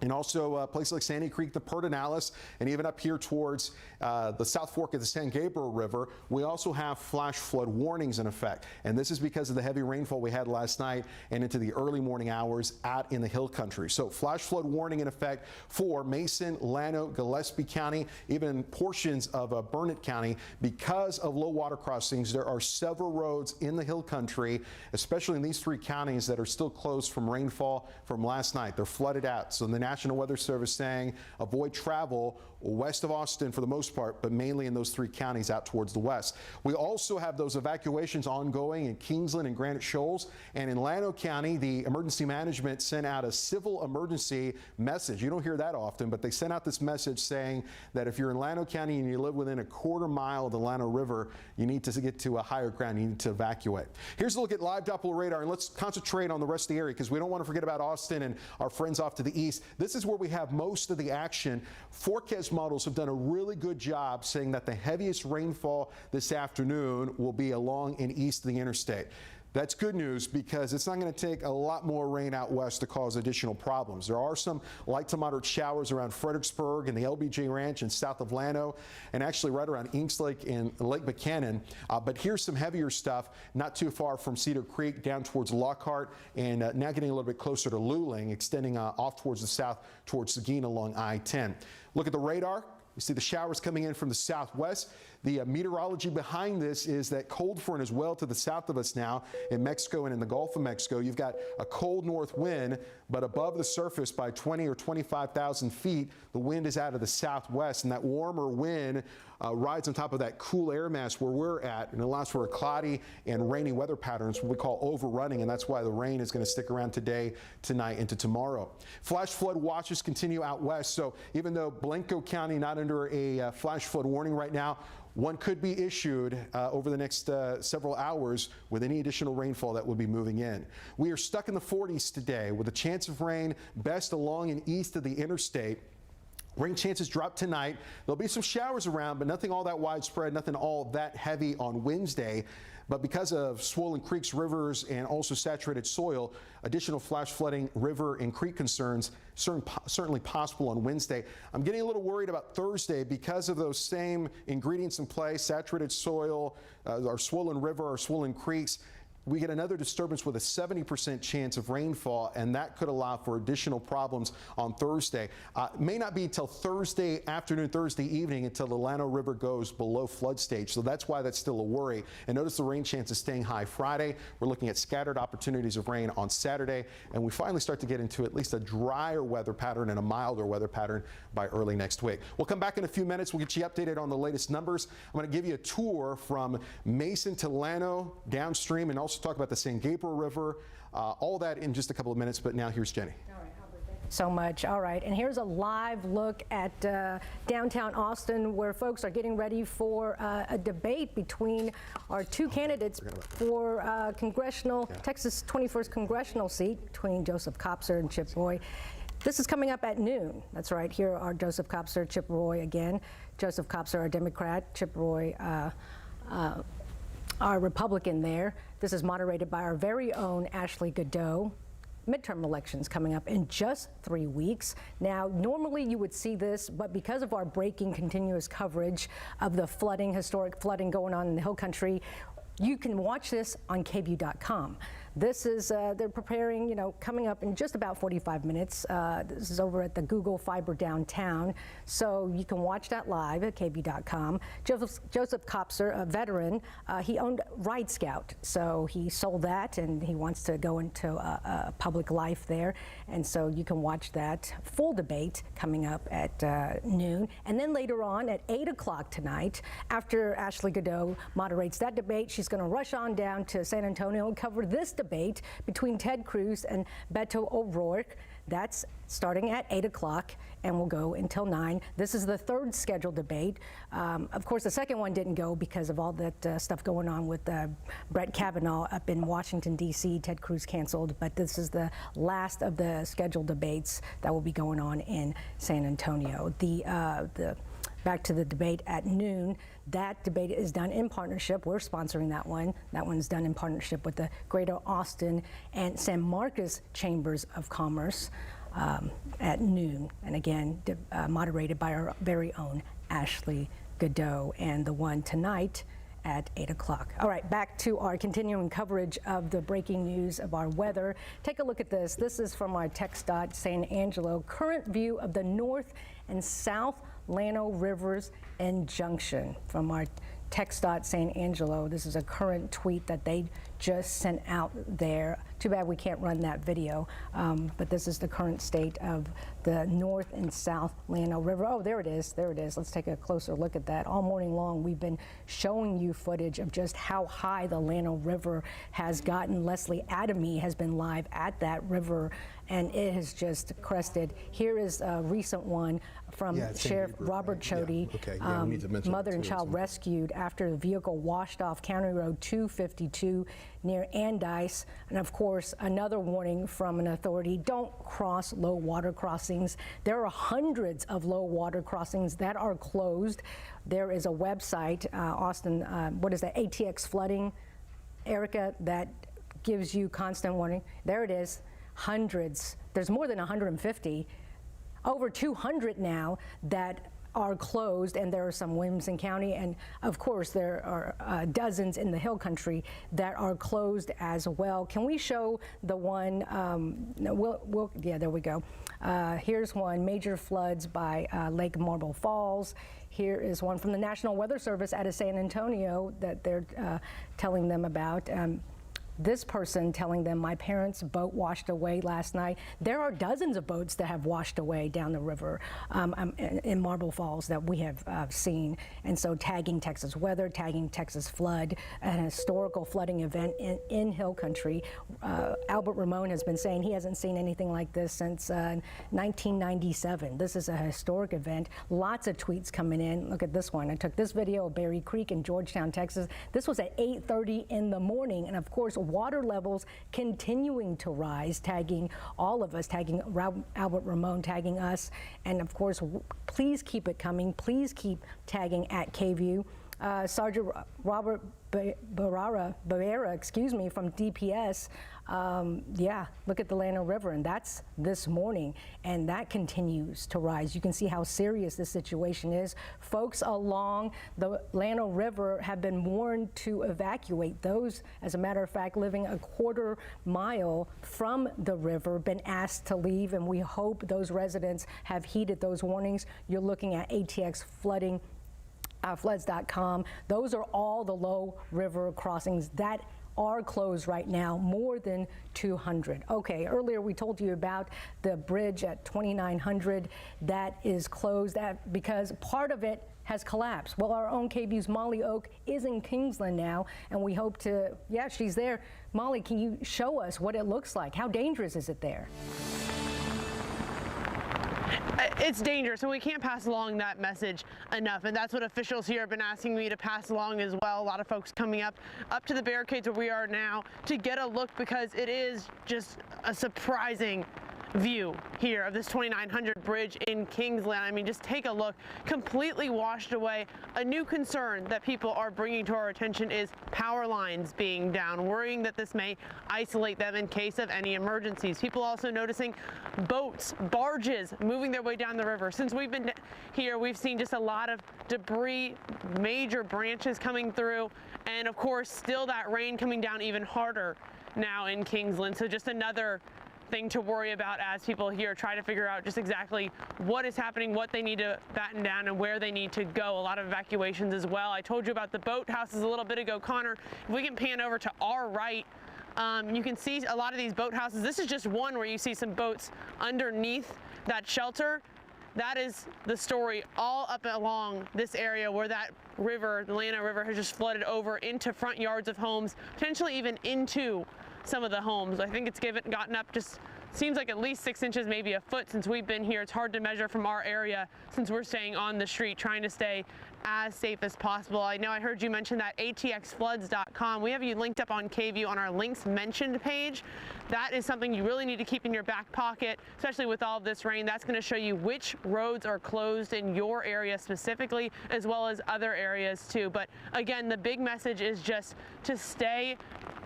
and also places like Sandy Creek, the Pedernales, and even up here towards the South Fork of the San Gabriel River, we also have flash flood warnings in effect. And this is because of the heavy rainfall we had last night and into the early morning hours out in the hill country. So flash flood warning in effect for Mason, Llano, Gillespie County, even portions of Burnett County. Because of low water crossings, there are several roads in the hill country, especially in these three counties, that are still closed from rainfall from last night. They're flooded out. So the National Weather Service saying avoid travel west of Austin for the most part, but mainly in those three counties out towards the west. We also have those evacuations ongoing in Kingsland and Granite Shoals, and in Llano County, the emergency management sent out a civil emergency message. You don't hear that often, but they sent out this message saying that if you're in Llano County and you live within a quarter mile of the Llano River, you need to get to a higher ground. You need to evacuate. Here's a look at live Doppler radar, and let's concentrate on the rest of the area because we don't want to forget about Austin and our friends off to the east. This is where we have most of the action. Forecast models have done a really good job saying that the heaviest rainfall this afternoon will be along and east of the interstate. That's good news because it's not going to take a lot more rain out west to cause additional problems. There are some light to moderate showers around Fredericksburg and the LBJ Ranch and south of Llano, and actually right around Inks Lake and Lake Buchanan. But here's some heavier stuff not too far from Cedar Creek down towards Lockhart, and now getting a little bit closer to Luling, extending off towards the south towards Seguin along I-10. Look at the radar. You see the showers coming in from the southwest. The meteorology behind this is that cold front is well to the south of us now in Mexico and in the Gulf of Mexico. You've got a cold north wind, but above the surface by 20 or 25,000 feet, the wind is out of the southwest, and that warmer wind rides on top of that cool air mass where we're at, and allows for a cloudy and rainy weather patterns, what we call overrunning, and that's why the rain is going to stick around today, tonight, into tomorrow. Flash flood watches continue out west, so even though Blanco County not under a flash flood warning right now, one could be issued over the next several hours with any additional rainfall that will be moving in. We are stuck in the 40s today with a chance of rain best along and east of the interstate. Rain chances drop tonight. There'll be some showers around, but nothing all that widespread, nothing all that heavy on Wednesday. But because of swollen creeks, rivers, and also saturated soil, additional flash flooding, river, and creek concerns certainly possible on Wednesday. I'm getting a little worried about Thursday because of those same ingredients in play, saturated soil, our swollen river, our swollen creeks. we get another disturbance with a 70% chance of rainfall, and that could allow for additional problems on Thursday. May not be until Thursday afternoon, Thursday evening until the Llano River goes below flood stage. So that's why that's still a worry. And notice the rain chance is staying high Friday. We're looking at scattered opportunities of rain on Saturday, and we finally start to get into at least a drier weather pattern and a milder weather pattern by early next week. We'll come back in a few minutes. We'll get you updated on the latest numbers. I'm going to give you a tour from Mason to Llano downstream and also talk about the San Gabriel River. All that in just a couple of minutes, but now here's Jenny. So much. All right, and here's a live look at downtown Austin, where folks are getting ready for a debate between our two candidates for Texas 21st congressional seat, between Joseph Kopser and Chip Roy. This is coming up at noon. That's right. Here are Joseph Kopser, Chip Roy again. Joseph Kopser, a Democrat, Chip Roy, our Republican there. This is moderated by our very own Ashley Godot. Midterm elections coming up in just 3 weeks. Now, normally you would see this, but because of our breaking continuous coverage of the flooding, historic flooding going on in the Hill Country, you can watch this on KVUE.com. This is, they're preparing, coming up in just about 45 minutes. This is over at the Google Fiber downtown. So you can watch that live at KVUE.com. Joseph Kopser, a veteran, he owned Ride Scout. So he sold that and he wants to go into a public life there. And so you can watch that full debate coming up at noon. And then later on at 8 o'clock tonight, after Ashley Godot moderates that debate, she's going to rush on down to San Antonio and cover this debate between Ted Cruz and Beto O'Rourke. That's starting at 8 o'clock and will go until 9. This is the third scheduled debate. Of course, the second one didn't go because of all that stuff going on with Brett Kavanaugh up in Washington, D.C. Ted Cruz canceled, but this is the last of the scheduled debates that will be going on in San Antonio. Back to the debate at noon. That debate is done in partnership. We're sponsoring that one. That one's done in partnership with the Greater Austin and San Marcos Chambers of Commerce at noon. And again, moderated by our very own Ashley Godot. And the one tonight at 8 o'clock. All right, back to our continuing coverage of the breaking news of our weather. Take a look at this. This is from our TxDOT San Angelo. Current view of the north and south Llano Rivers and Junction from our TxDOT San Angelo. This is a current tweet that they just sent out there. Too bad we can't run that video, but this is the current state of the north and south Llano River. Oh, there it is. There it is. Let's take a closer look at that. All morning long, we've been showing you footage of just how high the Llano River has gotten. Leslie Adamy has been live at that river, and it has just crested. Here is a recent one from Sheriff Robert Chody. Mother and child rescued after the vehicle washed off County Road 252 near Andice. And of course, another warning from an authority: don't cross low water crossings. There are hundreds of low water crossings that are closed. There is a website, Austin, what is that, ATX Flooding, Erica, that gives you constant warning. There it is, hundreds. There's more than 150, over 200 now that are closed, and there are some Williamson County, and of course there are dozens in the Hill Country that are closed as well. Can we show the one? Yeah, there we go. Here's one: major floods by Lake Marble Falls. Here is one from the National Weather Service out of San Antonio that they're telling them about. This person telling them, my parents' boat washed away last night. There are dozens of boats that have washed away down the river in Marble Falls that we have seen. And so tagging Texas weather, tagging Texas flood, an historical flooding event in Hill Country. Albert Ramon has been saying he hasn't seen anything like this since 1997. This is a historic event. Lots of tweets coming in. Look at this one. I took this video of Berry Creek in Georgetown, Texas. This was at 8:30 in the morning. And of course, water levels continuing to rise, tagging all of us, tagging Albert Ramon, tagging us. And of course, please keep it coming. Please keep tagging at KVUE. Sergeant Robert Barrera, excuse me, from DPS. Yeah, look at the Llano River, and that's this morning, and that continues to rise. You can see how serious this situation is. Folks along the Llano River have been warned to evacuate. Those, as a matter of fact, living a quarter mile from the river, been asked to leave, and we hope those residents have heeded those warnings. You're looking at ATX flooding. Floods.com. Those are all the low river crossings that are closed right now, more than 200. Okay, earlier we told you about the bridge at 2900 that is closed because part of it has collapsed. Well, our own KVUE's Molly Oak is in Kingsland now, and we hope to, yeah, she's there. Molly, can you show us what it looks like? How dangerous is it there? It's dangerous, and we can't pass along that message enough, and that's what officials here have been asking me to pass along as well. A lot of folks coming up to the barricades where we are now to get a look, because it is just a surprising view here of this 2900 bridge in Kingsland. I mean, just take a look, completely washed away. A new concern that people are bringing to our attention is power lines being down, worrying that this may isolate them in case of any emergencies. People also noticing boats, barges moving their way down the river. Since we've been here, we've seen just a lot of debris, major branches coming through, and of course still that rain coming down even harder now in Kingsland. So just another thing to worry about as people here try to figure out just exactly what is happening, what they need to batten down, and where they need to go. A lot of evacuations as well. I told you about the boat houses a little bit ago. Connor, if we can pan over to our right, you can see a lot of these boat houses. This is just one where you see some boats underneath that shelter. That is the story all up along this area where that river, the Llano River, has just flooded over into front yards of homes, potentially even into some of the homes. I think it's gotten up, just seems like at least 6 inches, maybe a foot since we've been here. It's hard to measure from our area since we're staying on the street, trying to stay as safe as possible. I know I heard you mention that atxfloods.com. We have you linked up on KVUE on our links mentioned page. That is something you really need to keep in your back pocket, especially with all of this rain. That's going to show you which roads are closed in your area specifically, as well as other areas too. But again, the big message is just to stay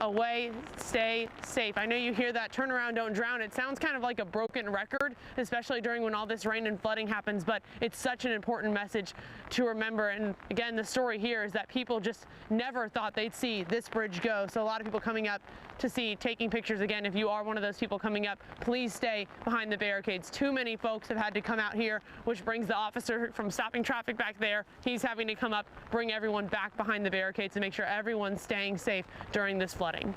away, stay safe. I know you hear that turn around, don't drown. It sounds kind of like a broken record, especially during when all this rain and flooding happens, but it's such an important message to remember. And again, the story here is that people just never thought they'd see this bridge go. So a lot of people coming up to see, taking pictures. Again, if you are one of those people coming up, please stay behind the barricades. Too many folks have had to come out here, which brings the officer from stopping traffic back there. He's having to come up, bring everyone back behind the barricades to make sure everyone's staying safe during this flooding.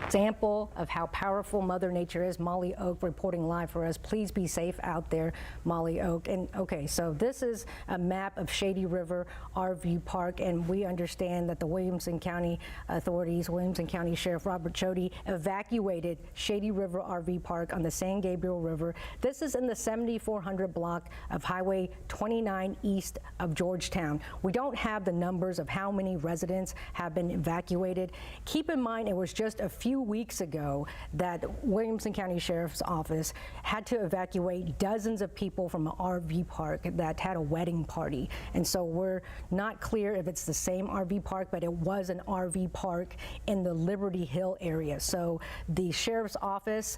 Example of how powerful Mother Nature is. Molly Oak reporting live for us. Please be safe out there, Molly Oak. And okay, so this is a map of Shady River RV Park, and we understand that the Williamson County authorities, Williamson County Sheriff Robert Chody, evacuated Shady River RV Park on the San Gabriel River. This is in the 7400 block of Highway 29 east of Georgetown. We don't have the numbers of how many residents have been evacuated. Keep in mind, it was just a few weeks ago that Williamson County Sheriff's Office had to evacuate dozens of people from an RV park that had a wedding party. And so we're not clear if it's the same RV park, but it was an RV park in the Liberty Hill area. So the Sheriff's Office,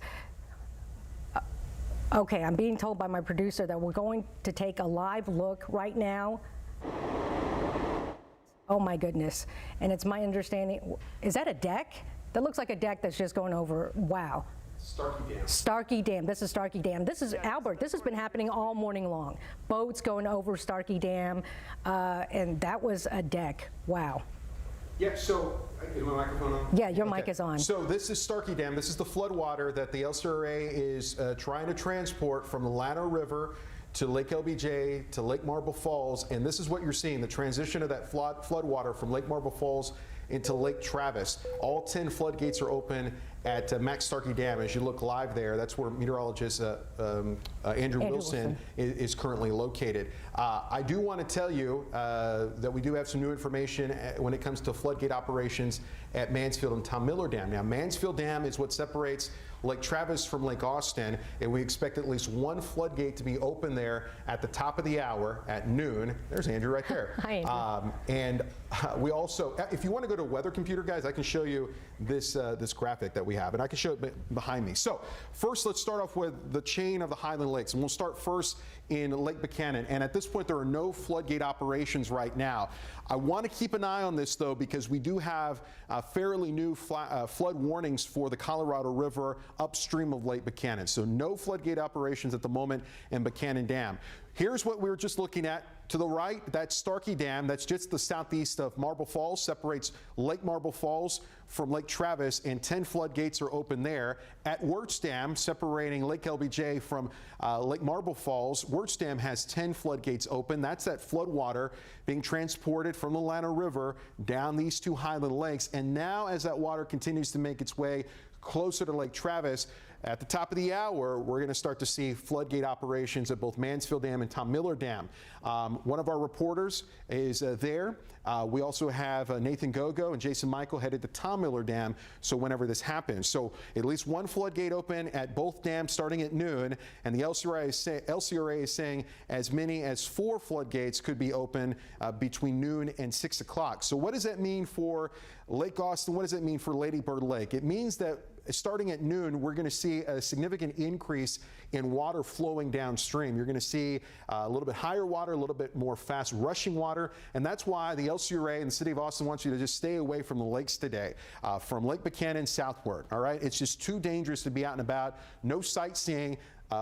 okay, I'm being told by my producer that we're going to take a live look right now. Oh my goodness. And it's my understanding, is that a deck? That looks like a deck that's just going over. Wow. Starkey Dam. Starkey Dam. This is Starkey Dam. This is Albert. This has been happening all morning long. Boats going over Starkey Dam, and that was a deck. Wow. Yeah, so, is my microphone on? Yeah, your mic is on. So this is Starkey Dam. This is the flood water that the LCRA is trying to transport from the Llano River to Lake LBJ to Lake Marble Falls, and this is what you're seeing, the transition of that flood water from Lake Marble Falls into Lake Travis. All 10 floodgates are open at Max Starkey Dam. As you look live there, that's where meteorologist Andrew Wilson is currently located. I do want to tell you that we do have some new information when it comes to floodgate operations at Mansfield and Tom Miller Dam. Now, Mansfield Dam is what separates Lake Travis from Lake Austin, and we expect at least one floodgate to be open there at the top of the hour at noon. There's Andrew right there. Hi, Andrew. And we also, if you want to go to weather computer, guys, I can show you this this graphic that we have, and I can show it behind me. So first, let's start off with the chain of the Highland Lakes, and we'll start first in Lake Buchanan. And at this point, there are no floodgate operations right now. I want to keep an eye on this, though, because we do have fairly new flood warnings for the Colorado River upstream of Lake Buchanan. So no floodgate operations at the moment in Buchanan Dam. Here's what we were just looking at. To the right, that's Starkey Dam. That's just the southeast of Marble Falls, separates Lake Marble Falls from Lake Travis, and 10 floodgates are open there. At Wirtz Dam, separating Lake LBJ from Lake Marble Falls, Wirtz Dam has 10 floodgates open. That's that flood water being transported from the Llano River down these two Highland Lakes. And now, as that water continues to make its way closer to Lake Travis, at the top of the hour, we're going to start to see floodgate operations at both Mansfield Dam and Tom Miller Dam. One of our reporters is there. We also have Nathan Gogo and Jason Michael headed to Tom Miller Dam, so whenever this happens. So at least one floodgate open at both dams starting at noon, and the LCRA is saying as many as 4 floodgates could be open between noon and 6 o'clock. So what does that mean for Lake Austin? What does it mean for Lady Bird Lake? It means that starting at noon, we're going to see a significant increase in water flowing downstream. You're going to see a little bit higher water, a little bit more fast rushing water, and that's why the LCRA and the City of Austin wants you to just stay away from the lakes today, from Lake Buchanan southward, all right? It's just too dangerous to be out and about, no sightseeing.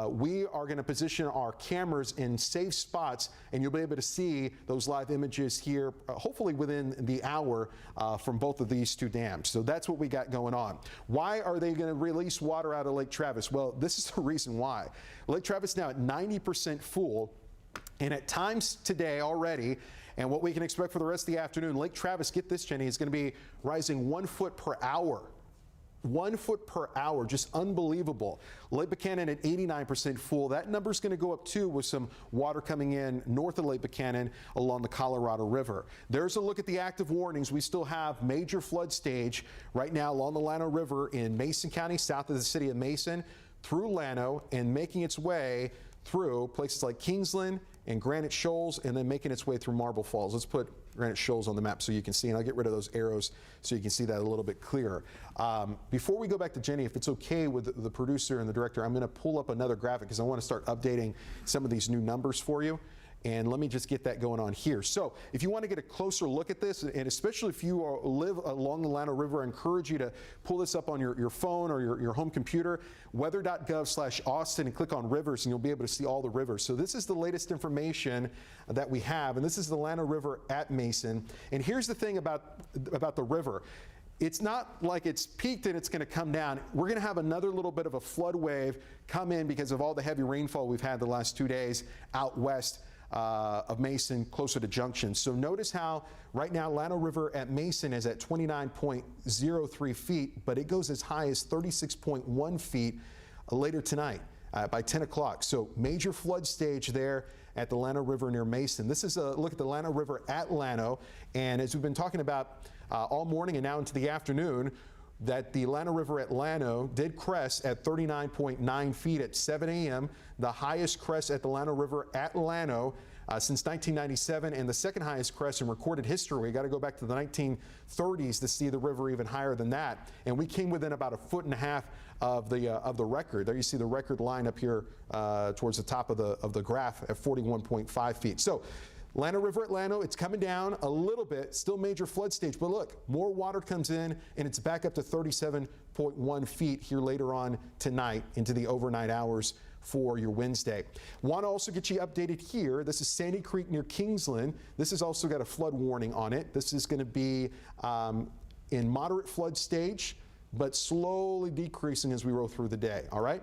We are going to position our cameras in safe spots, and you'll be able to see those live images here, hopefully within the hour from both of these two dams. So that's what we got going on. Why are they going to release water out of Lake Travis? Well, this is the reason why. Lake Travis now at 90% full, and at times today already, and what we can expect for the rest of the afternoon, Lake Travis, get this, Jenny, is going to be rising 1 foot per hour. 1 foot per hour, just unbelievable. Lake Buchanan at 89% full. That number's going to go up too with some water coming in north of Lake Buchanan along the Colorado River. There's a look at the active warnings. We still have major flood stage right now along the Llano River in Mason County, south of the city of Mason, through Llano, and making its way through places like Kingsland and Granite Shoals, and then making its way through Marble Falls. Let's put Granite Shoals on the map so you can see, and I'll get rid of those arrows so you can see that a little bit clearer. Before we go back to Jenny, if it's okay with the producer and the director, I'm going to pull up another graphic because I want to start updating some of these new numbers for you. And let me just get that going on here. So if you want to get a closer look at this, and especially if you live along the Llano River, I encourage you to pull this up on your phone or your home computer, weather.gov/Austin, and click on rivers, and you'll be able to see all the rivers. So this is the latest information that we have, and this is the Llano River at Mason. And here's the thing about the river. It's not like it's peaked and it's going to come down. We're going to have another little bit of a flood wave come in because of all the heavy rainfall we've had the last 2 days out west of Mason, closer to Junction. So notice how right now Llano River at Mason is at 29.03 feet, but it goes as high as 36.1 feet later tonight by 10 o'clock. So major flood stage there at the Llano River near Mason. This is a look at the Llano River at Llano, and as we've been talking about all morning and now into the afternoon, that the Llano River at Llano did crest at 39.9 feet at 7 a.m., the highest crest at the Llano River at Llano since 1997, and the second highest crest in recorded history. We got to go back to the 1930s to see the river even higher than that, and we came within about 1.5 feet of the record. There you see the record line up here towards the top of the graph at 41.5 feet. So Llano River at Llano, it's coming down a little bit, still major flood stage, but look, more water comes in and it's back up to 37.1 feet here later on tonight into the overnight hours for your Wednesday. Want to also get you updated here. This is Sandy Creek near Kingsland. This has also got a flood warning on it. This is going to be in moderate flood stage, but slowly decreasing as we roll through the day, all right?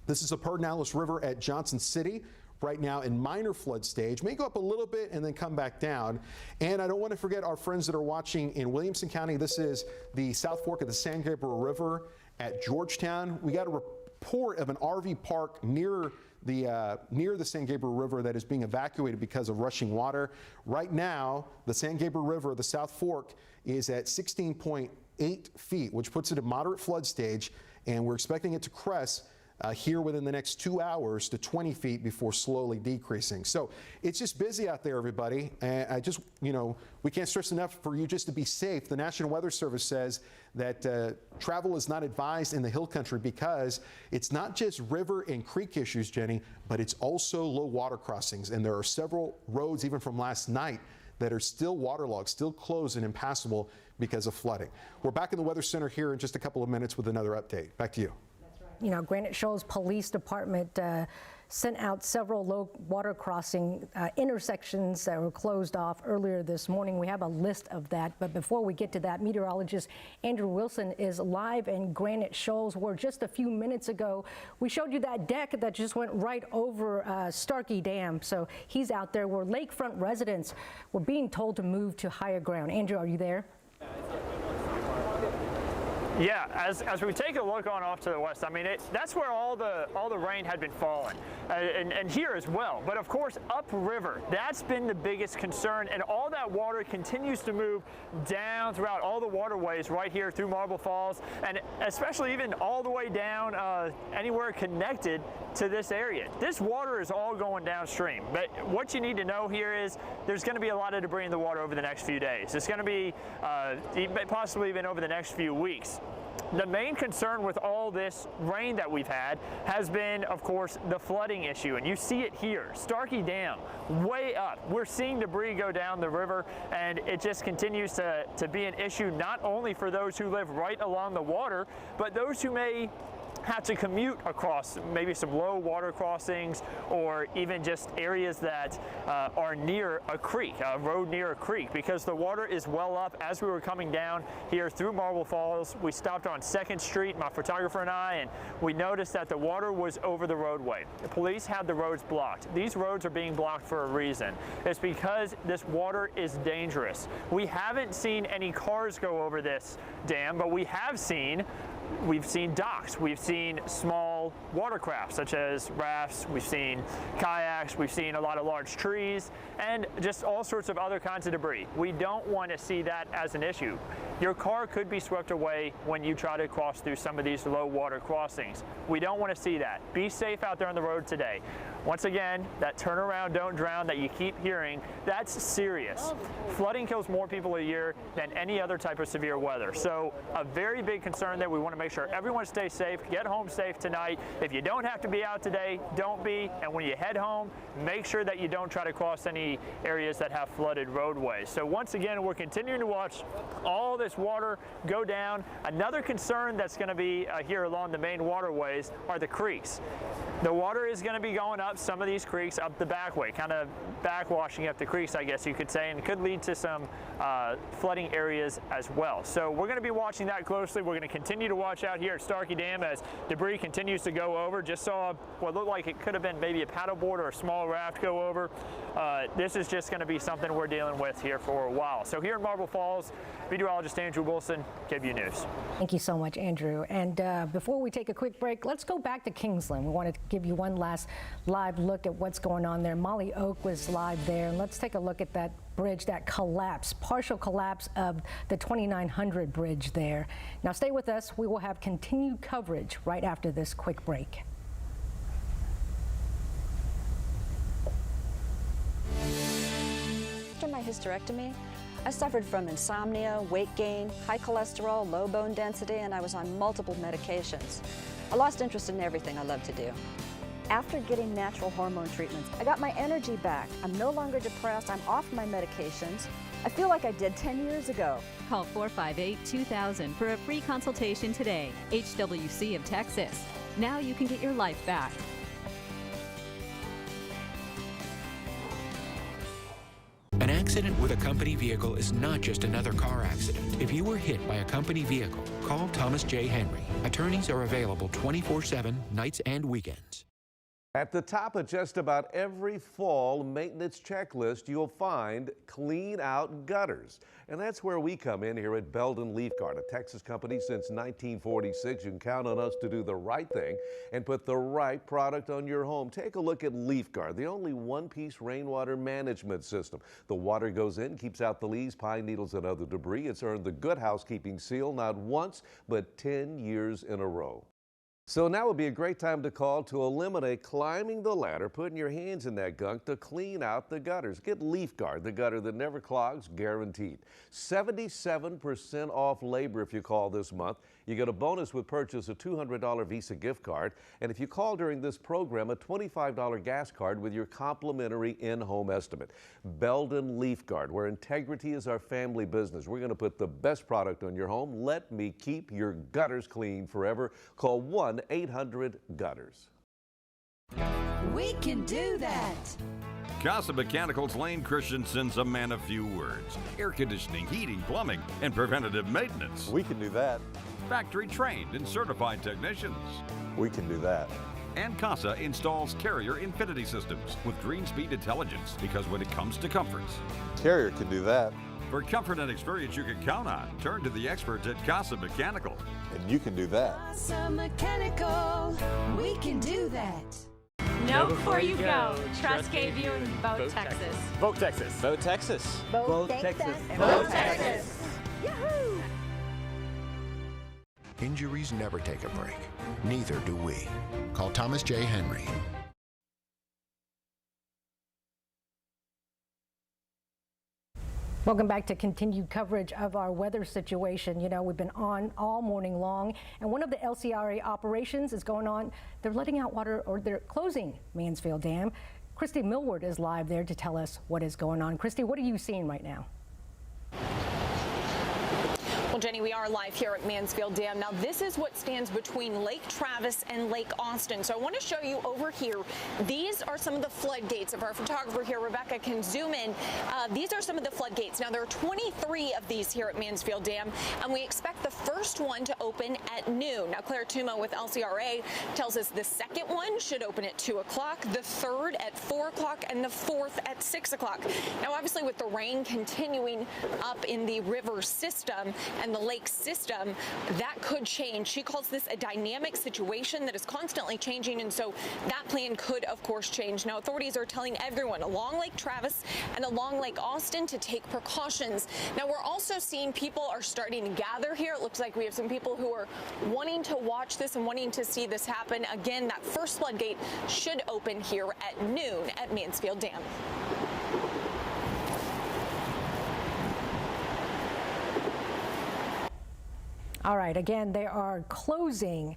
This is the Pedernales River at Johnson City. Right now in minor flood stage, may go up a little bit and then come back down. And I don't want to forget our friends that are watching in Williamson County. This is the South Fork of the San Gabriel River at Georgetown. We got a report of an RV park near the San Gabriel River that is being evacuated because of rushing water. Right now, the San Gabriel River, the South Fork, is at 16.8 feet, which puts it in moderate flood stage. and we're expecting it to crest here within the next 2 hours to 20 feet before slowly decreasing. So it's just busy out there, everybody. And I just, we can't stress enough for you just to be safe. The National Weather Service says that travel is not advised in the hill country because it's not just river and creek issues, Jenny, but it's also low water crossings. And there are several roads, even from last night, that are still waterlogged, still closed and impassable because of flooding. We're back in the Weather Center here in just a couple of minutes with another update. Back to you. Granite Shoals Police Department sent out several low water crossing intersections that were closed off earlier this morning. We have a list of that, but before we get to that, meteorologist Andrew Wilson is live in Granite Shoals, where just a few minutes ago we showed you that deck that just went right over Starkey Dam. So he's out there where lakefront residents were being told to move to higher ground. Andrew, are you there? Yeah, as we take a look on off to the west, I mean, that's where all the rain had been falling, and here as well. But of course, upriver, that's been the biggest concern, and all that water continues to move down throughout all the waterways right here through Marble Falls, and especially even all the way down anywhere connected to this area. This water is all going downstream. But what you need to know here is there's going to be a lot of debris in the water over the next few days. It's going to be possibly even over the next few weeks. The main concern with all this rain that we've had has been, of course, the flooding issue. And you see it here, Starkey Dam, way up. We're seeing debris go down the river, and it just continues to be an issue not only for those who live right along the water, but those who may have to commute across maybe some low water crossings, or even just areas that are near a creek, a road near a creek, because the water is well up. As we were coming down here through Marble Falls, we stopped on 2nd Street, my photographer and I, and we noticed that the water was over the roadway. The police had the roads blocked. These roads are being blocked for a reason. It's because this water is dangerous. We haven't seen any cars go over this dam, but we've seen docks, we've seen small watercraft such as rafts, we've seen kayaks, we've seen a lot of large trees, and just all sorts of other kinds of debris. We don't want to see that as an issue. Your car could be swept away when you try to cross through some of these low water crossings. We don't want to see that. Be safe out there on the road today. Once again, that turn around, don't drown that you keep hearing, that's serious. Flooding kills more people a year than any other type of severe weather. So a very big concern that we want to make sure everyone stays safe, get home safe tonight. If you don't have to be out today, don't be. And when you head home, make sure that you don't try to cross any areas that have flooded roadways. So once again, we're continuing to watch all this water go down. Another concern that's going to be here along the main waterways are the creeks. The water is going to be going up some of these creeks up the backway, kind of backwashing up the creeks, I guess you could say, and it could lead to some flooding areas as well. So we're going to be watching that closely. We're going to continue to watch out here at Starkey Dam as debris continues to go over. Just saw what looked like it could have been maybe a paddleboard or a small raft go over. This is just going to be something we're dealing with here for a while. So here in Marble Falls, meteorologist Andrew Wilson, KVUE News. Thank you so much, Andrew. And before we take a quick break, let's go back to Kingsland. We want to give you one last live look at what's going on there. Molly Oak was live there, and let's take a look at that bridge that collapsed, partial collapse of the 2900 bridge there. Now stay with us. We will have continued coverage right after this quick break. After my hysterectomy, I suffered from insomnia, weight gain, high cholesterol, low bone density, and I was on multiple medications. I lost interest in everything I love to do. After getting natural hormone treatments, I got my energy back. I'm no longer depressed. I'm off my medications. I feel like I did 10 years ago. Call 458-2000 for a free consultation today. HWC of Texas. Now you can get your life back. An accident with a company vehicle is not just another car accident. If you were hit by a company vehicle, call Thomas J. Henry. Attorneys are available 24/7, nights and weekends. At the top of just about every fall maintenance checklist, you'll find clean out gutters. And that's where we come in here at Belden Leaf Guard, a Texas company since 1946. You can count on us to do the right thing and put the right product on your home. Take a look at Leaf Guard, the only one-piece rainwater management system. The water goes in, keeps out the leaves, pine needles, and other debris. It's earned the Good Housekeeping seal not once, but 10 years in a row. So now would be a great time to call to eliminate climbing the ladder, putting your hands in that gunk to clean out the gutters. Get Leaf Guard, the gutter that never clogs, guaranteed. 77% off labor if you call this month. You get a bonus with purchase a $200 Visa gift card. And if you call during this program, a $25 gas card with your complimentary in-home estimate. Belden Leaf Guard, where integrity is our family business. We're going to put the best product on your home. Let me keep your gutters clean forever. Call 1-800-GUTTERS. We can do that. Casa Mechanical's Lane Christensen's a man of few words. Air conditioning, heating, plumbing, and preventative maintenance. We can do that. Factory trained and certified technicians. We can do that. And Casa installs Carrier Infinity systems with Green Speed Intelligence, because when it comes to comforts, Carrier can do that. For comfort and experience you can count on, turn to the experts at Casa Mechanical. And you can do that. Casa Mechanical, we can do that. Know before you go. Trust KVUE and Vote Texas. Vote Texas. Vote Texas. Vote Texas. Vote Texas. Yahoo! Injuries never take a break. Neither do we. Call Thomas J. Henry. Welcome back to continued coverage of our weather situation. You know, we've been on all morning long, and one of the LCRA operations is going on. They're letting out water, or they're closing Mansfield Dam. Christy Millward is live there to tell us what is going on. Christy, what are you seeing right now? Well, Jenny, we are live here at Mansfield Dam. Now, this is what stands between Lake Travis and Lake Austin. So I want to show you over here. These are some of the floodgates. If our photographer here, Rebecca, can zoom in, these are some of the floodgates. Now, there are 23 of these here at Mansfield Dam, and we expect the first one to open at noon. Now, Claire Tuma with LCRA tells us the second one should open at 2 o'clock, the third at 4 o'clock, and the fourth at 6 o'clock. Now, obviously, with the rain continuing up in the river system and the lake system, that could change. She calls this a dynamic situation that is constantly changing, and so that plan could, of course, change. Now, authorities are telling everyone along Lake Travis and along Lake Austin to take precautions. Now, we're also seeing people are starting to gather here. It looks like we have some people who are wanting to watch this and wanting to see this happen. Again, that first floodgate should open here at noon at Mansfield Dam. All right, again, they are closing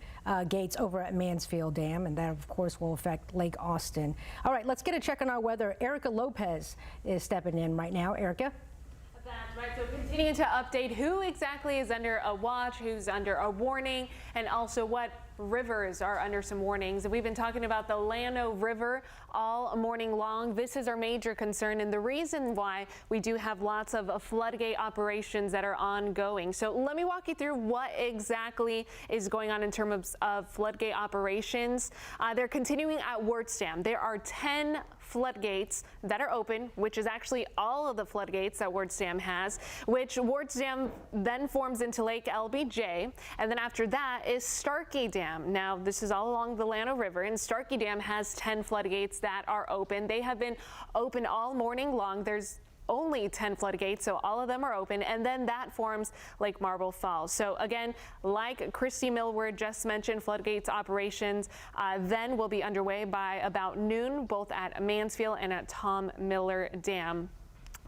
gates over at Mansfield Dam, and that, of course, will affect Lake Austin. All right, let's get a check on our weather. Erica Lopez is stepping in right now. Erica? That's right. So continuing to update who exactly is under a watch, who's under a warning, and also what rivers are under some warnings. We've been talking about the Llano River all morning long. This is our major concern, and the reason why we do have lots of floodgate operations that are ongoing. So let me walk you through what exactly is going on in terms of floodgate operations. They're continuing at Wirtz Dam. There are 10 floodgates that are open, which is actually all of the floodgates that Wirtz Dam has, which Wirtz Dam then forms into Lake LBJ, and then after that is Starkey Dam. Now, this is all along the Llano River, and Starkey Dam has 10 floodgates that are open. They have been open all morning long. There's only 10 floodgates, so all of them are open, and then that forms Lake Marble Falls. So again, like Christy Millward just mentioned, floodgates operations then will be underway by about noon, both at Mansfield and at Tom Miller Dam.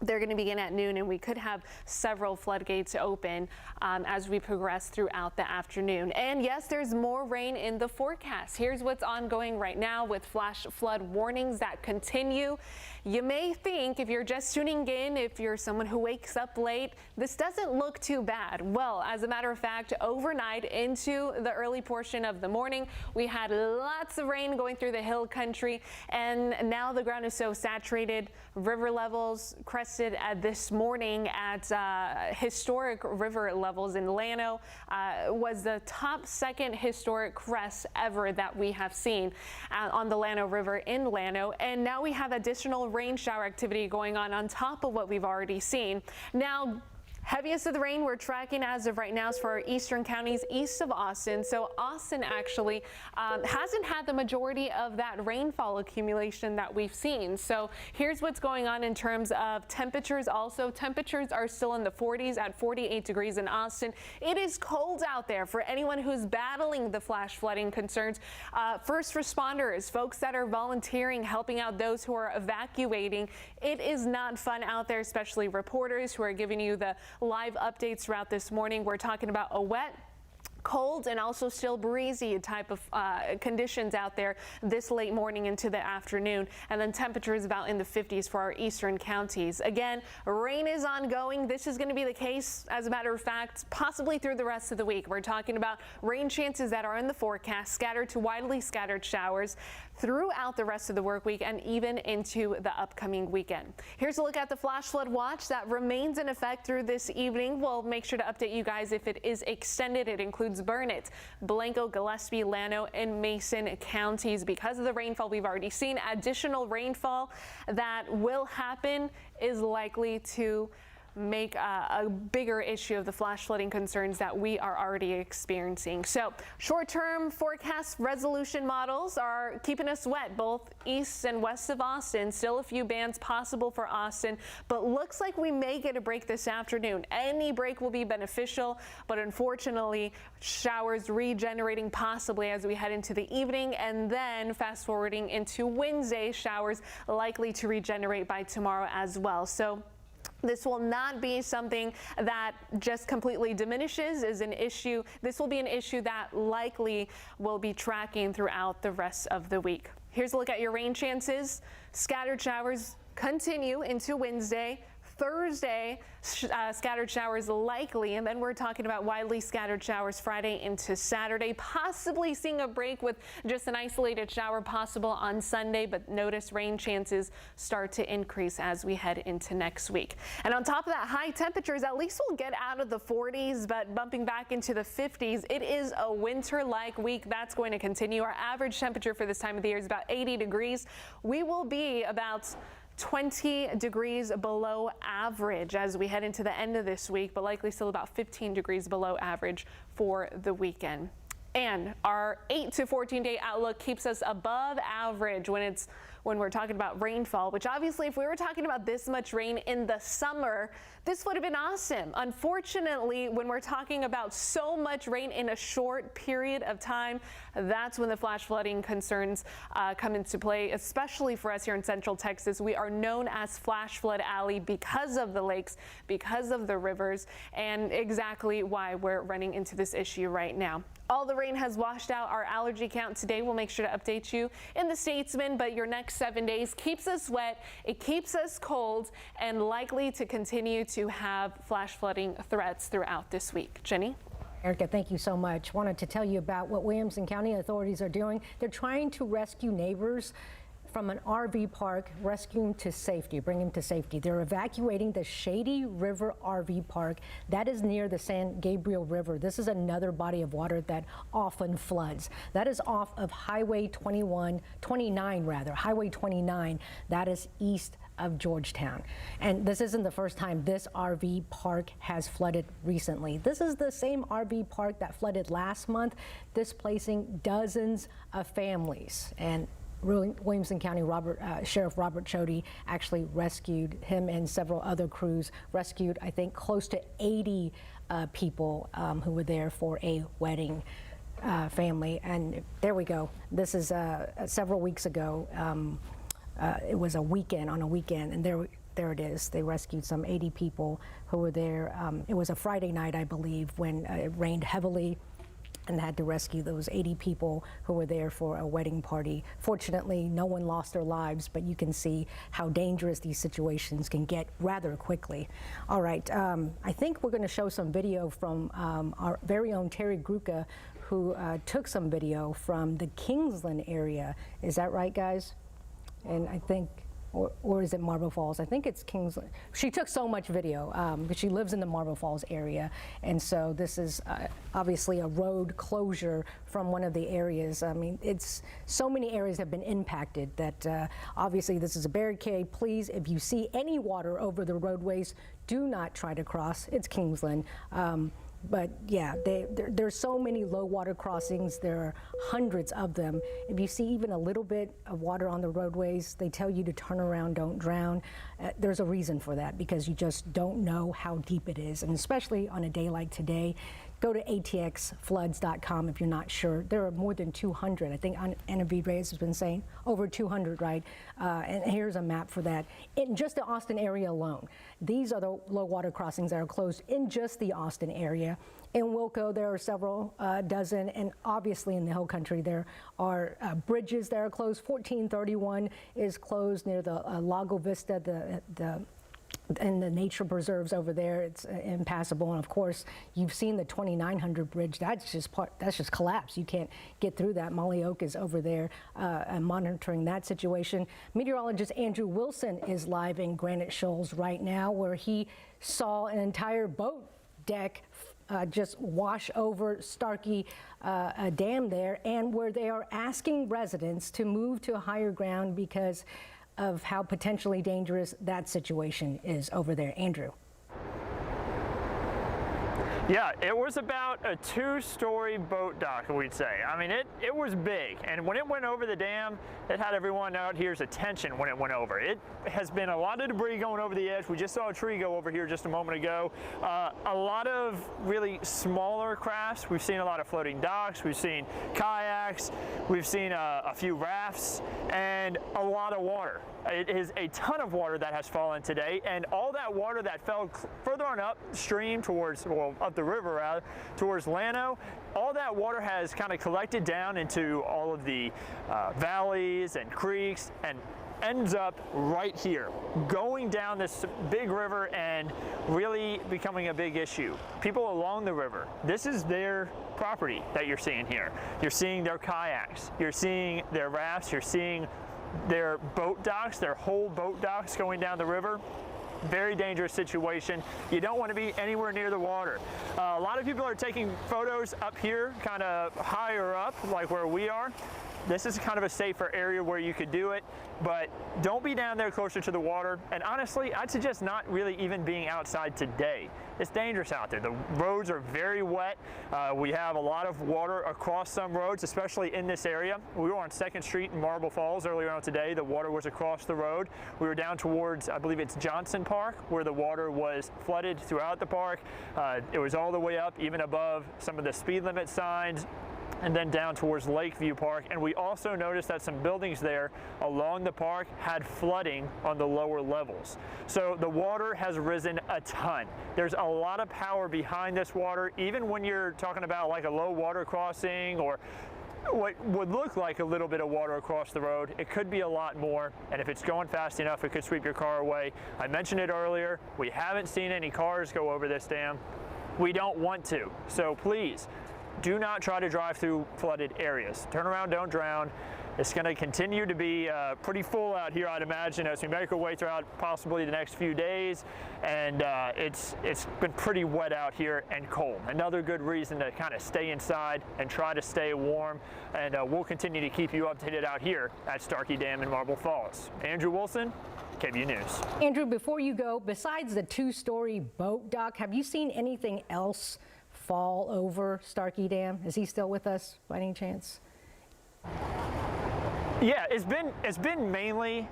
They're going to begin at noon, and we could have several floodgates open as we progress throughout the afternoon. And yes, there's more rain in the forecast. Here's what's ongoing right now with flash flood warnings that continue. You may think, if you're just tuning in, if you're someone who wakes up late, this doesn't look too bad. Well, as a matter of fact, overnight into the early portion of the morning, we had lots of rain going through the hill country, and now the ground is so saturated. River levels crested this morning at historic river levels in Llano, was the top second historic crest ever that we have seen on the Llano River in Llano, and now we have additional rain shower activity going on top of what we've already seen. Now, Heaviest of the rain we're tracking as of right now is for our eastern counties east of Austin. So Austin actually hasn't had the majority of that rainfall accumulation that we've seen. So here's what's going on in terms of temperatures. Also, temperatures are still in the 40s at 48 degrees in Austin. It is cold out there for anyone who's battling the flash flooding concerns. First responders, folks that are volunteering, helping out those who are evacuating. It is not fun out there, especially reporters who are giving you the live updates throughout this morning. We're talking about a wet, cold, and also still breezy type of conditions out there this late morning into the afternoon, and then temperatures about in the 50s for our eastern counties. Again, rain is ongoing. This is going to be the case, as a matter of fact, possibly through the rest of the week. We're talking about rain chances that are in the forecast, scattered to widely scattered showers throughout the rest of the work week and even into the upcoming weekend. Here's a look at the flash flood watch that remains in effect through this evening. We'll make sure to update you guys if it is extended. It includes Burnett, Blanco, Gillespie, Llano, and Mason counties. Because of the rainfall we've already seen, additional rainfall that will happen is likely to make a bigger issue of the flash flooding concerns that we are already experiencing. So short-term forecast resolution models are keeping us wet both east and west of Austin. Still a few bands possible for Austin, but looks like we may get a break this afternoon. Any break will be beneficial, but unfortunately showers regenerating possibly as we head into the evening, and then fast forwarding into Wednesday, showers likely to regenerate by tomorrow as well. So this will not be something that just completely diminishes as an issue. This will be an issue that likely will be tracking throughout the rest of the week. Here's a look at your rain chances. Scattered showers continue into Wednesday. Thursday, scattered showers likely, and then we're talking about widely scattered showers Friday into Saturday, possibly seeing a break with just an isolated shower possible on Sunday, but notice rain chances start to increase as we head into next week. And on top of that, high temperatures, at least we'll get out of the 40s, but bumping back into the 50s. It is a winter-like week. That's going to continue. Our average temperature for this time of the year is about 80 degrees. We will be about 20 degrees below average as we head into the end of this week, but likely still about 15 degrees below average for the weekend. And our 8 to 14 day outlook keeps us above average when we're talking about rainfall, which obviously if we were talking about this much rain in the summer, this would have been awesome. Unfortunately, when we're talking about so much rain in a short period of time, that's when the flash flooding concerns come into play, especially for us here in Central Texas. We are known as Flash Flood Alley because of the lakes, because of the rivers, and exactly why we're running into this issue right now. All the rain has washed out our allergy count today. We'll make sure to update you in the Statesman, but your next 7 days keeps us wet, it keeps us cold, and likely to continue to have flash flooding threats throughout this week. Jenny? Erica, thank you so much. Wanted to tell you about what Williamson County authorities are doing. They're trying to rescue neighbors from an RV park, rescue them to safety, bring them to safety. They're evacuating the Shady River RV Park. That is near the San Gabriel River. This is another body of water that often floods. That is off of Highway 29. Highway 29. That is east of Georgetown. And this isn't the first time this RV park has flooded recently. This is the same RV park that flooded last month, displacing dozens of families. And Williamson County Sheriff Robert Chody actually rescued him and several other crews, rescued I think close to 80 people who were there for a wedding family. And there we go. This is several weeks ago. It was on a weekend, and there it is. They rescued some 80 people who were there. It was a Friday night, I believe, when it rained heavily, and had to rescue those 80 people who were there for a wedding party. Fortunately, no one lost their lives, but you can see how dangerous these situations can get rather quickly. All right, I think we're going to show some video from our very own Terry Gruca, who took some video from the Kingsland area. Is that right, guys? And I think or is it Marble Falls? I think it's Kingsland. She took so much video because she lives in the Marble Falls area, and so this is obviously a road closure from one of the areas. I mean, it's so many areas have been impacted that obviously this is a barricade. Please, if you see any water over the roadways, do not try to cross. It's Kingsland. But yeah, there's so many low water crossings. There are hundreds of them. If you see even a little bit of water on the roadways, they tell you to turn around, don't drown. There's a reason for that, because you just don't know how deep it is. And especially on a day like today, go to atxfloods.com if you're not sure. There are more than 200. I think Anna V. Reyes has been saying over 200, right? And here's a map for that. In just the Austin area alone, these are the low water crossings that are closed in just the Austin area. In Wilco, there are several dozen, and obviously in the Hill Country, there are bridges that are closed. 1431 is closed near the Lago Vista, and the nature preserves over there. It's impassable. And of course, you've seen the 2900 bridge. That's just collapsed. You can't get through that. Molly Oak is over there monitoring that situation. Meteorologist Andrew Wilson is live in Granite Shoals right now, where he saw an entire boat deck just wash over Starkey Dam there, and where they are asking residents to move to a higher ground because of how potentially dangerous that situation is over there. Andrew. Yeah, it was about a 2-story boat dock, we'd say. I mean, it was big, and when it went over the dam, it had everyone out here's attention when it went over. It has been a lot of debris going over the edge. We just saw a tree go over here just a moment ago. A lot of really smaller crafts. We've seen a lot of floating docks. We've seen kayaks. We've seen a few rafts and a lot of water. It is a ton of water that has fallen today, and all that water that fell further on upstream towards, well, up the river rather, towards Llano, all that water has kind of collected down into all of the valleys and creeks and ends up right here, going down this big river and really becoming a big issue. People along the river, this is their property that you're seeing here. You're seeing their kayaks, you're seeing their rafts, you're seeing their boat docks, their whole boat docks going down the river. Very dangerous situation. You don't want to be anywhere near the water. A lot of people are taking photos up here, kind of higher up, like where we are. This is kind of a safer area where you could do it, but don't be down there closer to the water. And honestly, I'd suggest not really even being outside today. It's dangerous out there. The roads are very wet. We have a lot of water across some roads, especially in this area. We were on 2nd Street in Marble Falls earlier on today. The water was across the road. We were down towards, I believe it's Johnson Park, where the water was flooded throughout the park. It was all the way up, even above some of the speed limit signs, and then down towards Lakeview Park. And we also noticed that some buildings there along the park had flooding on the lower levels. So the water has risen a ton. There's a lot of power behind this water, even when you're talking about like a low water crossing or what would look like a little bit of water across the road. It could be a lot more, and if it's going fast enough, it could sweep your car away. I mentioned it earlier, we haven't seen any cars go over this dam. We don't want to, so please, do not try to drive through flooded areas. Turn around, don't drown. It's going to continue to be pretty full out here, I'd imagine, as we make our way throughout possibly the next few days. And it's been pretty wet out here and cold. Another good reason to kind of stay inside and try to stay warm. And we'll continue to keep you updated out here at Starkey Dam in Marble Falls. Andrew Wilson, KVUE News. Andrew, before you go, besides the 2-story boat dock, have you seen anything else fall over Starkey Dam? Is he still with us by any chance? Yeah, it's been mainly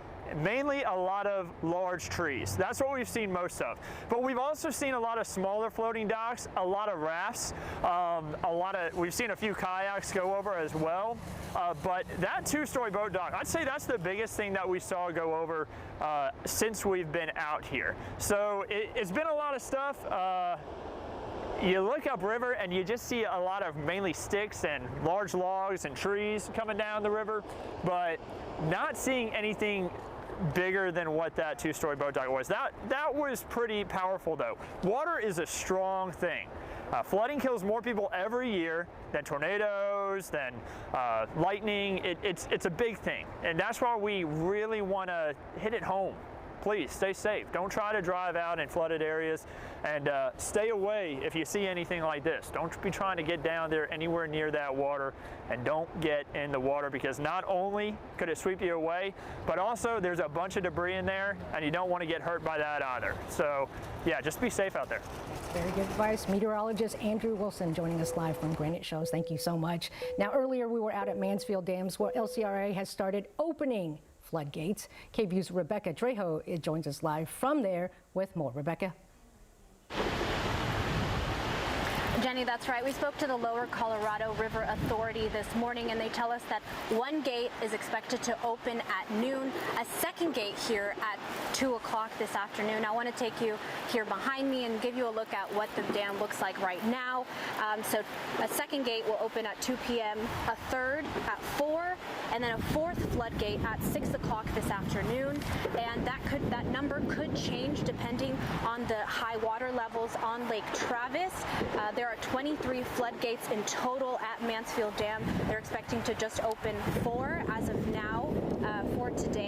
a lot of large trees. That's what we've seen most of. But we've also seen a lot of smaller floating docks, a lot of rafts, we've seen a few kayaks go over as well. But that 2-story boat dock, I'd say that's the biggest thing that we saw go over since we've been out here. So it's been a lot of stuff. You look upriver and you just see a lot of mainly sticks and large logs and trees coming down the river, but not seeing anything bigger than what that 2-story boat dock was. That was pretty powerful though. Water is a strong thing. Flooding kills more people every year than tornadoes, than lightning. It's a big thing, and that's why we really want to hit it home. Please stay safe. Don't try to drive out in flooded areas, and stay away if you see anything like this. Don't be trying to get down there anywhere near that water, and don't get in the water, because not only could it sweep you away, but also there's a bunch of debris in there, and you don't want to get hurt by that either. So yeah, just be safe out there. Very good advice. Meteorologist Andrew Wilson joining us live from Granite Shows. Thank you so much. Now, earlier we were out at Mansfield Dams, where LCRA has started opening floodgates. KVUE's Rebecca Trejo joins us live from there with more. Rebecca. Jenny, that's right. We spoke to the Lower Colorado River Authority this morning, and they tell us that one gate is expected to open at noon, a second gate here at 2 o'clock this afternoon. I want to take you here behind me and give you a look at what the dam looks like right now. So a second gate will open at 2 p.m., a third at 4, and then a fourth floodgate at 6 o'clock this afternoon. And that number could change depending on the high water levels on Lake Travis. There are 23 floodgates in total at Mansfield Dam. They're expecting to just open 4 as of now for today.